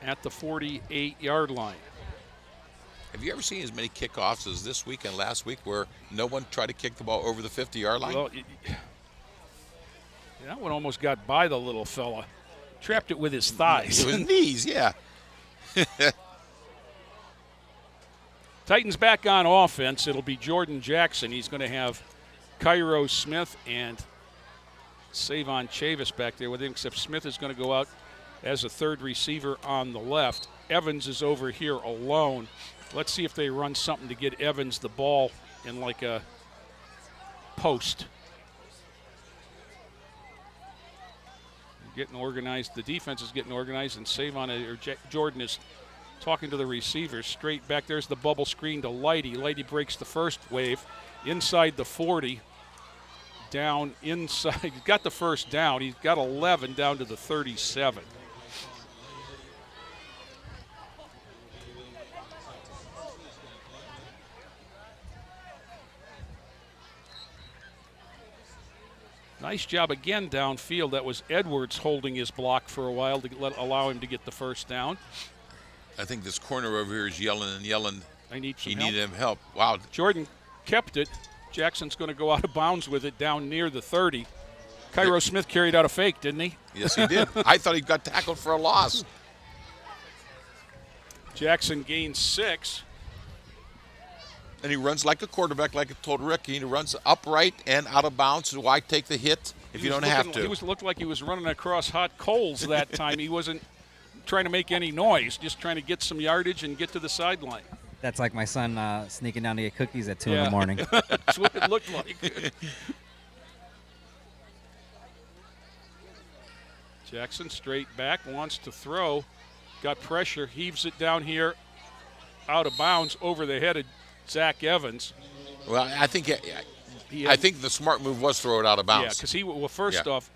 at the 48-yard line. Have you ever seen as many kickoffs as this week and last week where no one tried to kick the ball over the 50-yard line? Well, that one almost got by the little fella. Trapped it with his thighs. With his knees, yeah. Titans back on offense. It'll be Jordan Jackson. He's going to have Cairo Smith and Savon Chavis back there with him, except Smith is going to go out as a third receiver on the left. Evans is over here alone. Let's see if they run something to get Evans the ball in like a post. Getting organized. The defense is getting organized, and Jordan is talking to the receivers. Straight back, there's the bubble screen to Lighty. Lighty breaks the first wave inside the 40. Down inside. He's got the first down. He's got 11 down to the 37. Nice job again downfield. That was Edwards holding his block for a while to allow him to get the first down. I think this corner over here is yelling and yelling. I need some he help. needed him help. Wow. Jordan kept it. Jackson's going to go out of bounds with it down near the 30. Cairo Smith carried out a fake, didn't he? Yes, he did. I thought he got tackled for a loss. Jackson gains 6. And he runs like a quarterback, like I told Rick. He runs upright and out of bounds. So why take the hit if you don't have to? He looked like he was running across hot coals that time. He wasn't trying to make any noise, just trying to get some yardage and get to the sideline. That's like my son sneaking down to get cookies at 2 in the morning. That's what it looked like. Jackson straight back, wants to throw. Got pressure, heaves it down here, out of bounds, over the head of Zach Evans. Well, I think the smart move was throw it out of bounds. Yeah, because first off,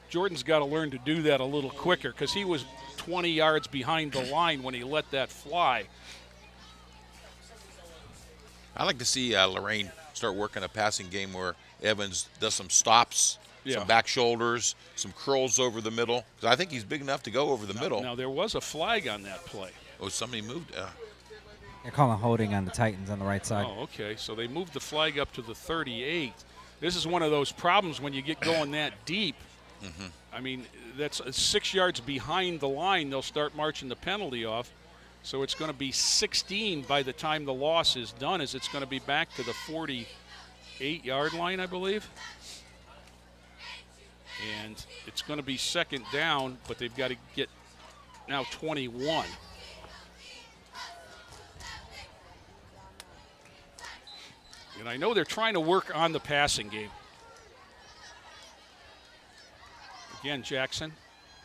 Jordan's got to learn to do that a little quicker because he was 20 yards behind the line when he let that fly. I like to see Lorain start working a passing game where Evans does some stops, some back shoulders, some curls over the middle. Because I think he's big enough to go over the middle. Now, there was a flag on that play. Oh, somebody moved. They're calling holding on the Titans on the right side. Oh, okay. So they moved the flag up to the 38. This is one of those problems when you get going that deep. Mm-hmm. I mean, that's 6 yards behind the line. They'll start marching the penalty off. So it's going to be 16 by the time the loss is done, as it's going to be back to the 48-yard line, I believe. And it's going to be second down, but they've got to get now 21. And I know they're trying to work on the passing game. Again, Jackson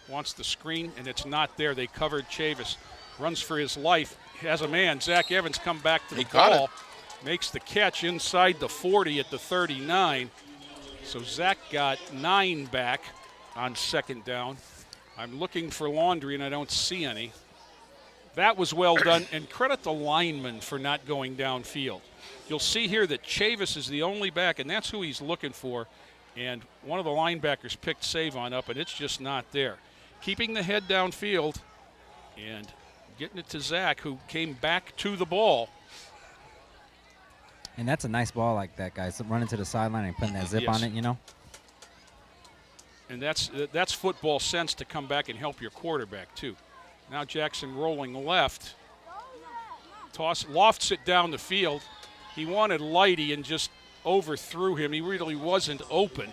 wants the screen, and it's not there. They covered Chavis. Runs for his life. Has a man. Zach Evans come back to the ball. Makes the catch inside the 40 at the 39. So Zach got 9 back on second down. I'm looking for laundry, and I don't see any. That was well done, and credit the lineman for not going downfield. You'll see here that Chavis is the only back, and that's who he's looking for. And one of the linebackers picked Savon up, and it's just not there. Keeping the head downfield and getting it to Zach, who came back to the ball. And that's a nice ball like that, guys. Running to the sideline and putting that zip on it, you know. And that's football sense to come back and help your quarterback, too. Now Jackson rolling left. Lofts it down the field. He wanted Lighty and just overthrew him. He really wasn't open.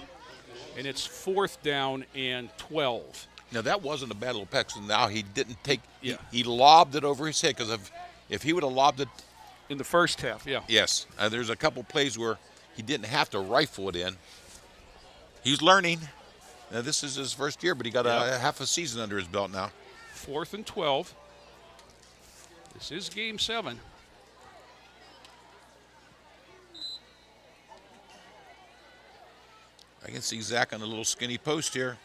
And it's 4th down and 12. Now, that wasn't a bad little peck. So now he didn't take he lobbed it over his head, because if he would have lobbed it In the first half, yeah. Yes. There's a couple plays where he didn't have to rifle it in. He's learning. Now, this is his first year, but he got a half a season under his belt now. 4th and 12. This is game 7. I can see Zach on a little skinny post here.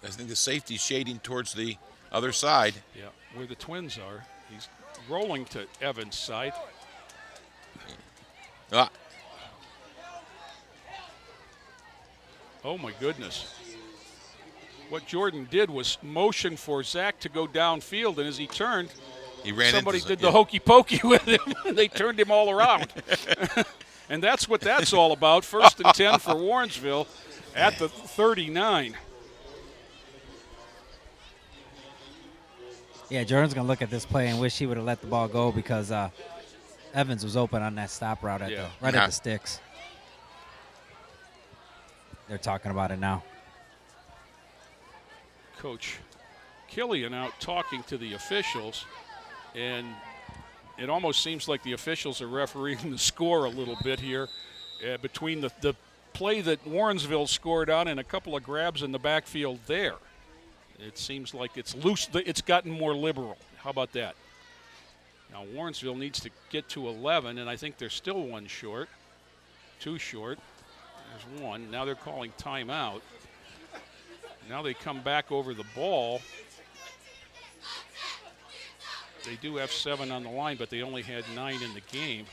I think the safety's shading towards the other side. Yeah, where the Twins are. He's rolling to Evans' side. Ah. Oh, my goodness. What Jordan did was motion for Zach to go downfield, and as he turned, he ran somebody into did the hokey pokey with him. They turned him all around. And that's what that's all about. 1st and 10 for Warrensville at the 39. Yeah, Jordan's going to look at this play and wish he would have let the ball go because Evans was open on that stop route at at the sticks. They're talking about it now. Coach Killian out talking to the officials, and it almost seems like the officials are refereeing the score a little bit here between the play that Warrensville scored on and a couple of grabs in the backfield there. It seems like it's loose. It's gotten more liberal. How about that? Now Warrensville needs to get to 11, and I think they're still 1 short. 2 short. There's 1. Now they're calling timeout. Now they come back over the ball. They do have 7 on the line, but they only had 9 in the game.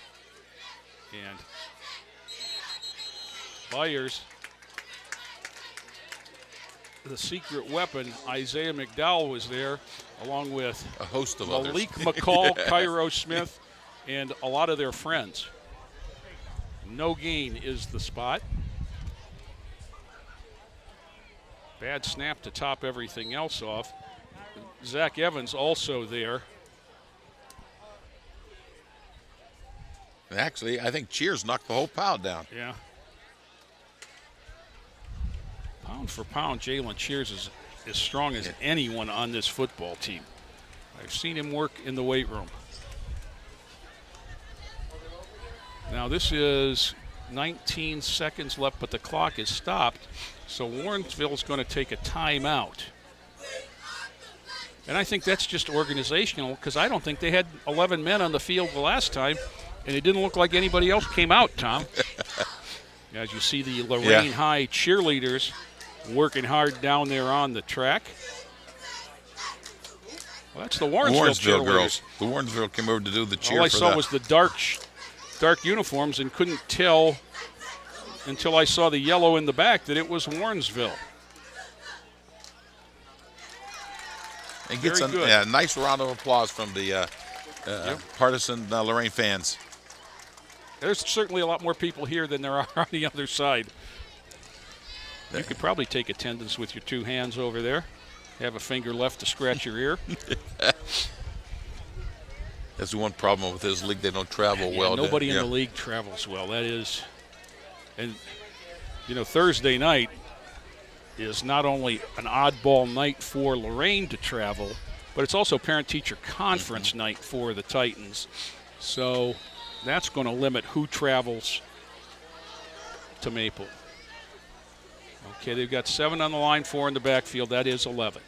And Byers, the secret weapon, Isaiah McDowell was there, along with a host of Malik others. McCall, Cairo Smith, and a lot of their friends. No gain is the spot. Bad snap to top everything else off. Zach Evans also there. Actually, I think Cheers knocked the whole pile down. Yeah. Pound for pound, Jalen Cheers is as strong as anyone on this football team. I've seen him work in the weight room. Now this is 19 seconds left, but the clock is stopped. So Warrensville is going to take a timeout. And I think that's just organizational because I don't think they had 11 men on the field the last time, and it didn't look like anybody else came out, Tom. As you see the Lorain High cheerleaders working hard down there on the track. Well, that's the Warrensville girls. The Warrensville came over to do the cheer. All I saw was the dark uniforms and couldn't tell until I saw the yellow in the back that it was Warrensville. It gets a nice round of applause from the partisan Lorain fans. There's certainly a lot more people here than there are on the other side. You could probably take attendance with your 2 hands over there. Have a finger left to scratch your ear. That's the one problem with this league. They don't travel well. Nobody in the league travels well. That is, and, you know, Thursday night is not only an oddball night for Lorain to travel, but it's also parent-teacher conference night for the Titans. So that's going to limit who travels to Maple. Okay, they've got 7 on the line, 4 in the backfield. That is 11.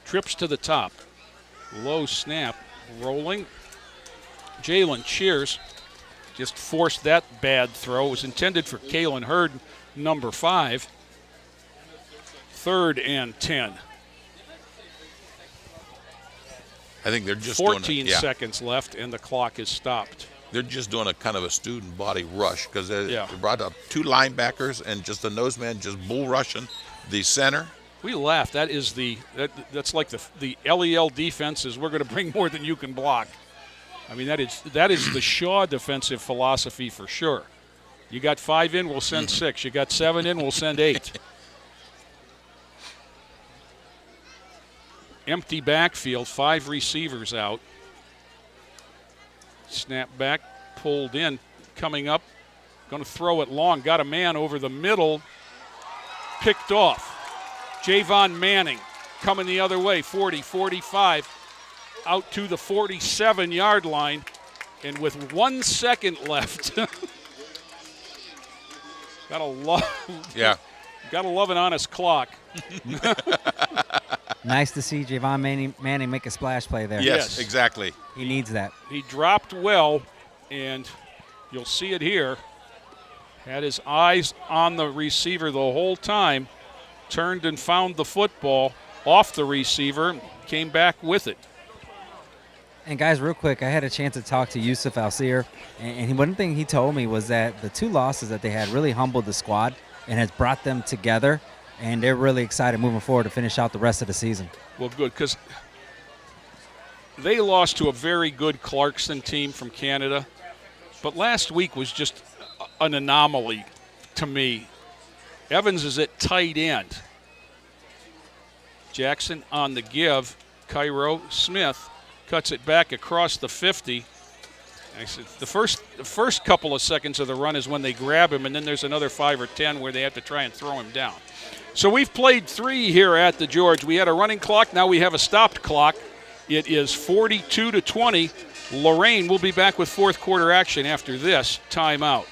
Trips to the top. Low snap. Rolling. Jalen Cheers just forced that bad throw. It was intended for Kalen Hurd, number 5. 3rd and 10. I think they're just 14 seconds left, and the clock is stopped. They're just doing a kind of a student body rush because they brought up 2 linebackers and just the nose man just bull rushing the center. We laugh. That is that's like the LEL defense is we're going to bring more than you can block. I mean, that is the Shaw defensive philosophy for sure. You got 5 in, we'll send 6. You got 7 in, we'll send 8. Empty backfield, 5 receivers out. Snap back, pulled in, coming up, going to throw it long. Got a man over the middle, picked off. Javon Manning coming the other way, 40, 45, out to the 47-yard line. And with 1 second left, gotta love. Yeah. Gotta love an honest clock. Nice to see Javon Manning make a splash play there. Yes, exactly. He needs that. He dropped well, and you'll see it here. Had his eyes on the receiver the whole time, turned and found the football off the receiver, came back with it. And guys, real quick, I had a chance to talk to Yusuf Alseer, and one thing he told me was that the 2 losses that they had really humbled the squad and has brought them together, and they're really excited moving forward to finish out the rest of the season. Well, good, because they lost to a very good Clarkson team from Canada, but last week was just an anomaly to me. Evans is at tight end. Jackson on the give. Cairo Smith cuts it back across the 50. I said the first couple of seconds of the run is when they grab him, and then there's another 5 or 10 where they have to try and throw him down. So we've played 3 here at the George. We had a running clock. Now we have a stopped clock. It is 42-20. Lorain will be back with fourth quarter action after this timeout.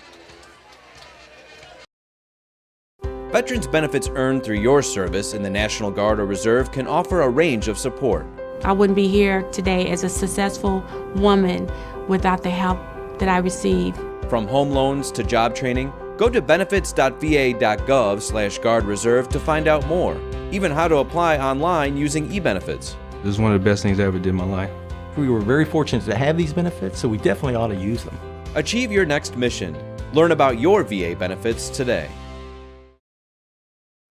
Veterans benefits earned through your service in the National Guard or Reserve can offer a range of support. I wouldn't be here today as a successful woman without the help that I received. From home loans to job training, go to benefits.va.gov/Guard Reserve to find out more, even how to apply online using e-benefits. This is one of the best things I ever did in my life. We were very fortunate to have these benefits, so we definitely ought to use them. Achieve your next mission. Learn about your VA benefits today.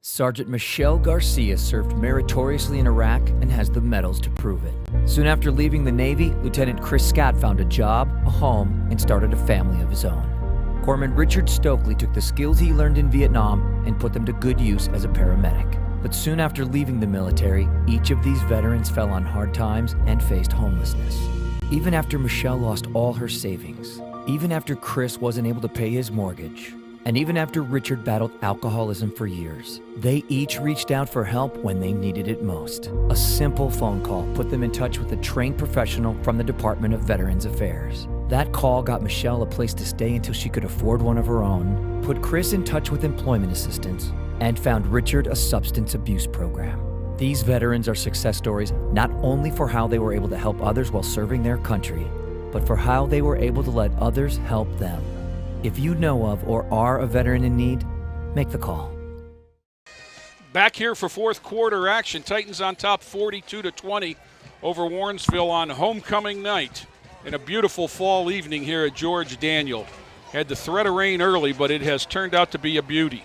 Sergeant Michelle Garcia served meritoriously in Iraq and has the medals to prove it. Soon after leaving the Navy, Lieutenant Chris Scott found a job, a home, and started a family of his own. Corpsman Richard Stokely took the skills he learned in Vietnam and put them to good use as a paramedic. But soon after leaving the military, each of these veterans fell on hard times and faced homelessness. Even after Michelle lost all her savings, even after Chris wasn't able to pay his mortgage, and even after Richard battled alcoholism for years, they each reached out for help when they needed it most. A simple phone call put them in touch with a trained professional from the Department of Veterans Affairs. That call got Michelle a place to stay until she could afford one of her own, put Chris in touch with employment assistance, and found Richard a substance abuse program. These veterans are success stories not only for how they were able to help others while serving their country, but for how they were able to let others help them. If you know of or are a veteran in need, make the call. Back here for fourth quarter action. Titans on top 42-20 over Warrensville on homecoming night in a beautiful fall evening here at George Daniel. Had the threat of rain early, but it has turned out to be a beauty.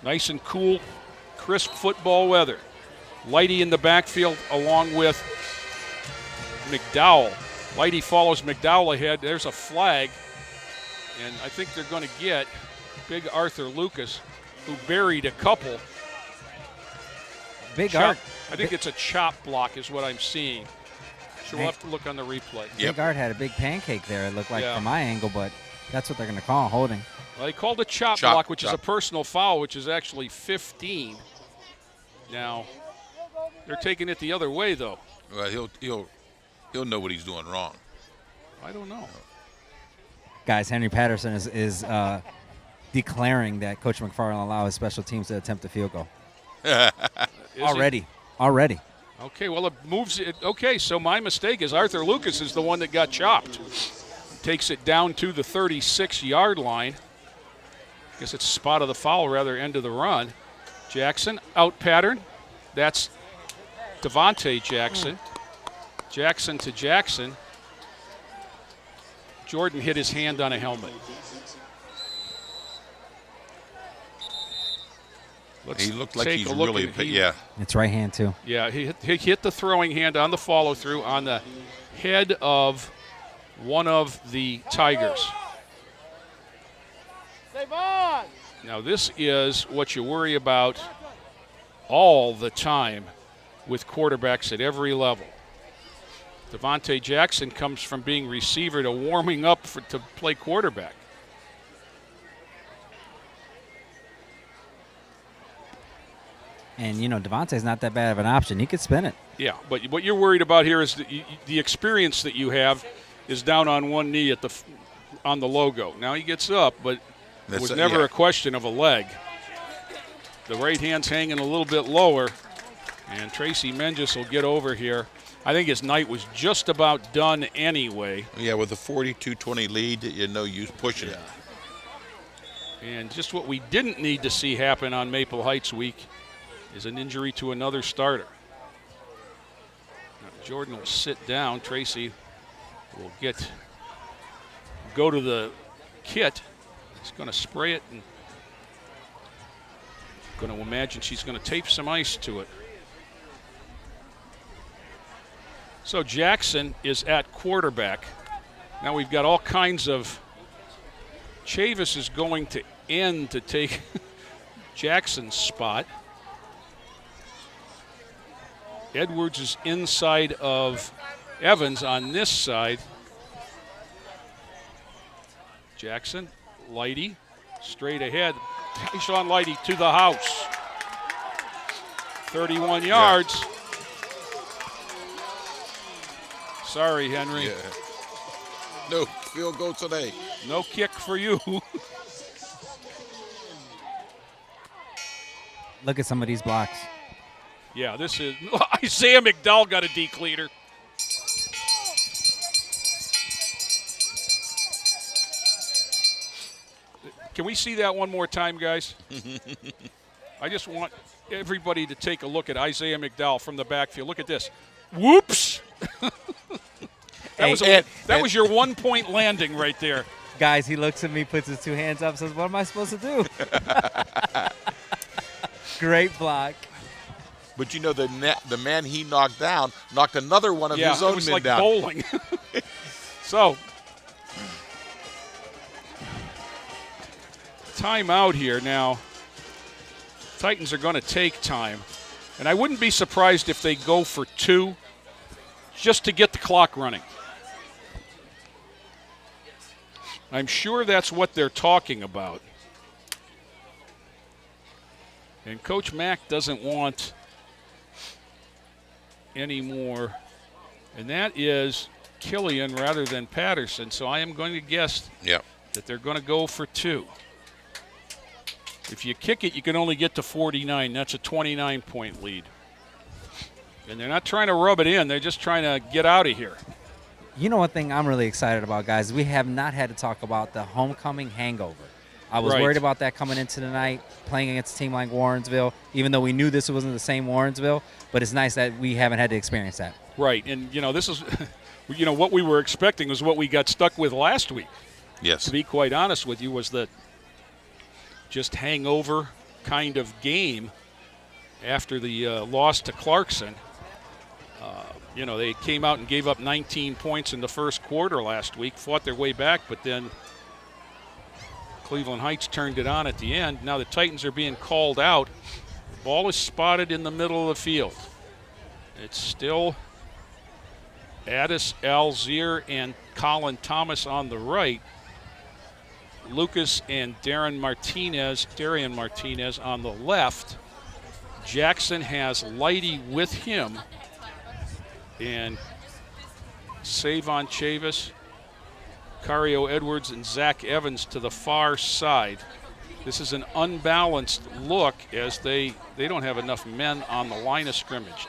Nice and cool, crisp football weather. Lighty in the backfield along with McDowell. Lighty follows McDowell ahead. There's a flag. And I think they're going to get big Arthur Lucas, who buried a couple. Big Art. I think it's a chop block is what I'm seeing. So we'll have to look on the replay. Big Art had a big pancake there, it looked like, from my angle, but that's what they're going to call holding. Well, they called a chop block, which is a personal foul, which is actually 15. Now, they're taking it the other way, though. Well, he'll know what he's doing wrong. I don't know. Guys, Henry Patterson is declaring that Coach McFarland allow his special teams to attempt a field goal. Already. Okay, well, it moves it. Okay, so my mistake is Arthur Lucas is the one that got chopped. Takes it down to the 36-yard line. Guess it's spot of the foul, rather, end of the run. Jackson, out pattern. That's Devontae Jackson. Jackson to Jackson. Jordan hit his hand on a helmet. He looked like he's really, yeah. It's right hand, too. Yeah, he hit the throwing hand on the follow-through on the head of one of the Tigers. Now, this is what you worry about all the time with quarterbacks at every level. Devontae Jackson comes from being receiver to warming up to play quarterback. And, Devontae's not that bad of an option. He could spin it. Yeah, but what you're worried about here is the experience that you have is down on one knee at on the logo. Now he gets up, but it was never a question of a leg. The right hand's hanging a little bit lower, and Tracy Menges will get over here. I think his night was just about done anyway. Yeah, with a 42-20 lead, you know, you pushing it. And just what we didn't need to see happen on Maple Heights week is an injury to another starter. Now, Jordan will sit down. Tracy will go to the kit. He's going to spray it, and going to imagine she's going to tape some ice to it. So Jackson is at quarterback. Now we've got all kinds of. Chavis is going to end to take Jackson's spot. Edwards is inside of Evans on this side. Jackson, Lighty, straight ahead. Sean Lighty to the house. 31 yards. Yeah. Sorry, Henry. Yeah. No field goal today. No kick for you. Look at some of these blocks. Yeah, this is Isaiah McDowell got a decleater. Can we see that one more time, guys? I just want everybody to take a look at Isaiah McDowell from the backfield. Look at this. Whoops! That was your 1 point landing right there. Guys, he looks at me, puts his two hands up, says, what am I supposed to do? Great block. But you know, the man he knocked down knocked another one of his own men down. Yeah, it was like bowling. So, timeout here now. Titans are going to take time. And I wouldn't be surprised if they go for 2 just to get the clock running. I'm sure that's what they're talking about. And Coach Mack doesn't want any more. And that is Killian rather than Patterson. So I am going to guess that they're going to go for 2. If you kick it, you can only get to 49. That's a 29-point lead. And they're not trying to rub it in. They're just trying to get out of here. You know one thing I'm really excited about, guys? We have not had to talk about the homecoming hangover. I was worried about that coming into the night, playing against a team like Warrensville, even though we knew this wasn't the same Warrensville. But it's nice that we haven't had to experience that. Right. And, this is, what we were expecting was what we got stuck with last week. Yes. To be quite honest with you, was that just hangover kind of game after the loss to Clarkson. They came out and gave up 19 points in the first quarter last week, fought their way back, but then Cleveland Heights turned it on at the end. Now the Titans are being called out. The ball is spotted in the middle of the field. It's still Addis Alzier and Colin Thomas on the right. Lucas and Darian Martinez on the left. Jackson has Lighty with him. And Savon Chavis, Cario Edwards, and Zach Evans to the far side. This is an unbalanced look as they don't have enough men on the line of scrimmage.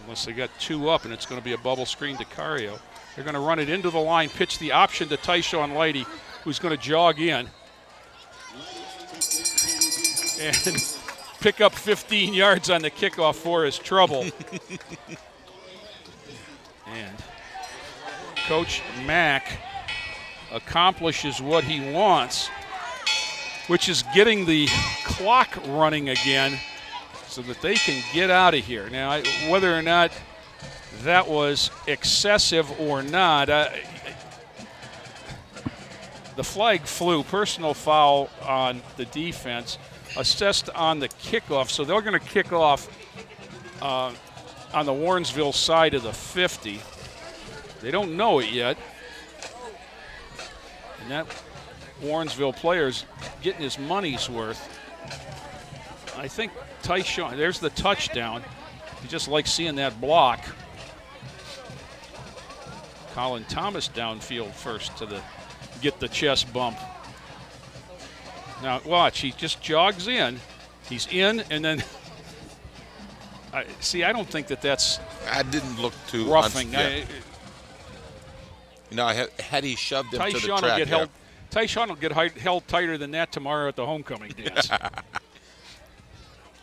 Unless they got 2 up, and it's going to be a bubble screen to Cario. They're going to run it into the line, pitch the option to Tyshawn Lighty, who's going to jog in and pick up 15 yards on the kickoff for his trouble. And Coach Mack accomplishes what he wants, which is getting the clock running again so that they can get out of here. Now, whether or not that was excessive or not, the flag flew, personal foul on the defense, assessed on the kickoff. So they're going to kick off on the Warrensville side of the 50. They don't know it yet. And that Warrensville player's getting his money's worth. I think Tyshawn, there's the touchdown. You just like seeing that block. Colin Thomas downfield first to get the chest bump. Now watch, he just jogs in. He's in, and then I don't think that's. I didn't look too roughing. Had he shoved him to the Tyshawn track, will get Tyshawn will get held tighter than that tomorrow at the homecoming dance.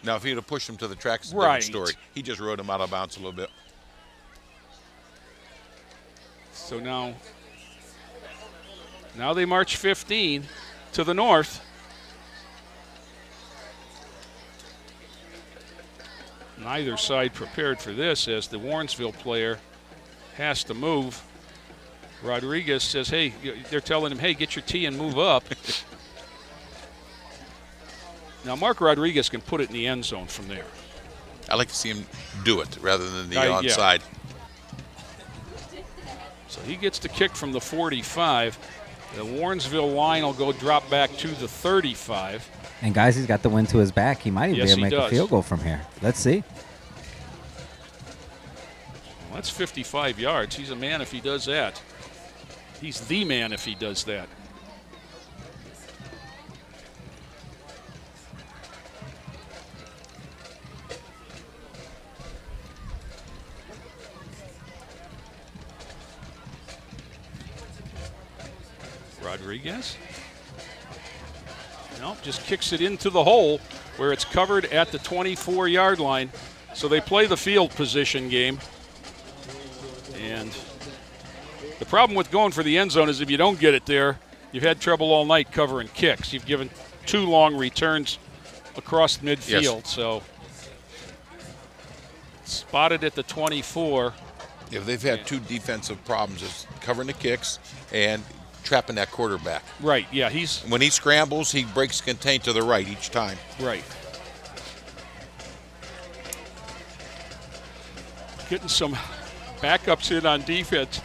Now, if he'd have pushed him to the track, it's a right. different story. He just rode him out of bounds a little bit. So now they march 15 to the north. Neither side prepared for this, as the Warrensville player has to move. Rodriguez says, hey, they're telling him, hey, get your tee and move up. Now, Mark Rodriguez can put it in the end zone from there. I like to see him do it rather than the onside. Yeah. So he gets the kick from the 45. The Warrensville line will drop back to the 35. And guys, he's got the wind to his back. He might even be able to make a field goal from here. Let's see. Well, that's 55 yards. He's a man if he does that. He's the man if he does that. Rodriguez. Nope, just kicks it into the hole where it's covered at the 24-yard line. So they play the field position game. And the problem with going for the end zone is if you don't get it there, you've had trouble all night covering kicks. You've given 2 long returns across midfield. Yes. So spotted at the 24. Yeah, they've had 2 defensive problems: is covering the kicks and trapping that quarterback. Right, yeah. When he scrambles, he breaks contain to the right each time. Right. Getting some backups in on defense.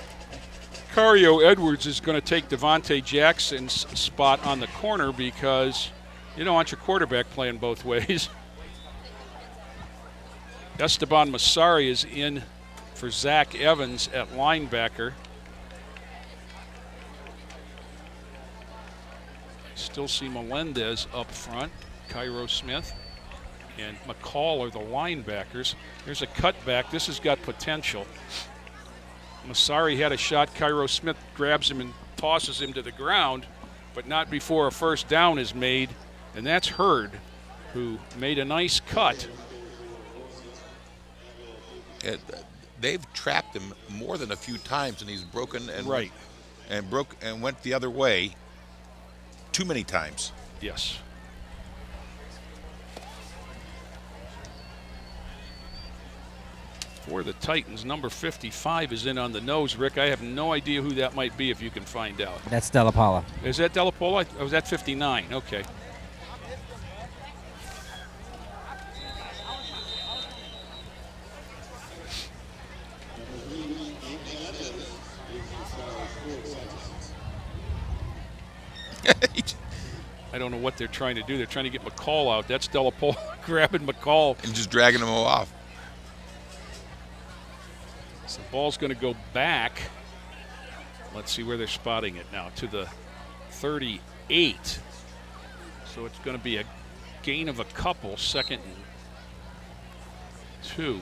Cario Edwards is going to take Devontae Jackson's spot on the corner because you don't want your quarterback playing both ways. Esteban Massari is in for Zach Evans at linebacker. Still see Melendez up front. Cairo Smith and McCall are the linebackers. There's a cutback. This has got potential. Massari had a shot. Cairo Smith grabs him and tosses him to the ground, but not before a first down is made. And that's Hurd, who made a nice cut. They've trapped him more than a few times, and he's broken and right. and went the other way too many times. Yes. For the Titans, number 55 is in on the nose. Rick, I have no idea who that might be if you can find out. That's Della Paula. Is that Della Paula? Oh, was that 59? Okay. I don't know what they're trying to do. They're trying to get McCall out. That's Della Paula grabbing McCall. And just dragging him off. So the ball's going to go back. Let's see where they're spotting it now. To the 38. So it's going to be a gain of a couple. 2nd and 2.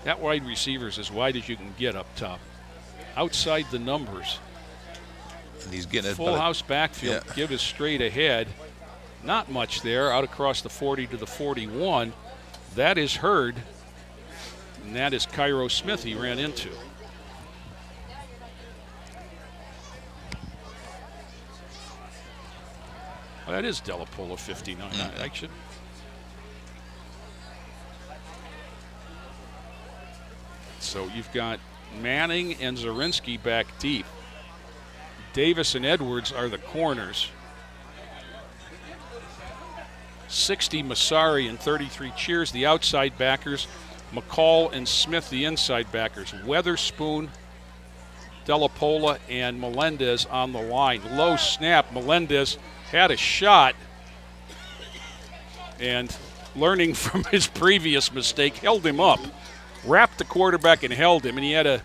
That wide receiver is as wide as you can get up top. Outside the numbers. And he's getting full house backfield. Yeah. Give us straight ahead. Not much there. Out across the 40 to the 41. That is Hurd. And that is Cairo Smith he ran into. Well, that is Della Paula 59. I should. So you've got Manning and Zarinsky back deep. Davis and Edwards are the corners. 60 Massari and 33 Cheers, the outside backers. McCall and Smith, the inside backers. Weatherspoon, Della Paula, and Melendez on the line. Low snap. Melendez had a shot and, learning from his previous mistake, held him up. wrapped the quarterback and held him, and he had a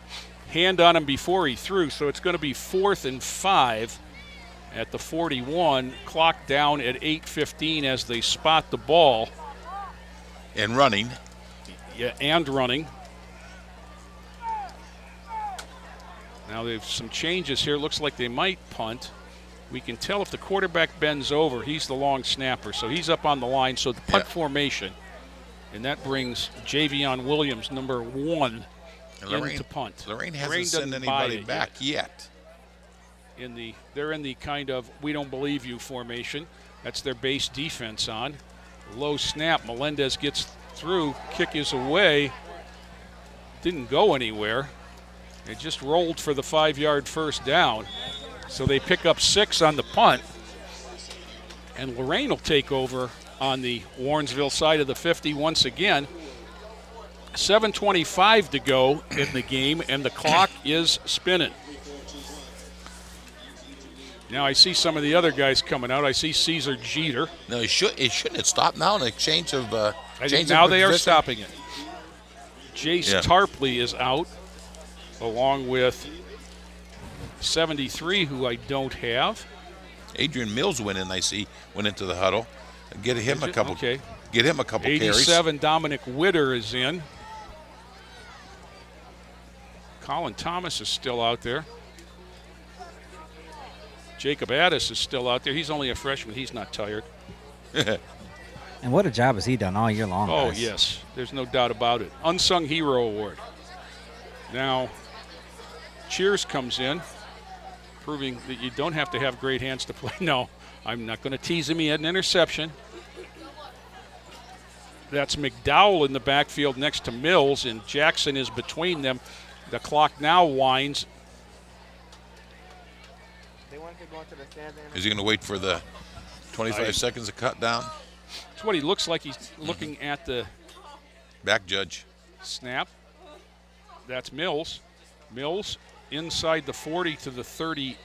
hand on him before he threw, so it's going to be 4th and 5 at the 41. Clock down at 8:15 as they spot the ball. And running. Yeah, and running. Now there's some changes here. Looks like they might punt. We can tell if the quarterback bends over, he's the long snapper, so he's up on the line. So the punt formation, and that brings Javion Williams, number 1, into punt. Lorain hasn't sent anybody back yet. They're in the kind of we don't believe you formation. That's their base defense on. Low snap. Melendez gets through. Kick is away. Didn't go anywhere. It just rolled for the 5-yard first down. So they pick up 6 on the punt. And Lorain will take over on the Warrensville side of the 50 once again. 7:25 to go in the game, and the clock is spinning. Now I see some of the other guys coming out. I see Caesar Jeter. No, it shouldn't have stopped now in a change of now they are stopping it. Jace Tarpley is out, along with 73, who I don't have. Adrian Mills went into the huddle. Get him a couple. Okay. Get him a couple 87, carries. Dominic Witter is in. Colin Thomas is still out there. Jacob Addis is still out there. He's only a freshman. He's not tired. And what a job has he done all year long, Oh, guys. yes. There's no doubt about it. Unsung Hero Award. Now, Cheers comes in, proving that you don't have to have great hands to play. No, I'm not going to tease him. He had an interception. That's McDowell in the backfield next to Mills, and Jackson is between them. The clock now winds. Is he going to wait for the 25 seconds to cut down? That's what he looks like. He's looking at the back judge. Snap. That's Mills. Mills inside the 40 to the 38.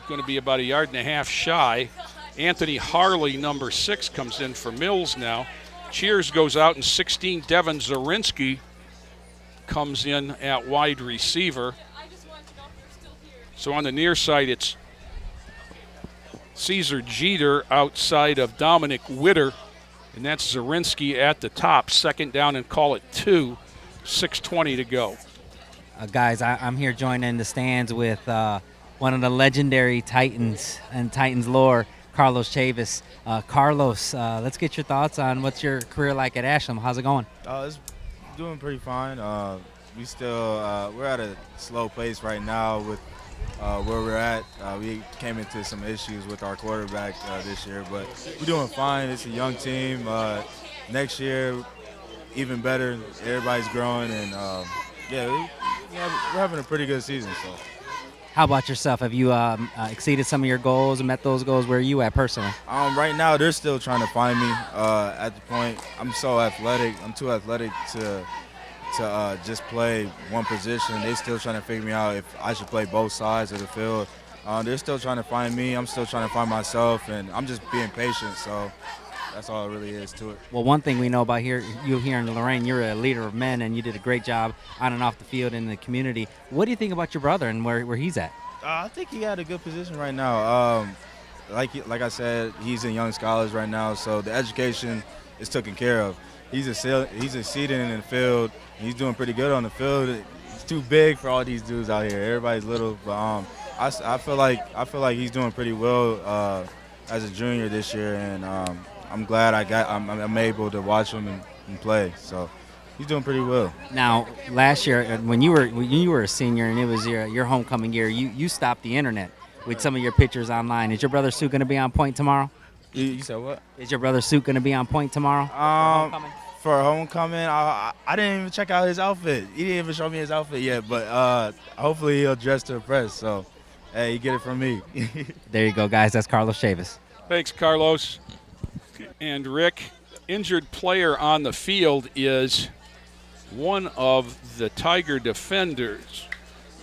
Going to be about 1.5 yards shy. Anthony Harley, number 6, comes in for Mills now. Cheers goes out, and 16, Devin Zarinsky comes in at wide receiver. So on the near side, it's Caesar Jeter outside of Dominic Witter, and that's Zarinsky at the top. 2nd down and call it 2. 6:20 to go. Guys, I'm here joining the stands with one of the legendary Titans and Titans lore, Carlos Chavis. Carlos, let's get your thoughts on what's your career like at Ashland. How's it going? It's doing pretty fine. We still we're at a slow pace right now with where we're at. We came into some issues with our quarterback this year, but we're doing fine. It's a young team. Next year, even better. Everybody's growing, and we're having a pretty good season. So. How about yourself? Have you exceeded some of your goals and met those goals? Where are you at personally? Right now, they're still trying to find me. At the point, I'm so athletic. I'm too athletic to just play one position. They're still trying to figure me out if I should play both sides of the field. They're still trying to find me. I'm still trying to find myself, and I'm just being patient. So that's all it really is to it. Well, one thing we know about you here in Lorain, you're a leader of men, and you did a great job on and off the field in the community. What do you think about your brother and where he's at? I think he had a good position right now. Like I said, he's in Young Scholars right now, so the education is taken care of. He's exceeding in the field. He's doing pretty good on the field. He's too big for all these dudes out here. Everybody's little, but I feel like he's doing pretty well as a junior this year, and I'm glad I'm able to watch him and play. So he's doing pretty well. Now, last year when you were a senior and it was your homecoming year, you stopped the internet with some of your pictures online. Is your brother Sue going to be on point tomorrow? You said what? Is your brother Sue going to be on point tomorrow? For homecoming, I didn't even check out his outfit. He didn't even show me his outfit yet, but hopefully he'll dress to impress. So, hey, you get it from me. There you go, guys. That's Carlos Chavis. Thanks, Carlos. And Rick, injured player on the field is one of the Tiger defenders.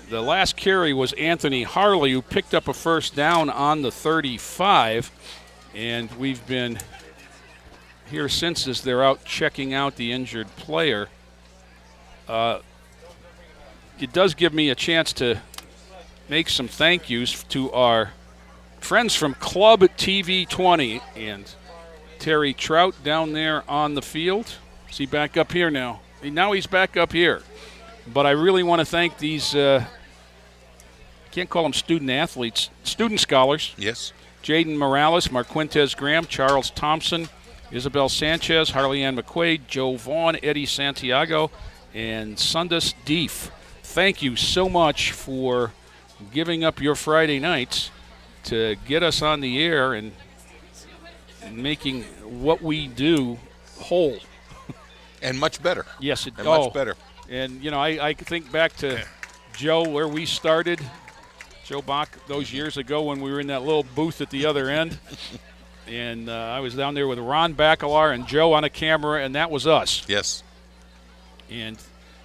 The last carry was Anthony Harley, who picked up a first down on the 35. And we've been here since as they're out checking out the injured player. It does give me a chance to make some thank yous to our friends from Club TV 20 and Terry Trout down there on the field. Is he back up here now? Now he's back up here. But I really want to thank these, can't call them student athletes, student scholars. Yes. Jaden Morales, Marquintez Graham, Charles Thompson, Isabel Sanchez, Harley Ann McQuaid, Joe Vaughn, Eddie Santiago, and Sundus Deef. Thank you so much for giving up your Friday nights to get us on the air and making what we do whole. And much better. Yes, much better. And, you know, I think back to Joe, where we started, Joe Bach, those years ago when we were in that little booth at the other end. And I was down there with Ron Bacalar and Joe on a camera, and that was us. Yes. And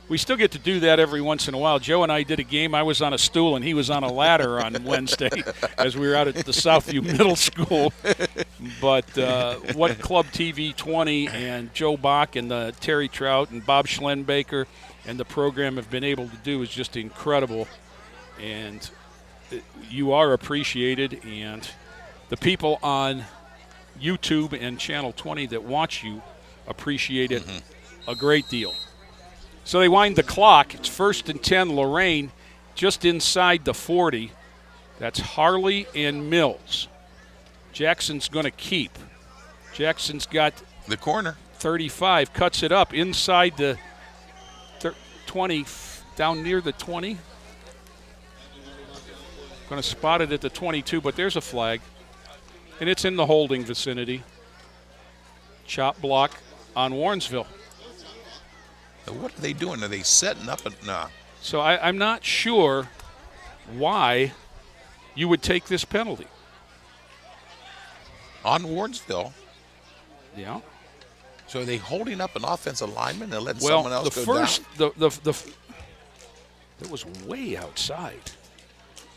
we still get to do that every once in a while. Joe and I did a game. I was on a stool, and he was on a ladder on Wednesday as we were out at the Southview Middle School. But what Club TV 20 and Joe Bach and Terry Trout and Bob Schlenbaker and the program have been able to do is just incredible. And you are appreciated. And the people on YouTube and Channel 20 that watch you appreciate it a great deal. So they wind the clock. It's 1st and 10, Lorain, just inside the 40. That's Harley and Mills. Jackson's going to keep. Jackson's got the corner. 35, cuts it up inside the 20, down near the 20. Going to spot it at the 22, but there's a flag. And it's in the holding vicinity. Chop block on Warrensville. What are they doing? Are they setting up? No. So I'm not sure why you would take this penalty. On Warrensville? Yeah. So are they holding up an offensive lineman and letting someone else go down? That was way outside.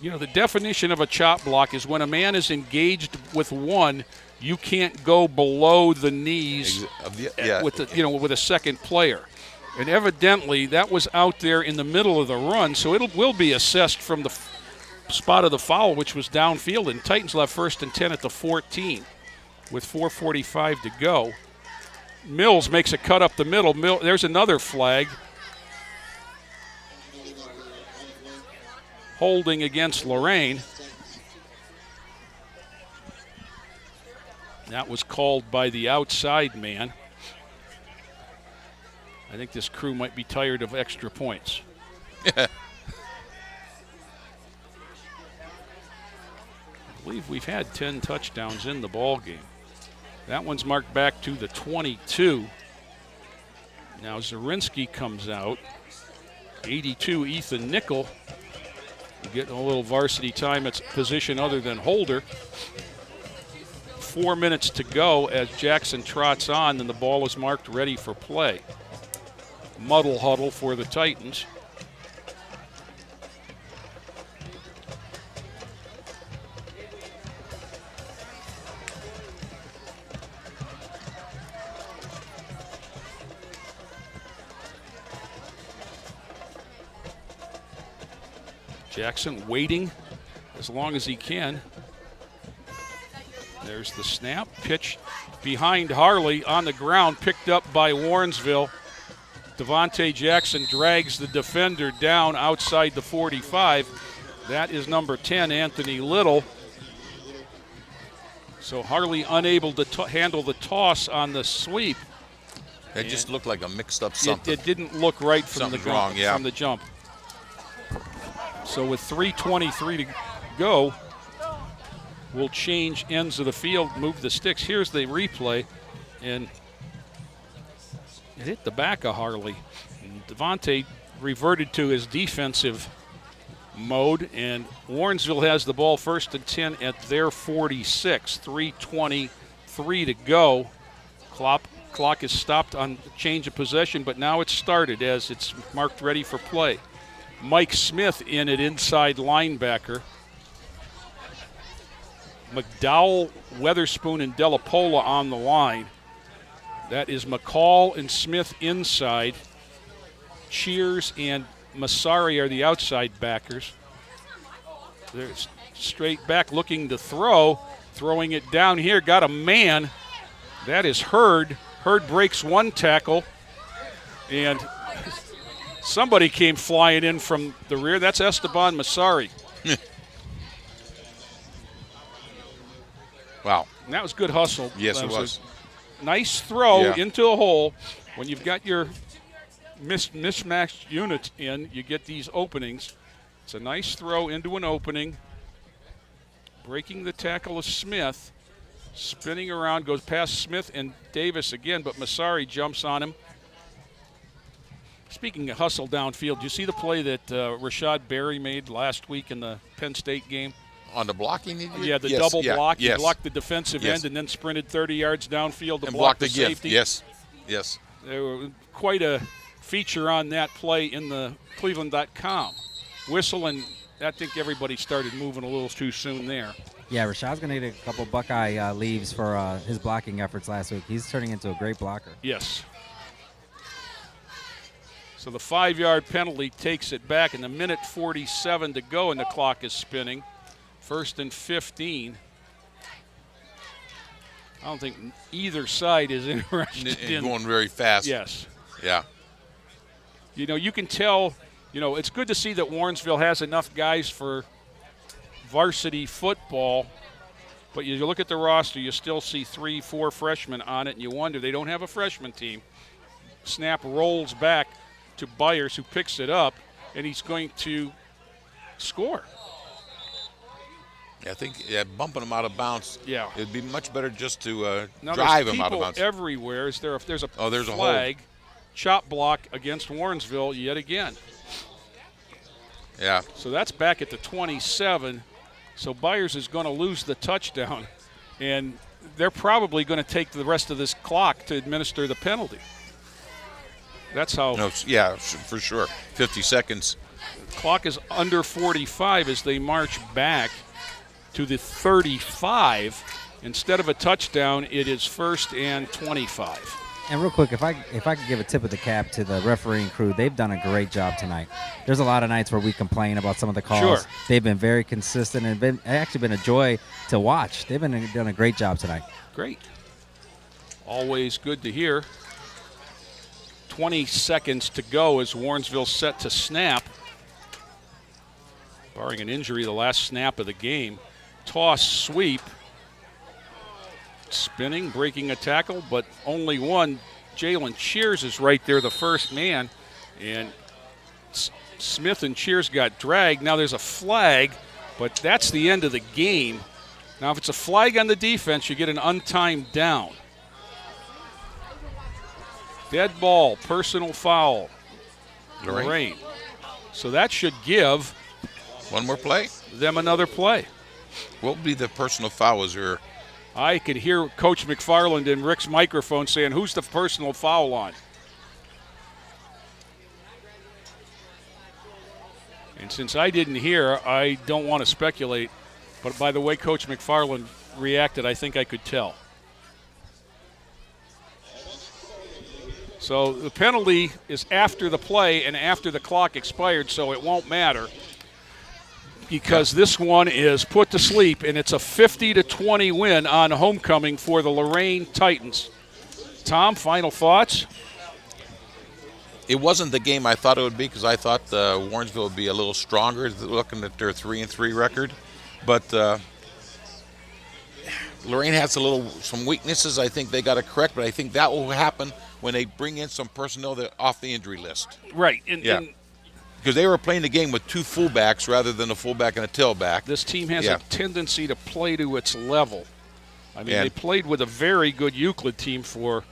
You know, the definition of a chop block is when a man is engaged with one, you can't go below the knees with a second player. And evidently, that was out there in the middle of the run, so it will be assessed from the spot of the foul, which was downfield. And Titans left 1st and 10 at the 14 with 4:45 to go. Mills makes a cut up the middle. There's another flag. Holding against Lorain. That was called by the outside man. I think this crew might be tired of extra points. I believe we've had 10 touchdowns in the ball game. That one's marked back to the 22. Now Zarinsky comes out. 82, Ethan Nickel. Getting a little varsity time at position other than holder. 4 minutes to go as Jackson trots on, and the ball is marked ready for play. Muddle huddle for the Titans. Jackson waiting as long as he can. There's the snap. Pitch behind Harley on the ground, picked up by Warrensville. Devontae Jackson drags the defender down outside the 45. That is number 10, Anthony Little. So Harley unable to handle the toss on the sweep. It just looked like a mixed up something. It didn't look right from Something's wrong, yeah. from the jump. So with 3:23 to go, we'll change ends of the field, move the sticks. Here's the replay, and it hit the back of Harley. And Devontae reverted to his defensive mode, and Warrensville has the ball 1st and 10 at their 46. 3:23 to go. Clock is stopped on change of possession, but now it's started as it's marked ready for play. Mike Smith in at inside linebacker. McDowell, Weatherspoon, and Della Pola on the line. That is McCall and Smith inside. Cheers and Masari are the outside backers. They're straight back looking to throw. Throwing it down here. Got a man. That is Hurd. Hurd breaks one tackle. And somebody came flying in from the rear. That's Esteban Masari. Wow. And that was good hustle. Yes, That it was. a nice throw Yeah. into a hole. When you've got your mismatched unit in, you get these openings. It's a nice throw into an opening. Breaking the tackle of Smith. Spinning around, goes past Smith and Davis again, but Masari jumps on him. Speaking of hustle downfield, do you see the play that Rashad Berry made last week in the Penn State game? On the blocking? Yeah, the Yes, double yeah, block. yes. He blocked the defensive Yes. end and then sprinted 30 yards downfield to And block blocked the the gift. safety. Yes, yes. There was quite a feature on that play in the Cleveland.com. Whistle, and I think everybody started moving a little too soon there. Yeah, Rashad's going to need a couple Buckeye leaves for his blocking efforts last week. He's turning into a great blocker. Yes. So the 5-yard penalty takes it back, and a minute 47 to go, and the clock is spinning. 1st and 15. I don't think either side is interested in going very fast. Yes. Yeah. You know, you can tell, it's good to see that Warrensville has enough guys for varsity football, but you look at the roster, you still see 3-4 freshmen on it, and you wonder, they don't have a freshman team. Snap rolls back to Byers, who picks it up, and he's going to score. I think bumping them out of bounds. Yeah. It'd be much better just to Now drive there's them out of people bounds. everywhere. There's a there's a flag, chop block against Warrensville yet again. Yeah. So that's back at the 27. So Byers is going to lose the touchdown, and they're probably going to take the rest of this clock to administer the penalty. That's how. No, yeah, for sure. 50 seconds. Clock is under 45 as they march back to the 35. Instead of a touchdown, it is 1st and 25. And real quick, if I could give a tip of the cap to the refereeing crew, they've done a great job tonight. There's a lot of nights where we complain about some of the calls. Sure. They've been very consistent and actually been a joy to watch. They've done a great job tonight. Great. Always good to hear. 20 seconds to go as Warrensville set to snap. Barring an injury, the last snap of the game. Toss, sweep. Spinning, breaking a tackle, but only one. Jalen Cheers is right there, the first man. And Smith and Cheers got dragged. Now there's a flag, but that's the end of the game. Now if it's a flag on the defense, you get an untimed down. Dead ball, personal foul. Lorain. So that should give one more play. Them another play. What would be the personal foul? Was there? I could hear Coach McFarland in Rick's microphone saying, "Who's the personal foul on?" And since I didn't hear, I don't want to speculate. But by the way Coach McFarland reacted, I think I could tell. So the penalty is after the play and after the clock expired, so it won't matter because this one is put to sleep, and it's a 50-20 win on homecoming for the Lorain Titans. Tom, final thoughts? It wasn't the game I thought it would be because I thought Warrensville would be a little stronger looking at their 3-3 record. But Lorain has some weaknesses I think they got to correct, but I think that will happen when they bring in some personnel that off the injury list. Right. Because they were playing the game with two fullbacks rather than a fullback and a tailback. This team has a tendency to play to its level. I mean, they played with a very good Euclid team for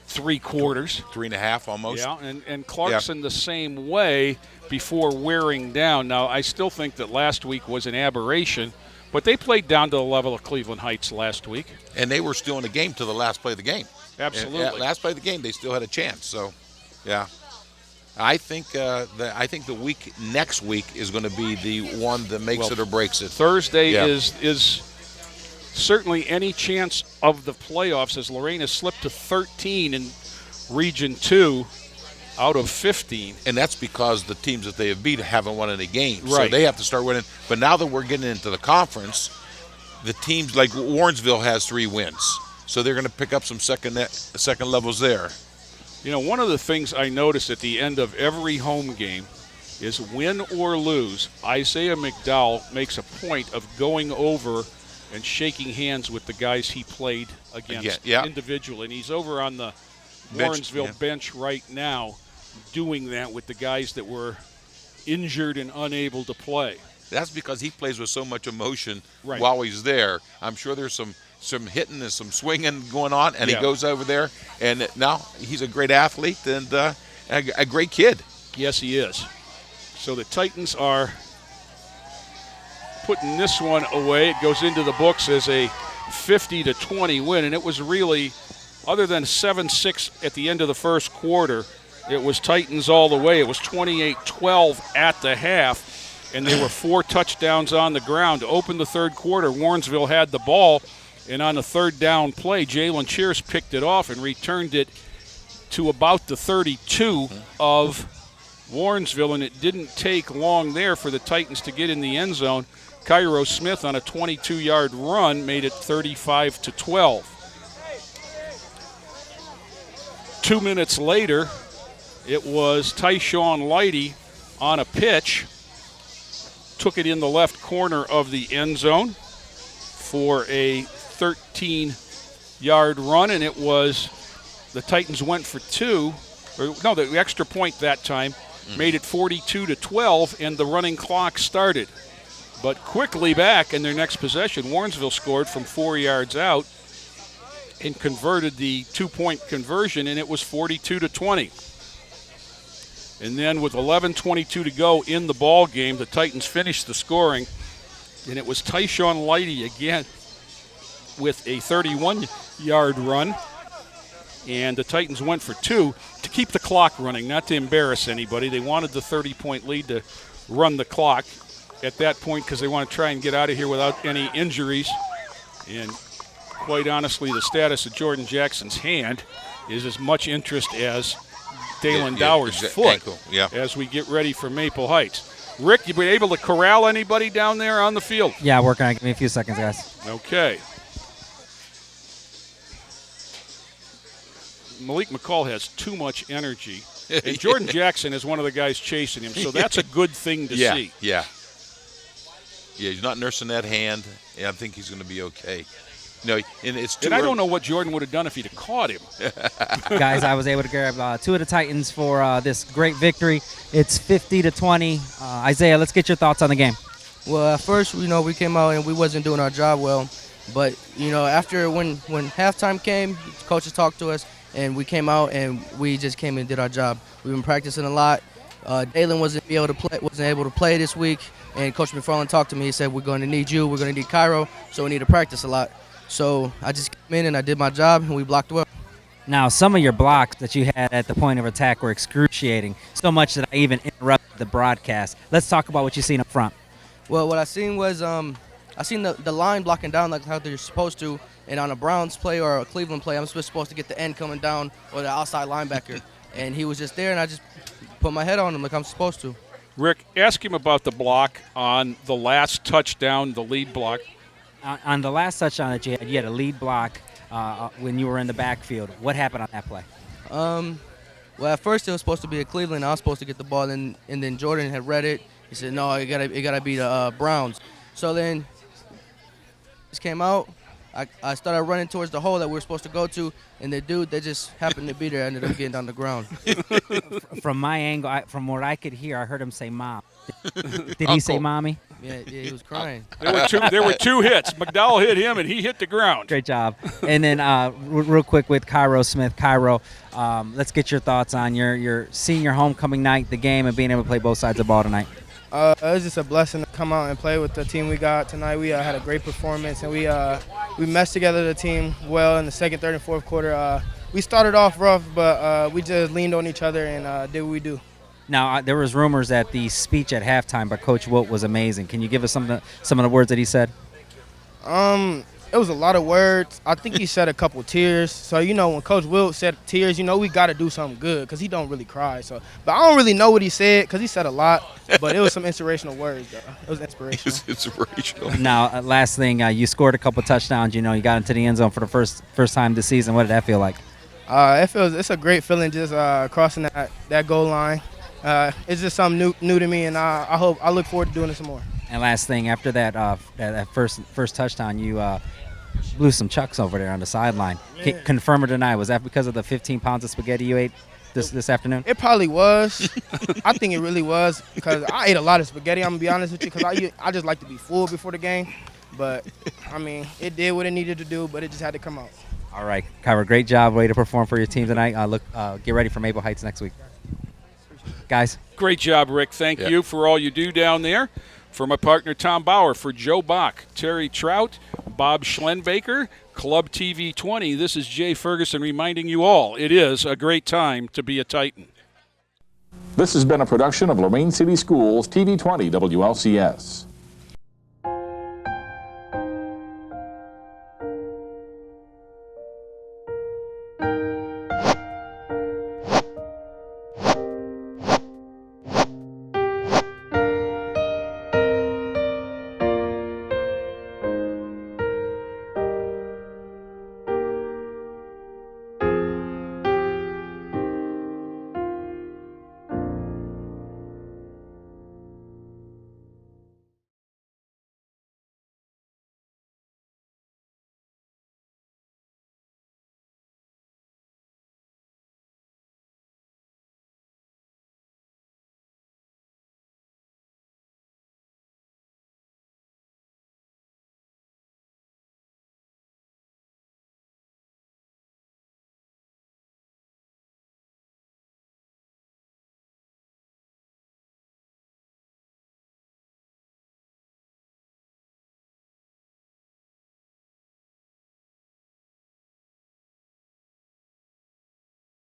3 quarters. 3.5 almost. Yeah, and Clarkson the same way before wearing down. Now, I still think that last week was an aberration, but they played down to the level of Cleveland Heights last week. And they were still in the game to the last play of the game. Absolutely. And last play of the game, they still had a chance. So, yeah. I think the week next week is going to be the one that makes it or breaks it. Thursday is certainly any chance of the playoffs, as Lorain has slipped to 13 in Region 2 out of 15. And that's because the teams that they have beat haven't won any games. Right. So they have to start winning. But now that we're getting into the conference, the teams like Warrensville has 3 wins. So they're going to pick up some second levels there. You know, one of the things I notice at the end of every home game is win or lose, Isaiah McDowell makes a point of going over and shaking hands with the guys he played against individually. And he's over on the Warrensville bench right now doing that with the guys that were injured and unable to play. That's because he plays with so much emotion while he's there. I'm sure there's some hitting and some swinging going on, and he goes over there. And now he's a great athlete and a great kid. Yes, he is. So the Titans are putting this one away. It goes into the books as a 50-20 win, and it was really, other than 7-6 at the end of the first quarter, it was Titans all the way. It was 28-12 at the half, and there were 4 touchdowns on the ground. To open the third quarter, Warrensville had the ball, and on the third down play, Jalen Cheers picked it off and returned it to about the 32 of Warrensville, and it didn't take long there for the Titans to get in the end zone. Cairo Smith on a 22-yard run made it 35-12. 2 minutes later, it was Tyshawn Lighty on a pitch, took it in the left corner of the end zone for a 13-yard run, and it was the Titans went for 2. The extra point that time made it 42-12, and the running clock started. But quickly back in their next possession, Warrensville scored from 4 yards out and converted the 2-point conversion, and it was 42-20. And then with 11:22 to go in the ball game, the Titans finished the scoring, and it was Tyshawn Lighty again with a 31-yard run, and the Titans went for 2 to keep the clock running, not to embarrass anybody. They wanted the 30-point lead to run the clock at that point because they want to try and get out of here without any injuries. And quite honestly, the status of Jordan Jackson's hand is as much interest as Dalen Dower's foot ankle, as we get ready for Maple Heights. Rick, you been able to corral anybody down there on the field? Yeah, working on it. Give me a few seconds, guys. Okay. Malik McCall has too much energy, and Jordan Jackson is one of the guys chasing him, so that's a good thing to see. Yeah, he's not nursing that hand, and I think he's going to be okay. No, and it's too and I don't know what Jordan would have done if he'd have caught him. Guys, I was able to grab 2 of the Titans for this great victory. It's 50-20. Isaiah, let's get your thoughts on the game. Well, at first, we came out and we wasn't doing our job well. But, after when halftime came, coaches talked to us, and we came out and we just came and did our job. We've been practicing a lot. Dalen wasn't able to play this week, and Coach McFarland talked to me. He said, we're going to need you, we're going to need Cairo, so we need to practice a lot. So I just came in and I did my job, and we blocked well. Now, some of your blocks that you had at the point of attack were excruciating, so much that I even interrupted the broadcast. Let's talk about what you seen up front. Well, what I seen was I seen the line blocking down like how they're supposed to, and on a Browns play or a Cleveland play, I'm supposed to get the end coming down or the outside linebacker. And he was just there, and I just put my head on him like I'm supposed to. Rick, ask him about the block on the last touchdown, the lead block. On the last touchdown that you had a lead block when you were in the backfield. What happened on that play? Well, at first it was supposed to be a Cleveland. I was supposed to get the ball, and then Jordan had read it. He said, no, it gotta be the Browns. So then just came out. I started running towards the hole that we were supposed to go to, and the dude that just happened to be there ended up getting on the ground. From my angle, from what I could hear, I heard him say "mom." Did he say "mommy"? Yeah, he was crying. There were 2 hits. McDowell hit him, and he hit the ground. Great job. And then real quick with Cairo Smith. Cairo, let's get your thoughts on your senior homecoming night, the game, and being able to play both sides of the ball tonight. It was just a blessing to come out and play with the team we got tonight. We had a great performance, and we meshed together the team well in the second, third, and fourth quarter. We started off rough, but we just leaned on each other and did what we do. Now, there was rumors that the speech at halftime by Coach Wilt was amazing. Can you give us some of the words that he said? It was a lot of words. I think he said a couple tears. So, when Coach Wilt said tears, we got to do something good because he don't really cry. So, but I don't really know what he said because he said a lot. But it was some inspirational words, though. It was inspirational. It's inspirational. Now, last thing, you scored a couple touchdowns. You got into the end zone for the first time this season. What did that feel like? It's a great feeling just crossing that goal line. It's just something new to me, and I look forward to doing it some more. And last thing, after that first touchdown, you blew some chucks over there on the sideline. Confirm or deny? Was that because of the 15 pounds of spaghetti you ate this afternoon? It probably was. I think it really was because I ate a lot of spaghetti. I'm gonna be honest with you because I just like to be full before the game. But it did what it needed to do, but it just had to come out. All right, Kyra, great job. Way to perform for your team tonight. Get ready for Maple Heights next week, guys. Great job, Rick. Thank you for all you do down there. For my partner, Tom Bauer, for Joe Bach, Terry Trout, Bob Schlenbaker, Club TV 20, this is Jay Ferguson reminding you all it is a great time to be a Titan. This has been a production of Lorain City Schools TV 20 WLCS.